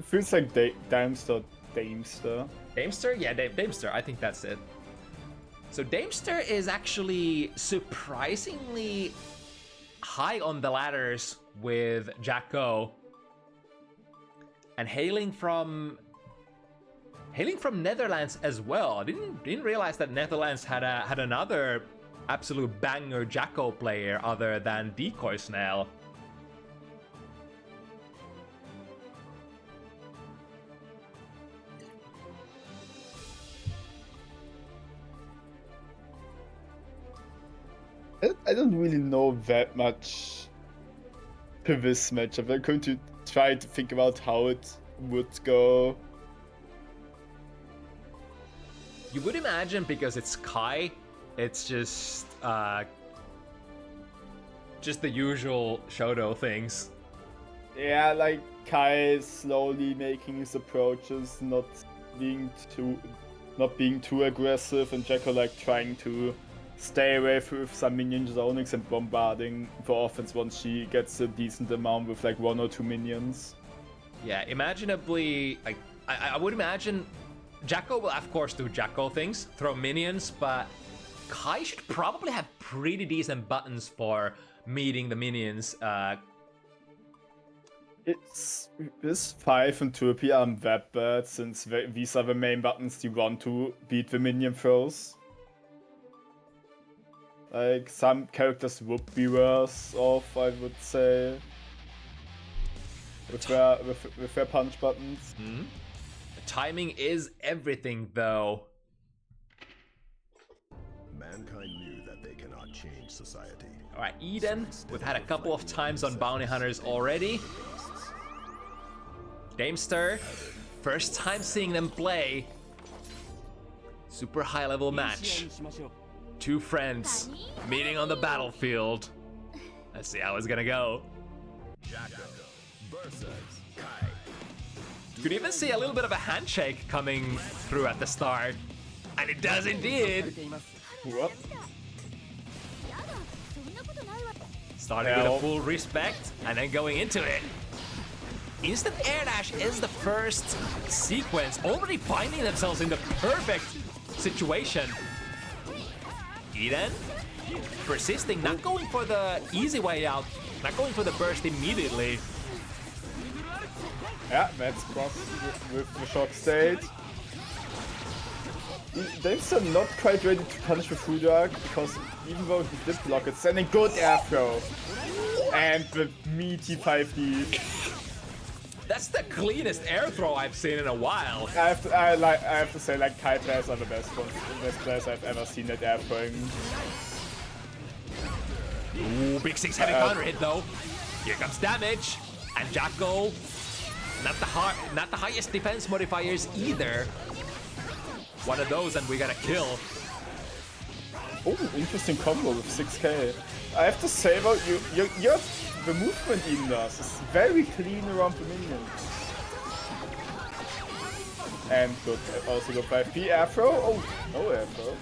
feels like Daimster. Daimster? Yeah, Daimster. I think that's it. So Daimster is actually surprisingly high on the ladders with Jacko, and hailing from Netherlands as well. Didn't realize that Netherlands had another absolute banger Jacko player other than Decoy Snail. I don't really know that much to this matchup. I'm going to try to think about how it would go. You would imagine, because it's Kai, it's just the usual Shoto things. Yeah, like Kai slowly making his approaches, not being too aggressive, and Jacko like trying to stay away with some minion zonings and bombarding for offense once she gets a decent amount with like 1 or 2 minions. Yeah, imaginably, like I would imagine Jacko will of course do Jacko things, throw minions, but Kai should probably have pretty decent buttons for meeting the minions. This 5 and 2P aren't that bad, since these are the main buttons you want to beat the minion throws. Like, some characters would be worse off, I would say, with their punch buttons. Mm-hmm. Timing is everything, though. Mankind knew that they cannot change society. Alright, Eden, we've had a couple of times on Bounty Hunters already. Daimster, first time seeing them play. Super high level match. Two friends meeting on the battlefield. Let's see how it's gonna go. Jacko versus Kai. Could even see a little bit of a handshake coming through at the start. And it does indeed. What? Starting with a full respect and then going into it. Instant air dash is the first sequence, already finding themselves in the perfect situation. Eden persisting, not going for the easy way out, not going for the burst immediately. Yeah, that's cross with the shock state. Daimster not quite ready to punish with Uragon, because even though he did block it, sending good air throw. And the meaty 5D. That's the cleanest air throw I've seen in a while. I have to say, like, Kai players are the best players I've ever seen at air throwing. Ooh, big 6 heavy counter hit though. Here comes damage, and Jacko, not the highest defense modifiers either. One of those, and we got a kill. Oh, interesting combo with 6k. I have to say though, the movement Eden does is very clean around the minions. And good, also good 5p air throw. Oh, no air throw.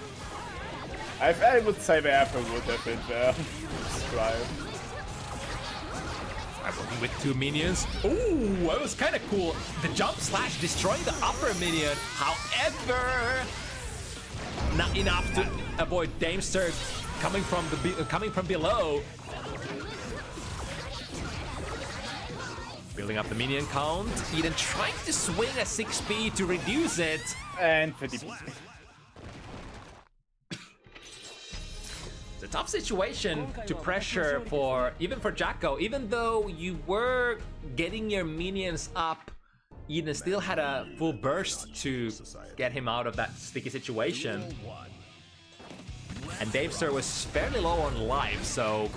I would say the air throw would have been there. I'm working with 2 minions. Ooh, that was kind of cool. The jump slash destroying the upper minion. However, not enough to avoid Daimster coming from below. Building up the minion count. Eden trying to swing a 6p to reduce it. And 50p. It's a tough situation to pressure even for Jacko. Even though you were getting your minions up, Eden still had a full burst to get him out of that sticky situation. And Daimster was fairly low on life, so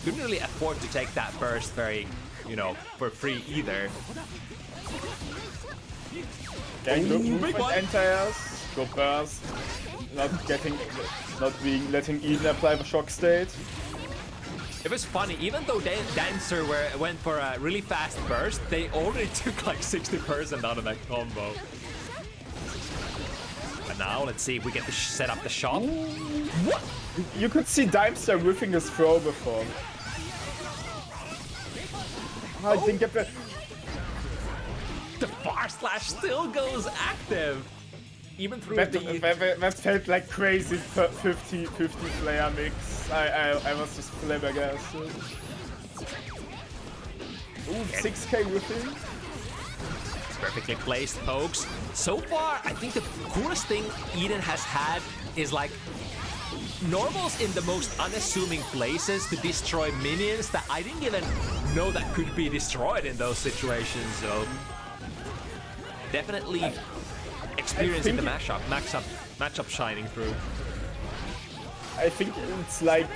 couldn't really afford to take that burst very, you know, for free either. Gang good movement one. entires, go burst, letting Eden apply the shock state. It was funny, even though Daimster went for a really fast burst, they already took like 60% out of that combo. But now, let's see if we get to set up the shop. What? You could see Daimster whiffing his throw before. I think if the bar slash still goes active. Even through that felt like crazy 50 player mix. I was just flabbergasted. Ooh, 6k whiffing. Perfectly placed, folks. So far, I think the coolest thing Eden has had is like normals in the most unassuming places to destroy minions that I didn't even know that could be destroyed in those situations. So definitely experiencing the matchup shining through. I think it's like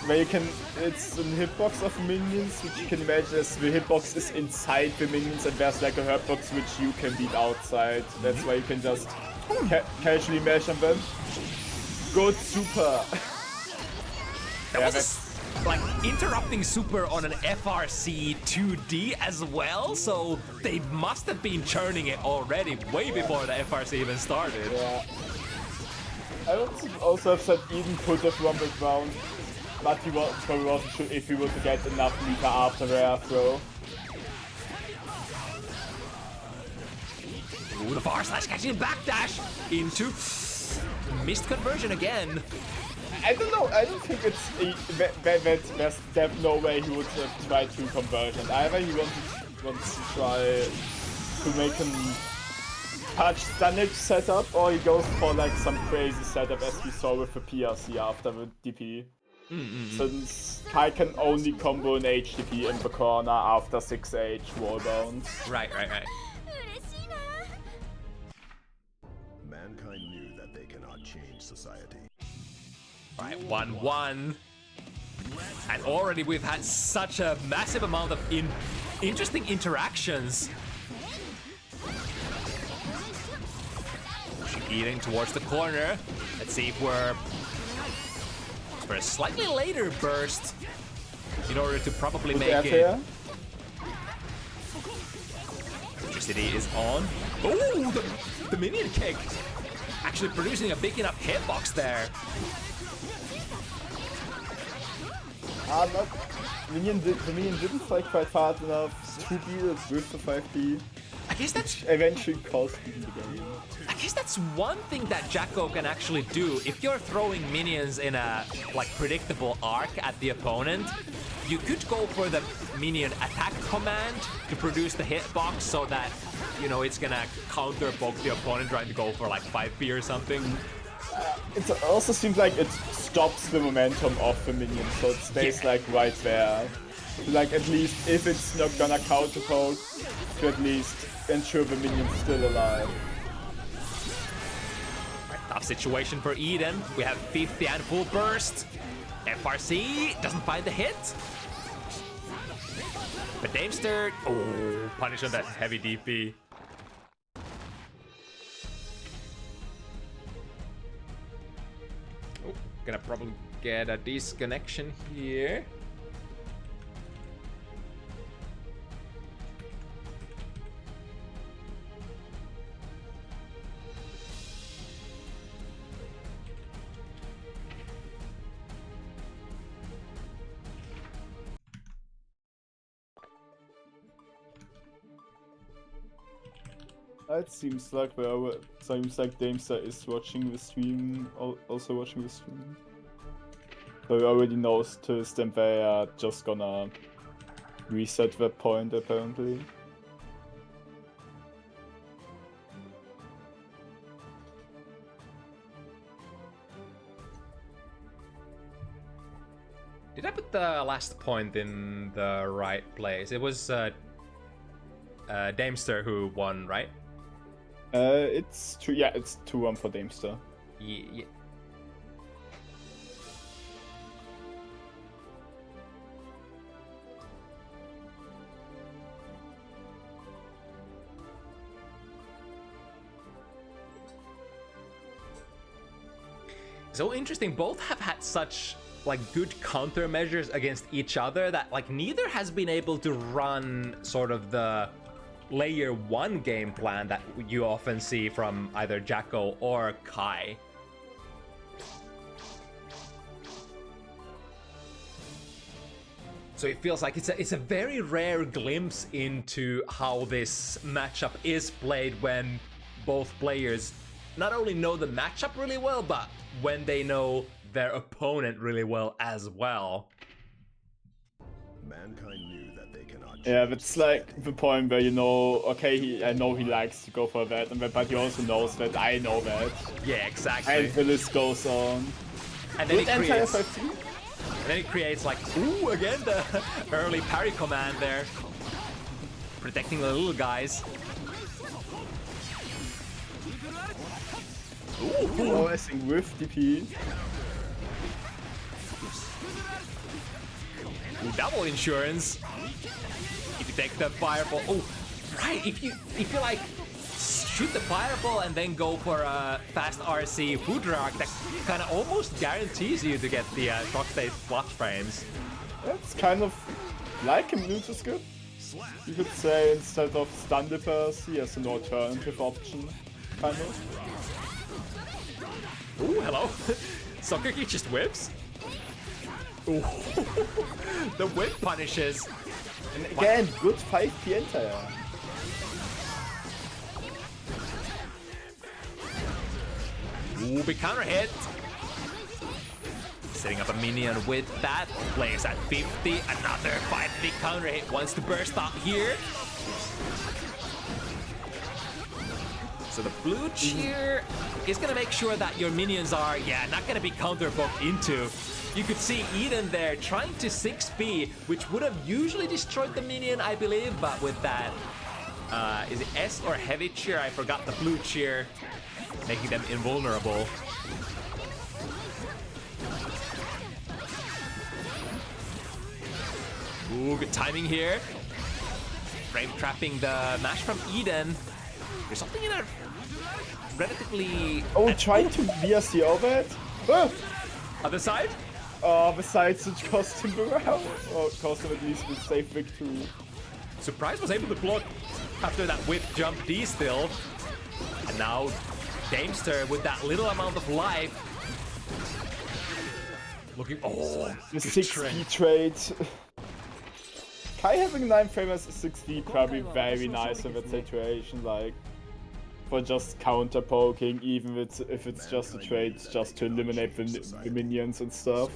where you can, it's a hitbox of minions, which you can imagine as the hitbox is inside the minions and there's like a hurtbox which you can beat outside. That's why you can just casually mash on them. Good super. That was like interrupting super on an FRC 2D as well, so they must have been churning it already way before the FRC even started. Yeah. I would also have said Eden could have won the round, but he probably wasn't sure if he would get enough meter after the air throw. Ooh, the far slash catching backdash into missed conversion again. I don't know, I don't think there's no way he would have tried to conversion. Either he wants to try to make him touch Stunage setup, or he goes for like some crazy setup as we saw with the PRC after the DP. Since Kai can only combo an HDP in the corner after 6H wall bounce. Right. Mankind knew that they cannot change society. Right, 1-1. And already we've had such a massive amount of interesting interactions. Eating towards the corner. Let's see if we're for a slightly later burst in order to probably make it. Electricity is on. Oh, the minion kick! Actually producing a big enough hitbox there. The minion didn't fight quite hard enough to beat it with the 5D. I guess that's eventually cost him the game. I guess that's one thing that Jacko can actually do. If you're throwing minions in a like predictable arc at the opponent, you could go for the minion attack command to produce the hitbox so that, you know, it's gonna counter poke the opponent trying to go for like 5P or something. It also seems like it stops the momentum of the minion, so it stays like right there. Like at least if it's not gonna counter poke, to at least ensure the minion's still alive. Tough situation for Eden. We have 50 and full burst. FRC doesn't find the hit. But Daimster, oh, punish on that heavy DP. Oh, gonna probably get a disconnection here. It seems like Daimster is watching the stream, also watching the stream. So he already knows to this, and they are just gonna reset that point apparently. Did I put the last point in the right place? It was Daimster who won, right? It's 2-1 for Daimster. Yeah. So interesting. Both have had such like good countermeasures against each other that like neither has been able to run sort of the layer 1 game plan that you often see from either Jacko or Kai. So it feels like it's a very rare glimpse into how this matchup is played when both players not only know the matchup really well, but when they know their opponent really well as well. Mankind knew that they cannot. Yeah, but it's like the point where you know, okay, I know he likes to go for that, but he also knows that I know that. Yeah, exactly. And the list goes on. And then Good anti-FT. And then it creates like, ooh, again the early parry command there. Protecting the little guys. Ooh. OSing with DP. Ooh, double insurance. If you take the fireball. Oh, right. If you like shoot the fireball and then go for a fast RC food rock, that kind of almost guarantees you to get the shock state flush frames. That's kind of like a neutral skip. You could say instead of stun dippers, he has an alternative option, kind of. Ooh, hello. Sokaki just whips. Ooh. The whip punishes. And again, good 5 Pienta. Ooh, big counter hit. Setting up a minion with that. Players at 50. Another 5 big counter hit. Wants to burst out here. So the blue cheer is gonna make sure that your minions are, not gonna be counter-poked into. You could see Eden there trying to 6B, which would have usually destroyed the minion, I believe, but with that, is it S or heavy cheer? I forgot the blue cheer, making them invulnerable. Ooh, good timing here. Frame trapping the mash from Eden. There's something in a relatively... Oh, trying to VSC over it? Oh! Other side? Besides it cost him around. Or cost him at least a safe victory. Surprise was able to block after that whip jump D still. And now Daimster with that little amount of life. Looking... Oh, the 6D trade. Kai having 9 frame as 6D probably very nice in that situation, like for just counter poking, even if it's just a trade just to eliminate the minions and stuff.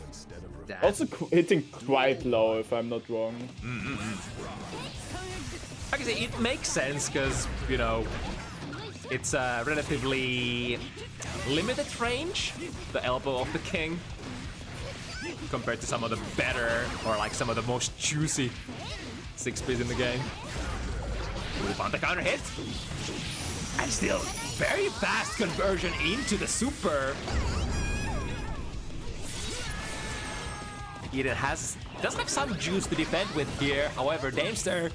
Also hitting quite low if I'm not wrong. I can say it makes sense because, you know, it's a relatively limited range, the elbow of the king, compared to some of the better or like some of the most juicy 6Bs in the game. Ooh, found the counter hit. And still very fast conversion into the super. Eden does have some juice to defend with here. However, Daimster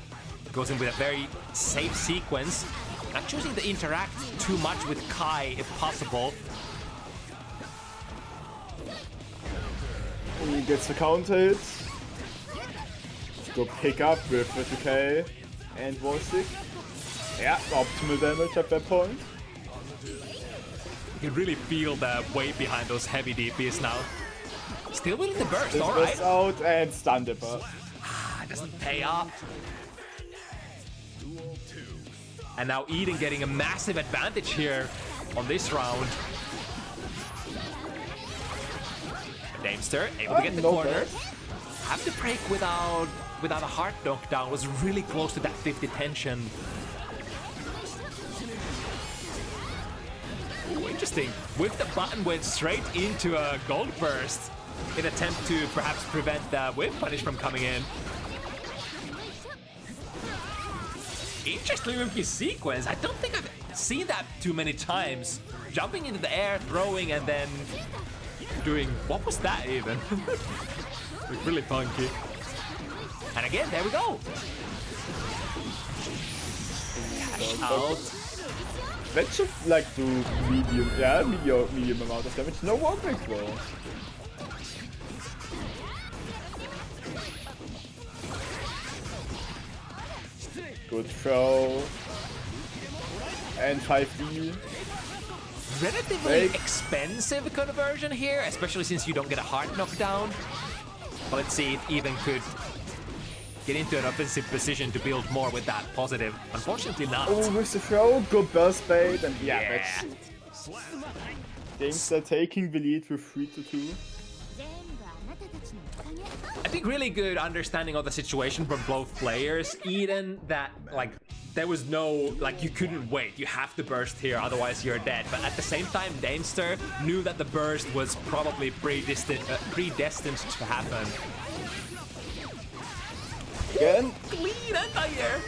goes in with a very safe sequence. Not choosing to interact too much with Kai if possible. He gets the counter hit. Go pick up with 50k and YaBoiSpades. Yeah, optimal damage at that point. You can really feel the weight behind those heavy DPs now. Still willing to burst, alright. Burst out and stun dipper. It doesn't pay off. And now Eden getting a massive advantage here on this round. Daimster able to get the corner. Burst. Have to break without a hard knockdown. Was really close to that 50 tension. Ooh, interesting. With the button went straight into a gold burst in attempt to perhaps prevent the whip punish from coming in. Interesting with his sequence. I don't think I've seen that too many times. Jumping into the air, throwing, and then doing... What was that even? Like really funky. And again, there we go. Cash out. That should like do medium, yeah, medium amount of damage. No wall break though. Good throw. And 5D. Relatively expensive conversion here, especially since you don't get a hard knockdown. But let's see if Even could get into an offensive position to build more with that positive. Unfortunately not. Oh, with the throw, good burst bait, and yeah. That's it. Daimster taking the lead with 3-2. I think really good understanding of the situation from both players. Eden, that like there was no like you couldn't wait. You have to burst here, otherwise you're dead. But at the same time, Daimster knew that the burst was probably predestined to happen. Again, Clean anti-air.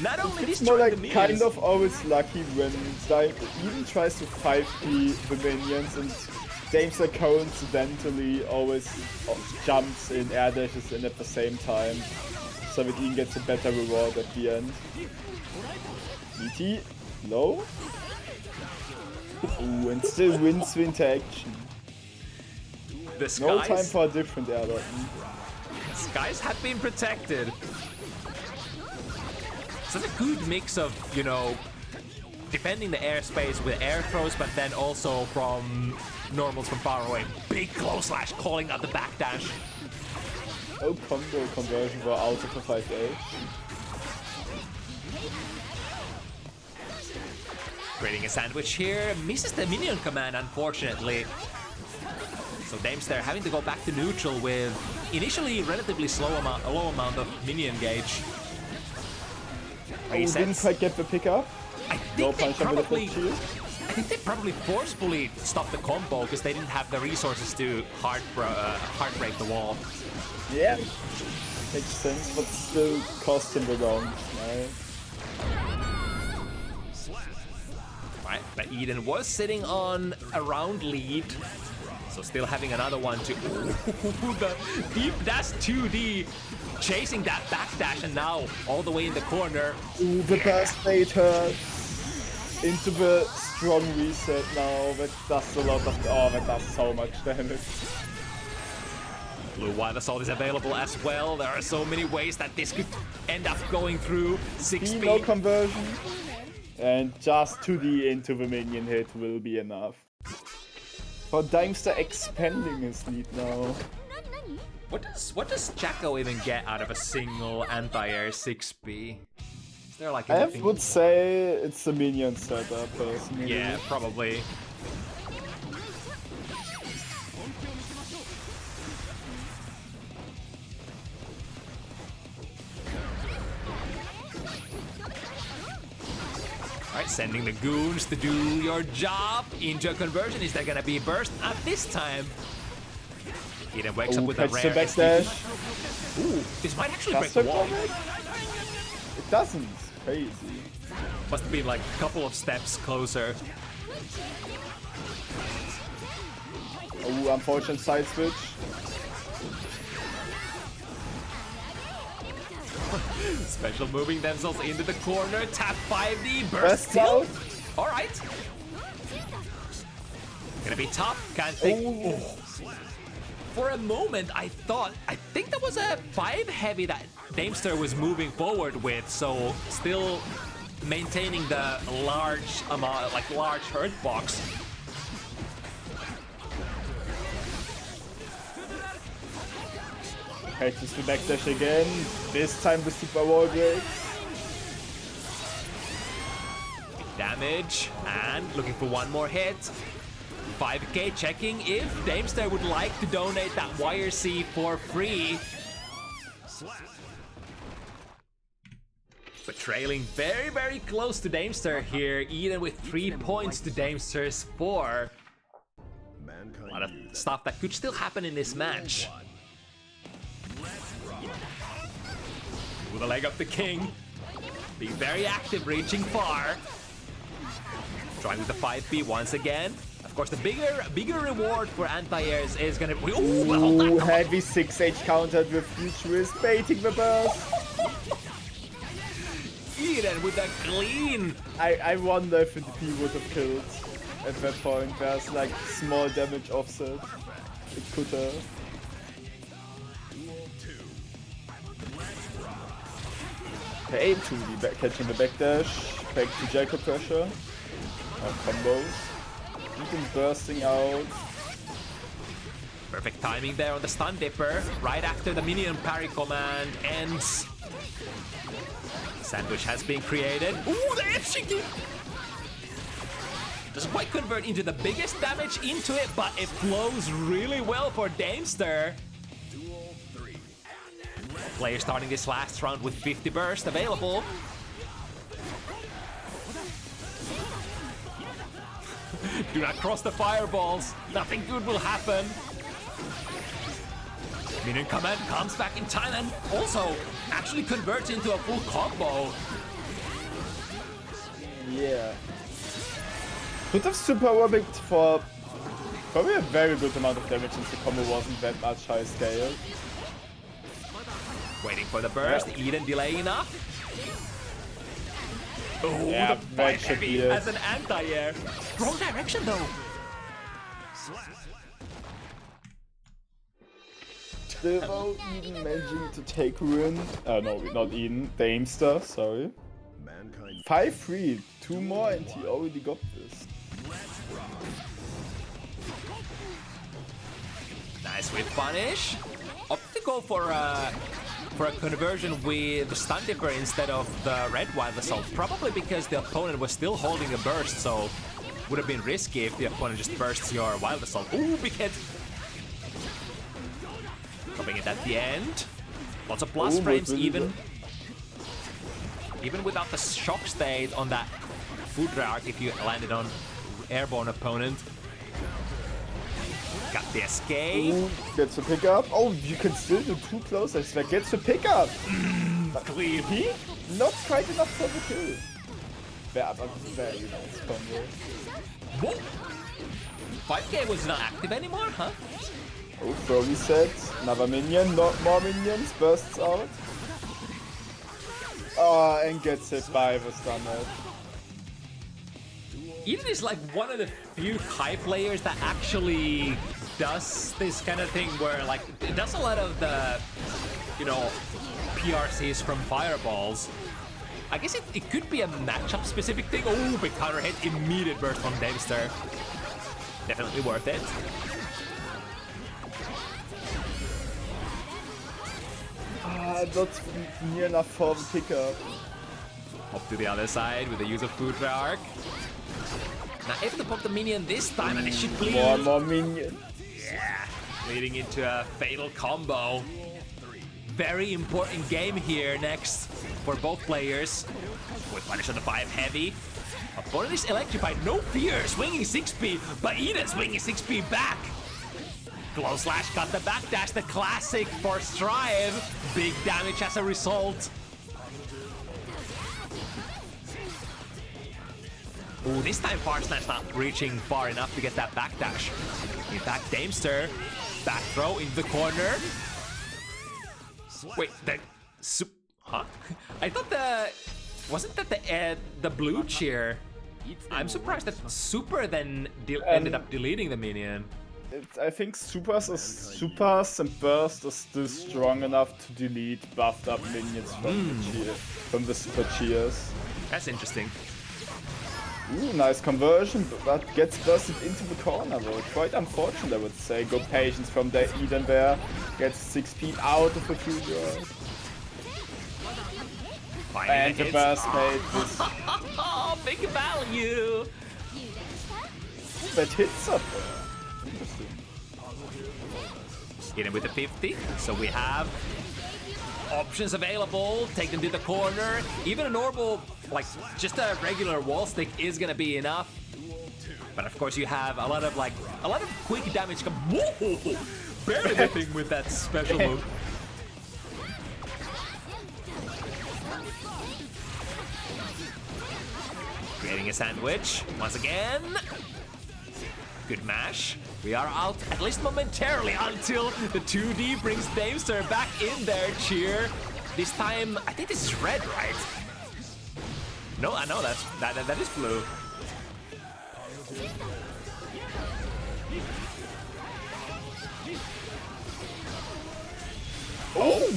Not only it's destroying more the like minions, kind of always lucky when Eden tries to 5P the minions and Daimster coincidentally always jumps in, air dashes in at the same time, so that Eden gets a better reward at the end. GT, low. Ooh, and still wins the interaction. the skies, No time for a different air button. skies have been protected. So it's a good mix of, you know, defending the airspace with air throws, but then also from normals from far away. Big close slash, calling out the backdash. Oh, combo conversion for out of a 5A. Creating a sandwich here, misses the minion command, unfortunately. So Daimster having to go back to neutral with initially relatively a low amount of minion gauge. Oh, didn't quite get the pickup. I No think punch under the flip shield. I think they probably forcefully stopped the combo because they didn't have the resources to hard break the wall. Yeah, makes sense, but still cost him the round. Right? Right, but Eden was sitting on a round lead, so still having another one to the deep dash 2D, chasing that backdash, and now all the way in the corner. Ooh, the burst bait hurt into the strong reset now. That does a lot of. Oh, that does so much damage. Blue Wild Assault is available as well. There are so many ways that this could end up going through. 6 No conversion. And just 2D into the minion hit will be enough. For Daimster expanding his lead now. What does Jacko even get out of a single anti-air 6B? Is there like I anything? would say it's a minion setup personally. Yeah, probably. Alright, sending the goons to do your job. Into a conversion, is there gonna be a burst at this time? Eden wakes up with a rare backdash. Ooh, this might actually break the wall. It doesn't. It's crazy. Must have been like a couple of steps closer. Oh, unfortunate side switch. Special moving themselves into the corner. Tap 5D. Burst Best still. out. Alright. Gonna be tough. Can't think. Oh. For a moment, I think that was a 5 heavy that Daimster was moving forward with, so still maintaining the large amount, like large hurt box. Practice the backdash again. This time the super wall breaks. Damage, and looking for one more hit. 5k checking if Daimster would like to donate that YRC for free. But trailing very, very close to Daimster here, Eden with 3 points to Daimster's 4. A lot of stuff that could still happen in this match. With the leg of the king, being very active, reaching far. Trying with the 5B once again. Of course, the bigger reward for anti-airs is gonna be. Ooh, heavy 6H countered with Futurist, baiting the burst. Eden Eden with a clean. I wonder if NDP would have killed at that point. There's like small damage offset. It could have. Okay, 2D back, catching the backdash. Back to Jacob pressure. Combos. Even bursting out. Perfect timing there on the stun dipper. Right after the minion parry command ends. Sandwich has been created. Ooh, the F-Shiki! Doesn't quite convert into the biggest damage into it, but it flows really well for Daimster. Player starting this last round with 50 burst available. Do not cross the fireballs. Nothing good will happen. Minion command comes back in time and also actually converts into a full combo. Yeah. Could have super orbit for probably a very good amount of damage since the combo wasn't that much high scale. Waiting for the burst, yeah. Eden delay enough. Oh, yeah, the 5 heavy as an anti-air. Wrong direction though. Still Eden managing to take Ruin. No, not Eden. Daimster, sorry. 5-3, 2 more and he already got this. Nice whip punish. Opt to go for a conversion with the stun dipper instead of the red wild assault. Probably because the opponent was still holding a burst, so would have been risky if the opponent just bursts your wild assault. Ooh, big hit. Dropping it at the end. Lots of plus frames even without the shock state on that food arc if you landed on airborne opponent. Got the escape. Ooh, gets the pickup. Oh, you can still do 2 closers. That gets the pickup. Clean. Not quite enough for the kill. Very nice combo. Whoa. 5K was not active anymore, huh? Oh, Broly set. Another minion. Not more minions. Bursts out. Oh, and gets hit by the stunner. Eden is like one of the few Kai players that actually does this kind of thing where like it does a lot of the, you know, PRCs from fireballs. I guess it could be a matchup specific thing. Oh, big counter hit, immediate burst from Daimster. Definitely worth it. Not near enough for the pickup. Up to the other side with the use of food arc. Now if to pop the minion this time and it should bleed. More minion. Yeah, leading into a fatal combo. Very important game here next for both players. With punish on the 5 heavy. Opponent is electrified, no fear, swinging 6p, but Eden swinging 6p back. Close slash cut the backdash, the classic for Strive. Big damage as a result. Ooh, this time Farsnap's not reaching far enough to get that backdash. In fact, Daimster, back throw into the corner. Wait, huh? I thought wasn't that the blue cheer? I'm surprised that Super then ended up deleting the minion. I think supers and burst are still strong enough to delete buffed up minions from the super cheers. That's interesting. Ooh, nice conversion, but gets bursted into the corner though. Quite unfortunate, I would say. Good patience from the Eden there. Gets 6p out of the future. And the burst made this. Oh, big value! That hits up there. Interesting. Hit him with the 50, so we have options available. Take them to the corner. Even a normal, like just a regular wall stick is gonna be enough. But of course you have a lot of quick damage. Whoa! Barely hitting with that special move. Creating a sandwich once again. Good mash. We are out, at least momentarily, until the 2D brings Daimster back in there. Cheer. This time, I think this is red, right? No, I know that is blue. Oh!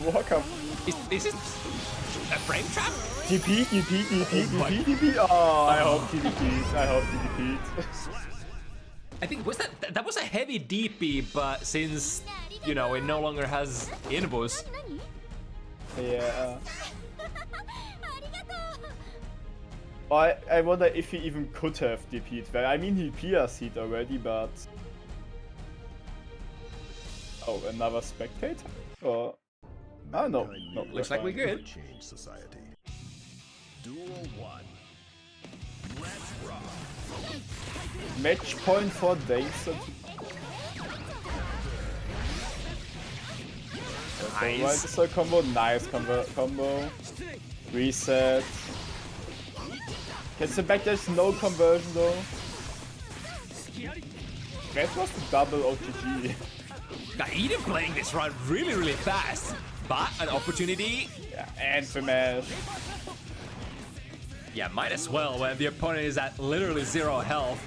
Walk up. Is it a frame trap? DP. Oh, I hope he DP'd. I think that was a heavy DP, but since you know it no longer has invis. Yeah. I wonder if he even could have DP'd. Well, I mean, he PRC'd already, but... Oh, another spectator? Or... Oh, no. No, Looks like we're good. Change society. Duel 1. Let's rock. Match point for Daimster. Nice. Right, so combo. Nice combo. Reset. Gets the back, there's no conversion though. That was the double OTG. Now Eden playing this run really fast, but an opportunity. Yeah, and the mash. Yeah, might as well when the opponent is at literally 0 health.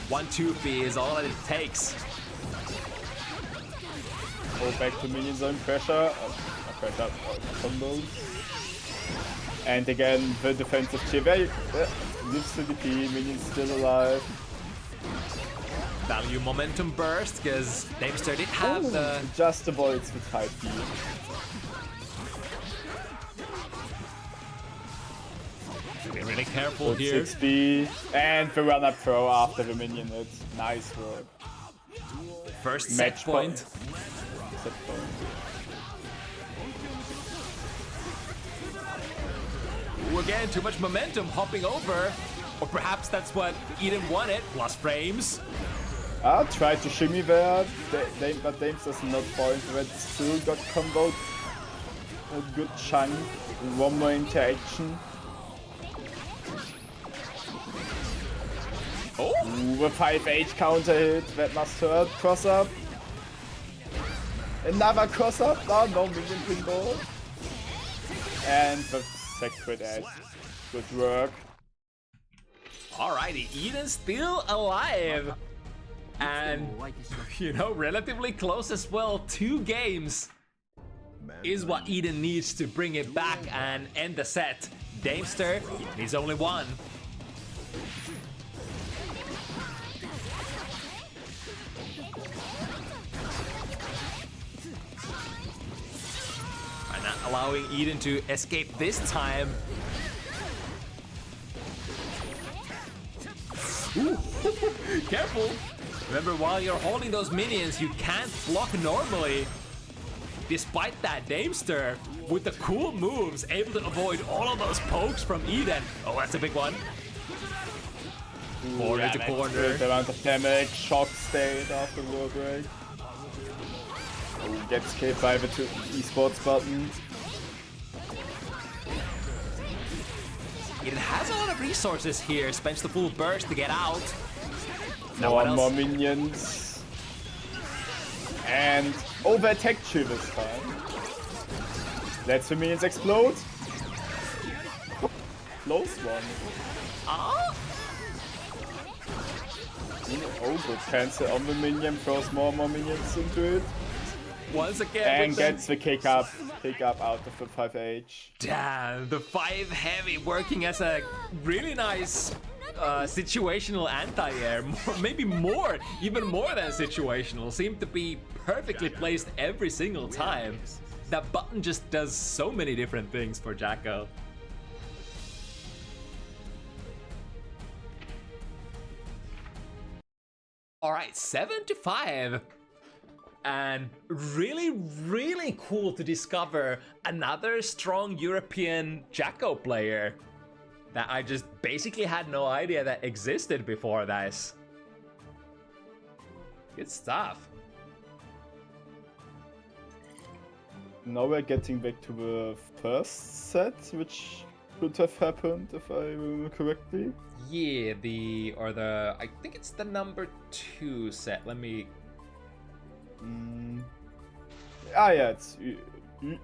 1-2P is all that it takes. Go back to minion zone pressure. Combos. And again, the defensive tier lives to DP, minions still alive. Value momentum burst, because Daimster did have the... Just avoids the 5P. Be really careful here. 6B, and the run-up throw after the minion hit. Nice work. First set point. Set point. Ooh, again, too much momentum hopping over. Or perhaps that's what Eden wanted, plus frames. I tried to shimmy there, but Daimster's not point, but still got comboed a good chunk. One more interaction. Oh! Ooh, a 5H counter hit, that must hurt. Cross up. Another cross up. Oh, no minion pinball. And the sacred edge. Good work. Alrighty, Eden's still alive. And, you know, relatively close as well. 2 games is what Eden needs to bring it back and end the set. Daimster needs only 1. And not allowing Eden to escape this time. Ooh. Careful! Remember, while you're holding those minions, you can't block normally. Despite that, Daimster, with the cool moves, able to avoid all of those pokes from Eden. Oh, that's a big one. Corner to corner. The amount of damage, shock state after wall break. Oh, gets killed by the esports button. Eden has a lot of resources here. Spends the full burst to get out. More minions. And over attack chill this time. Let's the minions explode. Close one. Ah! Oh, good cancel on the minion, throws more minions into it. Once again, and gets the kick up out of the 5H. Damn, the 5 heavy working as a really nice situational anti-air. Maybe more, even more than situational. Seemed to be perfectly placed every single time. That button just does so many different things for Jacko. Alright, 7-5. And really cool to discover another strong European Jacko player that I just basically had no idea that existed before this. Good stuff. Now we're getting back to the first set, which could have happened if I remember correctly. Yeah, I think it's the number 2 set. Let me... Ah yeah, it's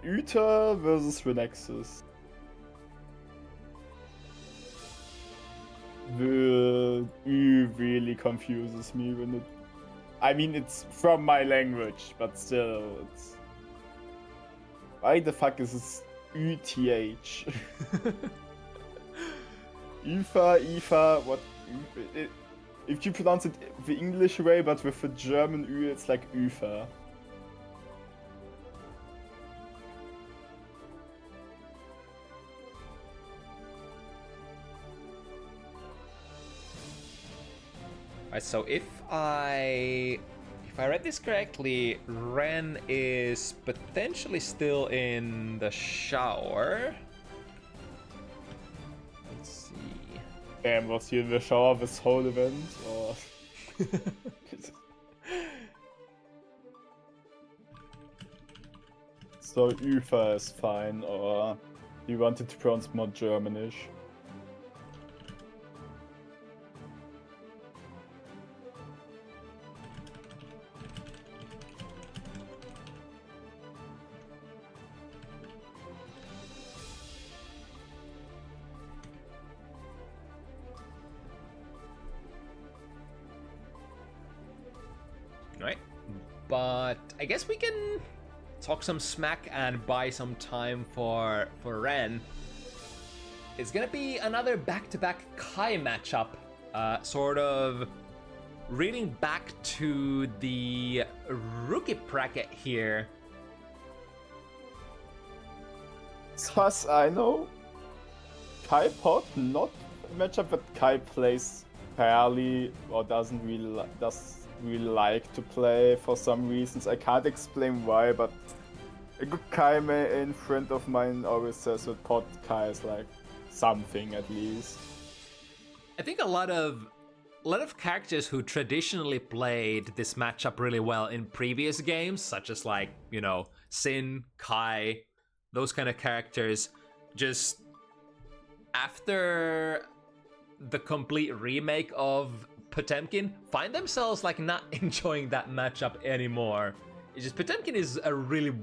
Uta versus Renexus. confuses me when it... I mean, it's from my language, but still, it's... Why the fuck is this UTH? IFA, what? If you pronounce it the English way, but with a German Ü, it's like IFA. Alright, so if I read this correctly, Ren is potentially still in the shower. Let's see. Damn, was he in the shower this whole event? Or... So Ufa is fine, or you wanted to pronounce more Germanish? Right, but I guess we can talk some smack and buy some time for Ren. It's gonna be another back-to-back Kai matchup, sort of reading back to the rookie bracket here. As far as I know, Kai Pot not a matchup that Kai plays fairly or doesn't really like to play for some reasons. I can't explain why, but a good Kai main friend of mine always says that Pot Kai is like something at least. I think a lot of characters who traditionally played this matchup really well in previous games, such as like, you know, Sin, Kai, those kind of characters, just after the complete remake of Potemkin, find themselves like not enjoying that matchup anymore. It's just Potemkin is a really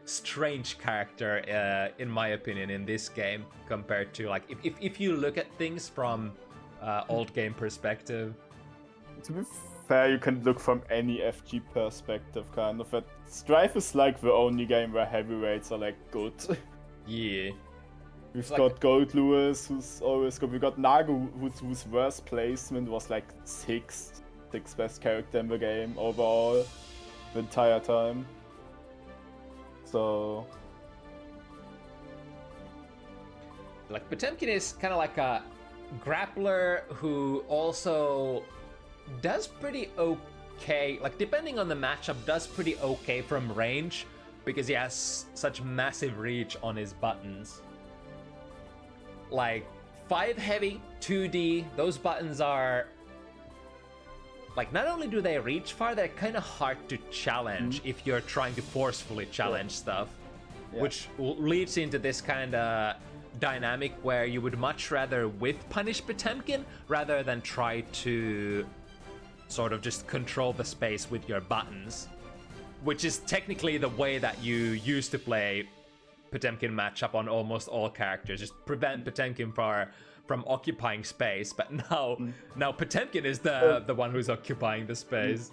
strange character, in my opinion, in this game compared to like if you look at things from old game perspective. To be fair, you can look from any FG perspective, kind of. But Strife is like the only game where heavyweights are like good. Yeah. We've Like- got Gold Lewis, who's always good. We got Nago, whose worst placement was like sixth best character in the game overall, the entire time. So, like Potemkin is kind of like a grappler who also does pretty okay, like depending on the matchup, does pretty okay from range because he has such massive reach on his buttons. Like 5 heavy, 2D, those buttons are like, not only do they reach far, they're kind of hard to challenge if you're trying to forcefully challenge stuff, which leads into this kind of dynamic where you would much rather whiff punish Potemkin rather than try to sort of just control the space with your buttons, which is technically the way that you used to play Potemkin matchup on almost all characters. Just prevent Potemkin from occupying space, but now Potemkin is the one who's occupying the space.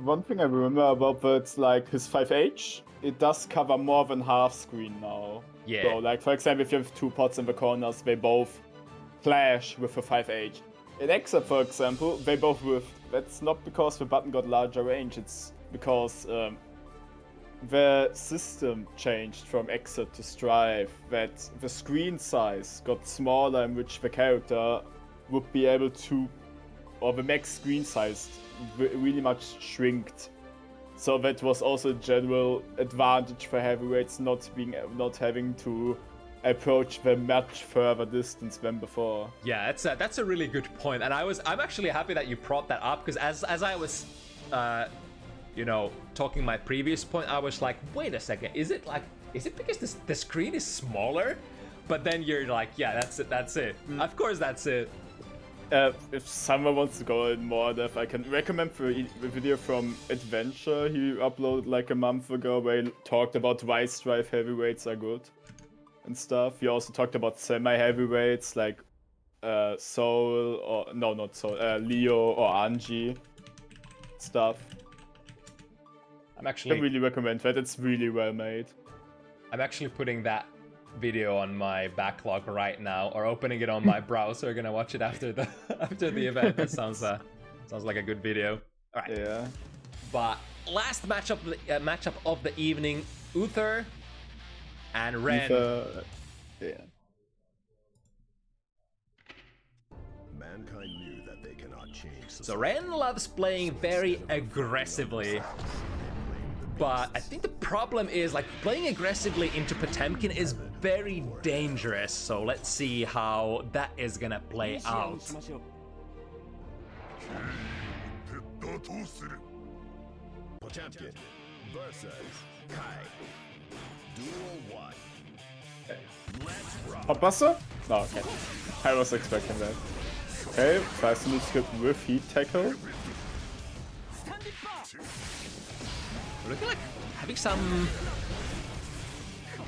one thing I remember about that's like his 5H, it does cover more than half screen now. Yeah. So like for example, if you have 2 pots in the corners, they both clash with the 5H. In Exa, for example, they both whiffed. That's not because the button got larger range, it's because the system changed from Exa to Strive, that the screen size got smaller in which the character would be able to, or the max screen size really much shrinked. So that was also a general advantage for heavyweights not having to approach them much further distance than before. Yeah, that's a really good point, and I'm actually happy that you brought that up, because as I was talking my previous point, I was like, wait a second, is it because the screen is smaller? But then you're like, yeah, that's it. Of course that's it. If someone wants to go in more depth, I can recommend the video from Adventure he uploaded like a month ago, where he talked about why Strive heavyweights are good and stuff. He also talked about semi-heavyweights, like Soul or no, not Soul, Leo or Anji stuff. I'm I actually really recommend that. It's really well made. I'm actually putting that video on my backlog right now, or opening it on my browser. Gonna watch it after the event. That sounds like a good video. All right. Yeah. But last matchup of the evening, Uther and Ren. Yeah. Mankind knew that they cannot change So society. Ren loves playing very aggressively, but I think the problem is like playing aggressively into Potemkin is very dangerous. So let's see how that is gonna play out. Potemkin versus Kai. Duel 1. Hopbuster? No, okay. I was expecting that. Okay, tries to skip with heat tackle. We're looking like having some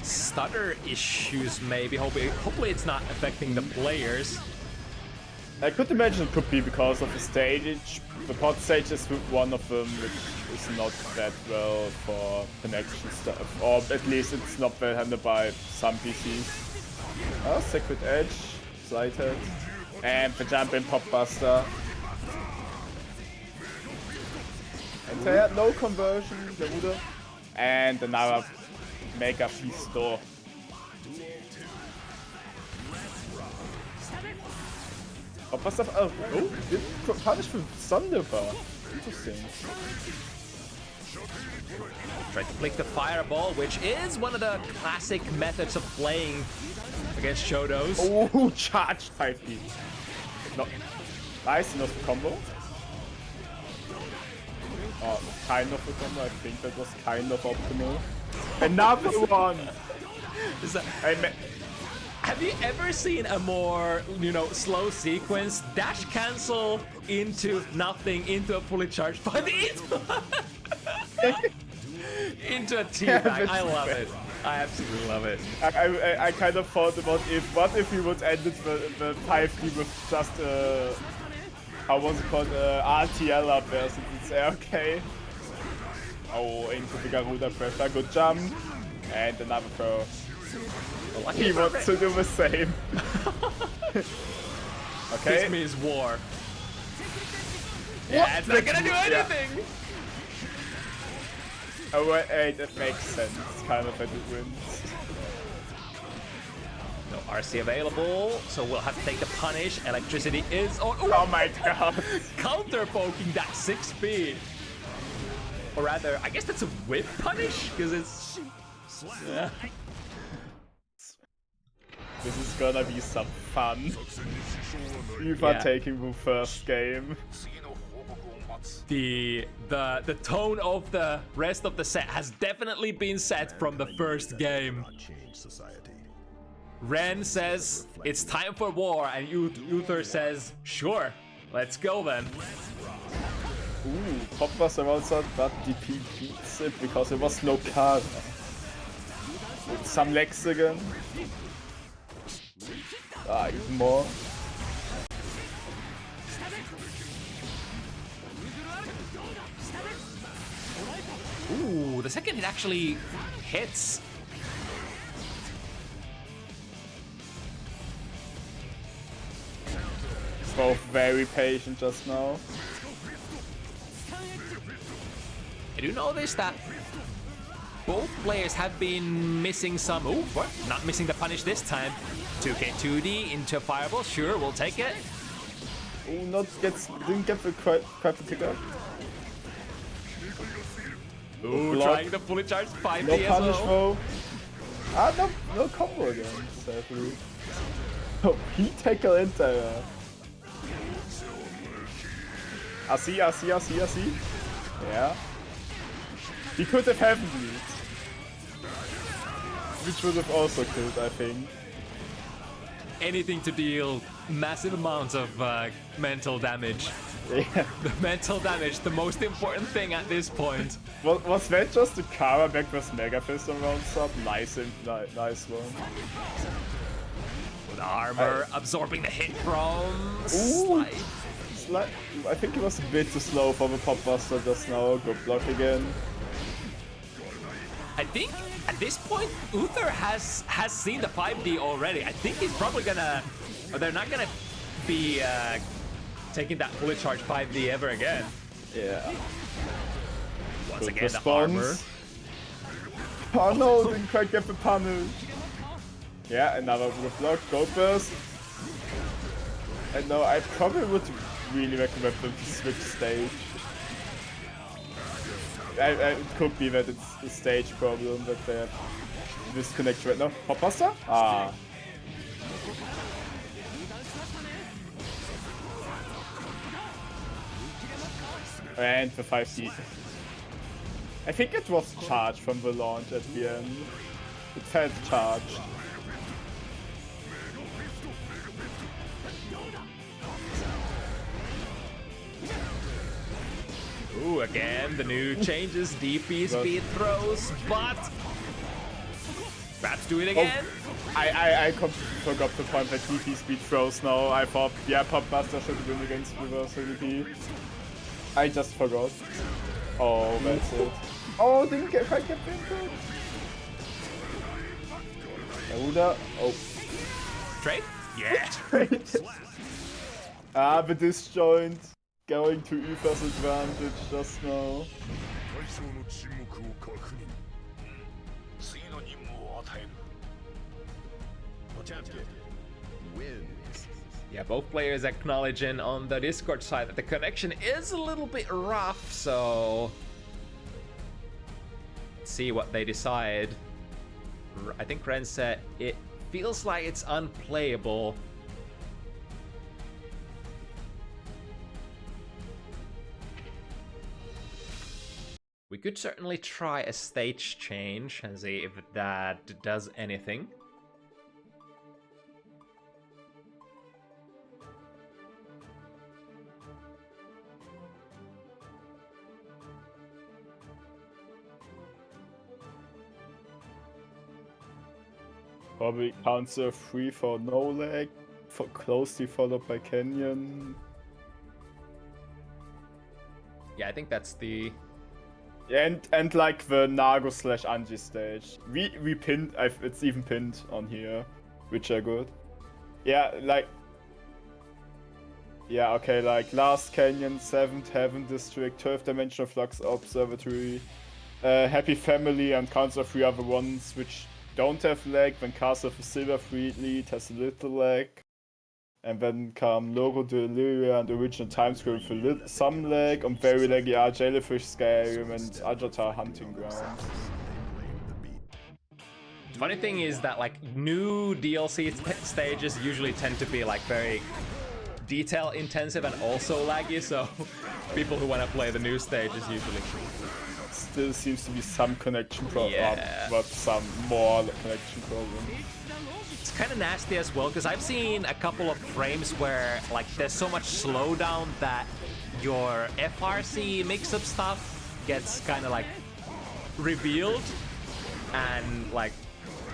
stutter issues, maybe. Hopefully it's not affecting the players. I could imagine it could be because of the stage. The pod stage is one of them which is not that well for connection stuff. Or at least it's not well handled by some PCs. Oh, Sacred Edge, slighted. And the jump in Popbuster. And they had no conversion, the Ruder. And another Mega Fisto. Popbuster, oh, did punish with Thunderbar. Interesting. Try to flick the fireball, which is one of the classic methods of playing against Shodos. Oh, charge 5D. No. Nice enough combo. Oh, kind of a combo. I think that was kind of optimal. Another one! Have you ever seen a more, slow sequence? Dash cancel into nothing, into a fully charged 5D, into a teabag. I love it. I absolutely love it. I kind of thought about what if we would end it the 5D with just how was it called, RTL up there, since it's okay. Oh, into the Garuda pressure, good jump. And another throw. He wants to do the same. Okay. This means war. Yeah, it's not gonna do anything! Yeah. Oh wait, that makes sense. It's kind of that it wins. No RC available, so we'll have to take the punish. Electricity is on. Oh my god! Counter poking that 6 speed. Or rather, I guess that's a whip punish, because it's. Yeah. This is gonna be some fun. Eva taking the first game. The tone of the rest of the set has definitely been set from the first game. Ren says it's time for war, and Uther says sure, let's go then. Ooh, Popbuster also, but DP beats it because there was no card. With some legs again. Ah, even more. Ooh, the second hit actually hits. Both very patient just now. I do notice that both players have been missing some. Oh, what? Not missing the punish this time. 2K 2D into Fireball. Sure, we'll take it. Oh, didn't get the crap ticker. Ooh, trying the fully charged 5D no as punish well. though. Ah, no combo again, sadly. Oh, heat tackle into. I see. Yeah. He could have heaven it. Which would have also killed, I think. Anything to deal massive amounts of mental damage. Yeah. The mental damage, the most important thing at this point. Was that just the Kara back with Mega Fist around sub? Nice one. The armor absorbing the hit from Ooh. I think it was a bit too slow for the pop buster just now. Good block again. I think at this point, Uther has seen the 5D already. I think he's probably gonna... They're not gonna be taking that fully charged 5D ever again. Yeah. Once Good again, response. the armor. Oh no, didn't quite get the punish. Yeah, another good block. Go burst. And no, I probably would really recommend them to switch stage. It could be that it's a stage problem that they have disconnected right now. Pop buster? Ah. And the 5D. I think it was charged from the launch at the end. It felt charged. Ooh, again, the new changes, DP speed throws, but... Perhaps do it again? Oh, I completely forgot the point that DP speed throws now. I thought, yeah, Pop Buster should win against reversal DP. I just forgot. Oh, that's it. Oh, didn't quite get input. Uda. Oh. Trade? Yeah. The disjoint. Going to Uther's advantage just now. Champion wins. Yeah, both players acknowledging on the Discord side that the connection is a little bit rough, so... Let's see what they decide. I think Ren said it feels like it's unplayable. We could certainly try a stage change and see if that does anything. Probably counter 3 for no lag, closely followed by Canyon. Yeah, I think that's the... And like the Nago / Anji stage. We pinned, it's even pinned on here, which are good. Yeah, like... Yeah, okay, like Last Canyon, 7th Heaven District, 12th Dimensional Flux Observatory, Happy Family and Council of 3 are the ones which don't have lag. Then Castle of the Silver Fleet Lead has a little lag. And then come Logo de Illyria and Original Time Scroll for some lag. And very laggy are Jellyfish Skyrim and Ajatar Hunting Grounds. Funny thing is that like new DLC stages usually tend to be like very detail intensive and also laggy, so people who want to play the new stages usually. Still seems to be some connection problem, Yeah. but some more connection problem. It's kind of nasty as well, because I've seen a couple of frames where like there's so much slowdown that your FRC mix-up stuff gets kind of like revealed and like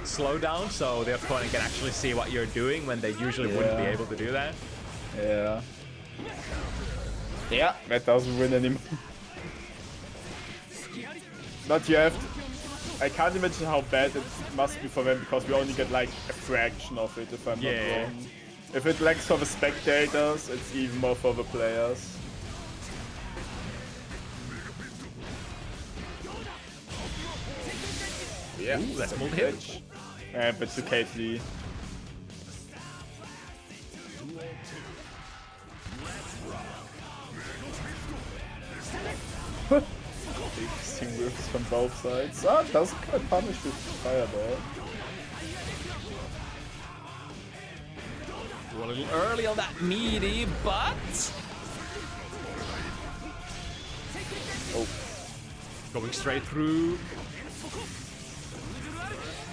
slow down, so the opponent can actually see what you're doing when they usually wouldn't be able to do that. Yeah. Yeah, that doesn't win anymore. But you have to, I can't imagine how bad it must be for them, because we only get like a fraction of it, if I'm not wrong. If it lags for the spectators, it's even more for the players. Yeah, ooh, that's multi-hit. But to Caitlyn. Interesting moves from both sides. Ah, doesn't quite punish with Fireball. A little early on that meaty, but... Oh. Going straight through.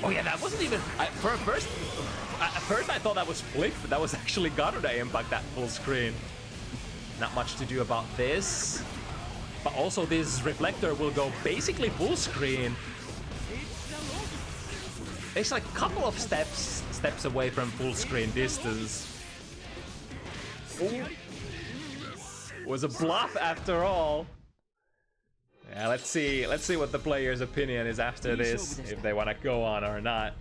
Oh yeah, that wasn't even... At first I thought that was Flick, but that was actually Garuda Impact, that full screen. Not much to do about this. But also this Reflector will go basically full screen. There's like a couple of steps steps away from full screen distance. Ooh. Was a bluff after all. Yeah, let's see what the player's opinion is after this, if they want to go on or not.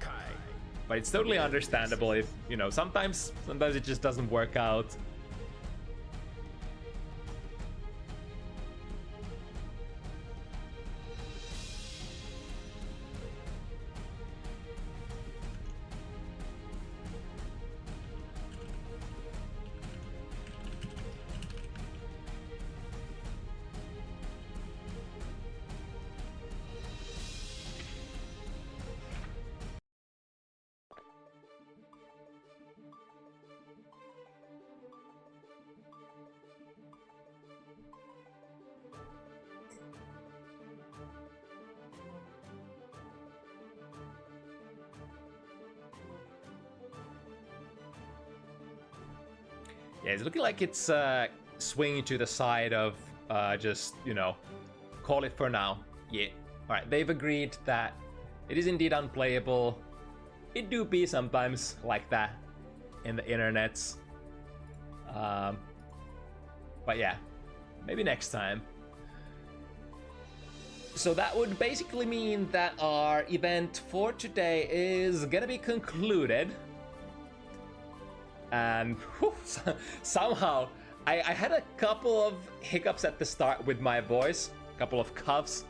But it's totally understandable if, you know, sometimes it just doesn't work out. Yeah, it's looking like it's swinging to the side of just, you know, call it for now. Yeah. Alright, they've agreed that it is indeed unplayable. It do be sometimes like that in the internets. But yeah, maybe next time. So that would basically mean that our event for today is gonna be concluded. And whew, somehow, I had a couple of hiccups at the start with my voice, a couple of coughs.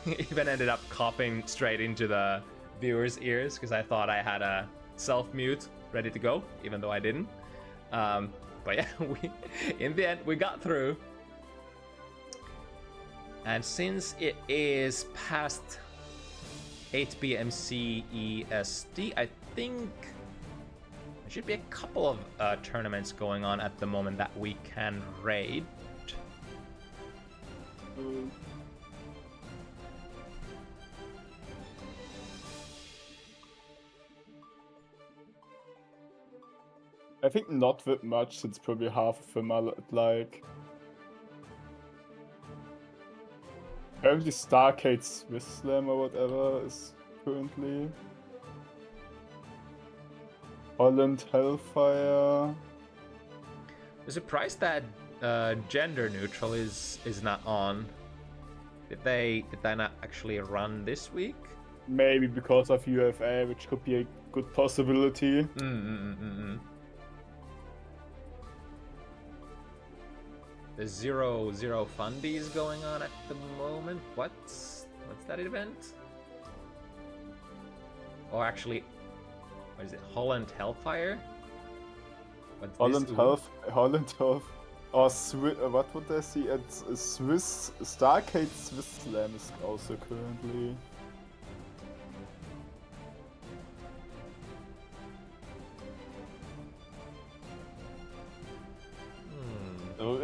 Even ended up coughing straight into the viewers' ears because I thought I had a self-mute ready to go, even though I didn't. But yeah, in the end, we got through. And since it is past 8 p.m. CEST, I think there should be a couple of tournaments going on at the moment that we can raid. I think not that much, since probably half of them are like... Apparently Starcade Swiss Slam or whatever is currently... Holland Hellfire... I'm surprised that gender neutral is not on. Did they not actually run this week? Maybe because of UFA, which could be a good possibility. There's zero fundies going on at the moment. What's that event? Or actually, what is it? Holland Hellfire? What's Holland this? Holland Health, or what would I see? It's Swiss Starcade Swiss Slam is also currently.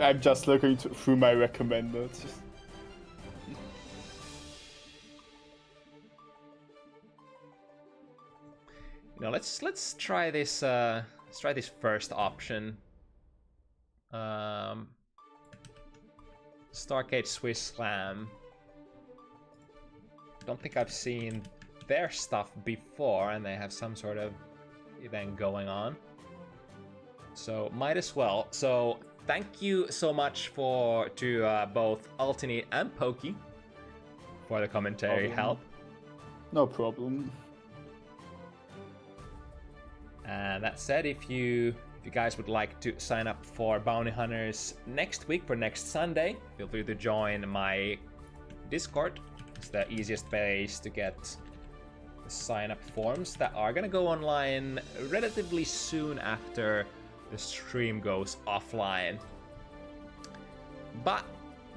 I'm just looking through my recommended. You know, let's try this. Let's try this first option. Starcade Swiss Slam. Don't think I've seen their stuff before, and they have some sort of event going on. So might as well. So thank you so much to both ULTINEET and Pokey for the commentary help. No problem. And that said, if you guys would like to sign up for Bounty Hunters next week, for next Sunday, feel free to join my Discord. It's the easiest place to get the sign-up forms that are gonna go online relatively soon after the stream goes offline. But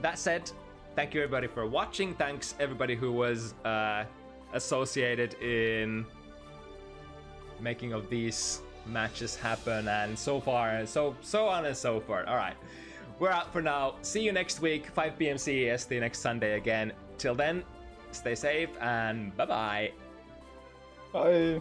that said, thank you everybody for watching. Thanks everybody who was associated in making of these matches happen, and so far, so on and so forth. All right, we're out for now. See you next week, 5 p.m. CEST next Sunday again. Till then, stay safe and bye-bye. Bye.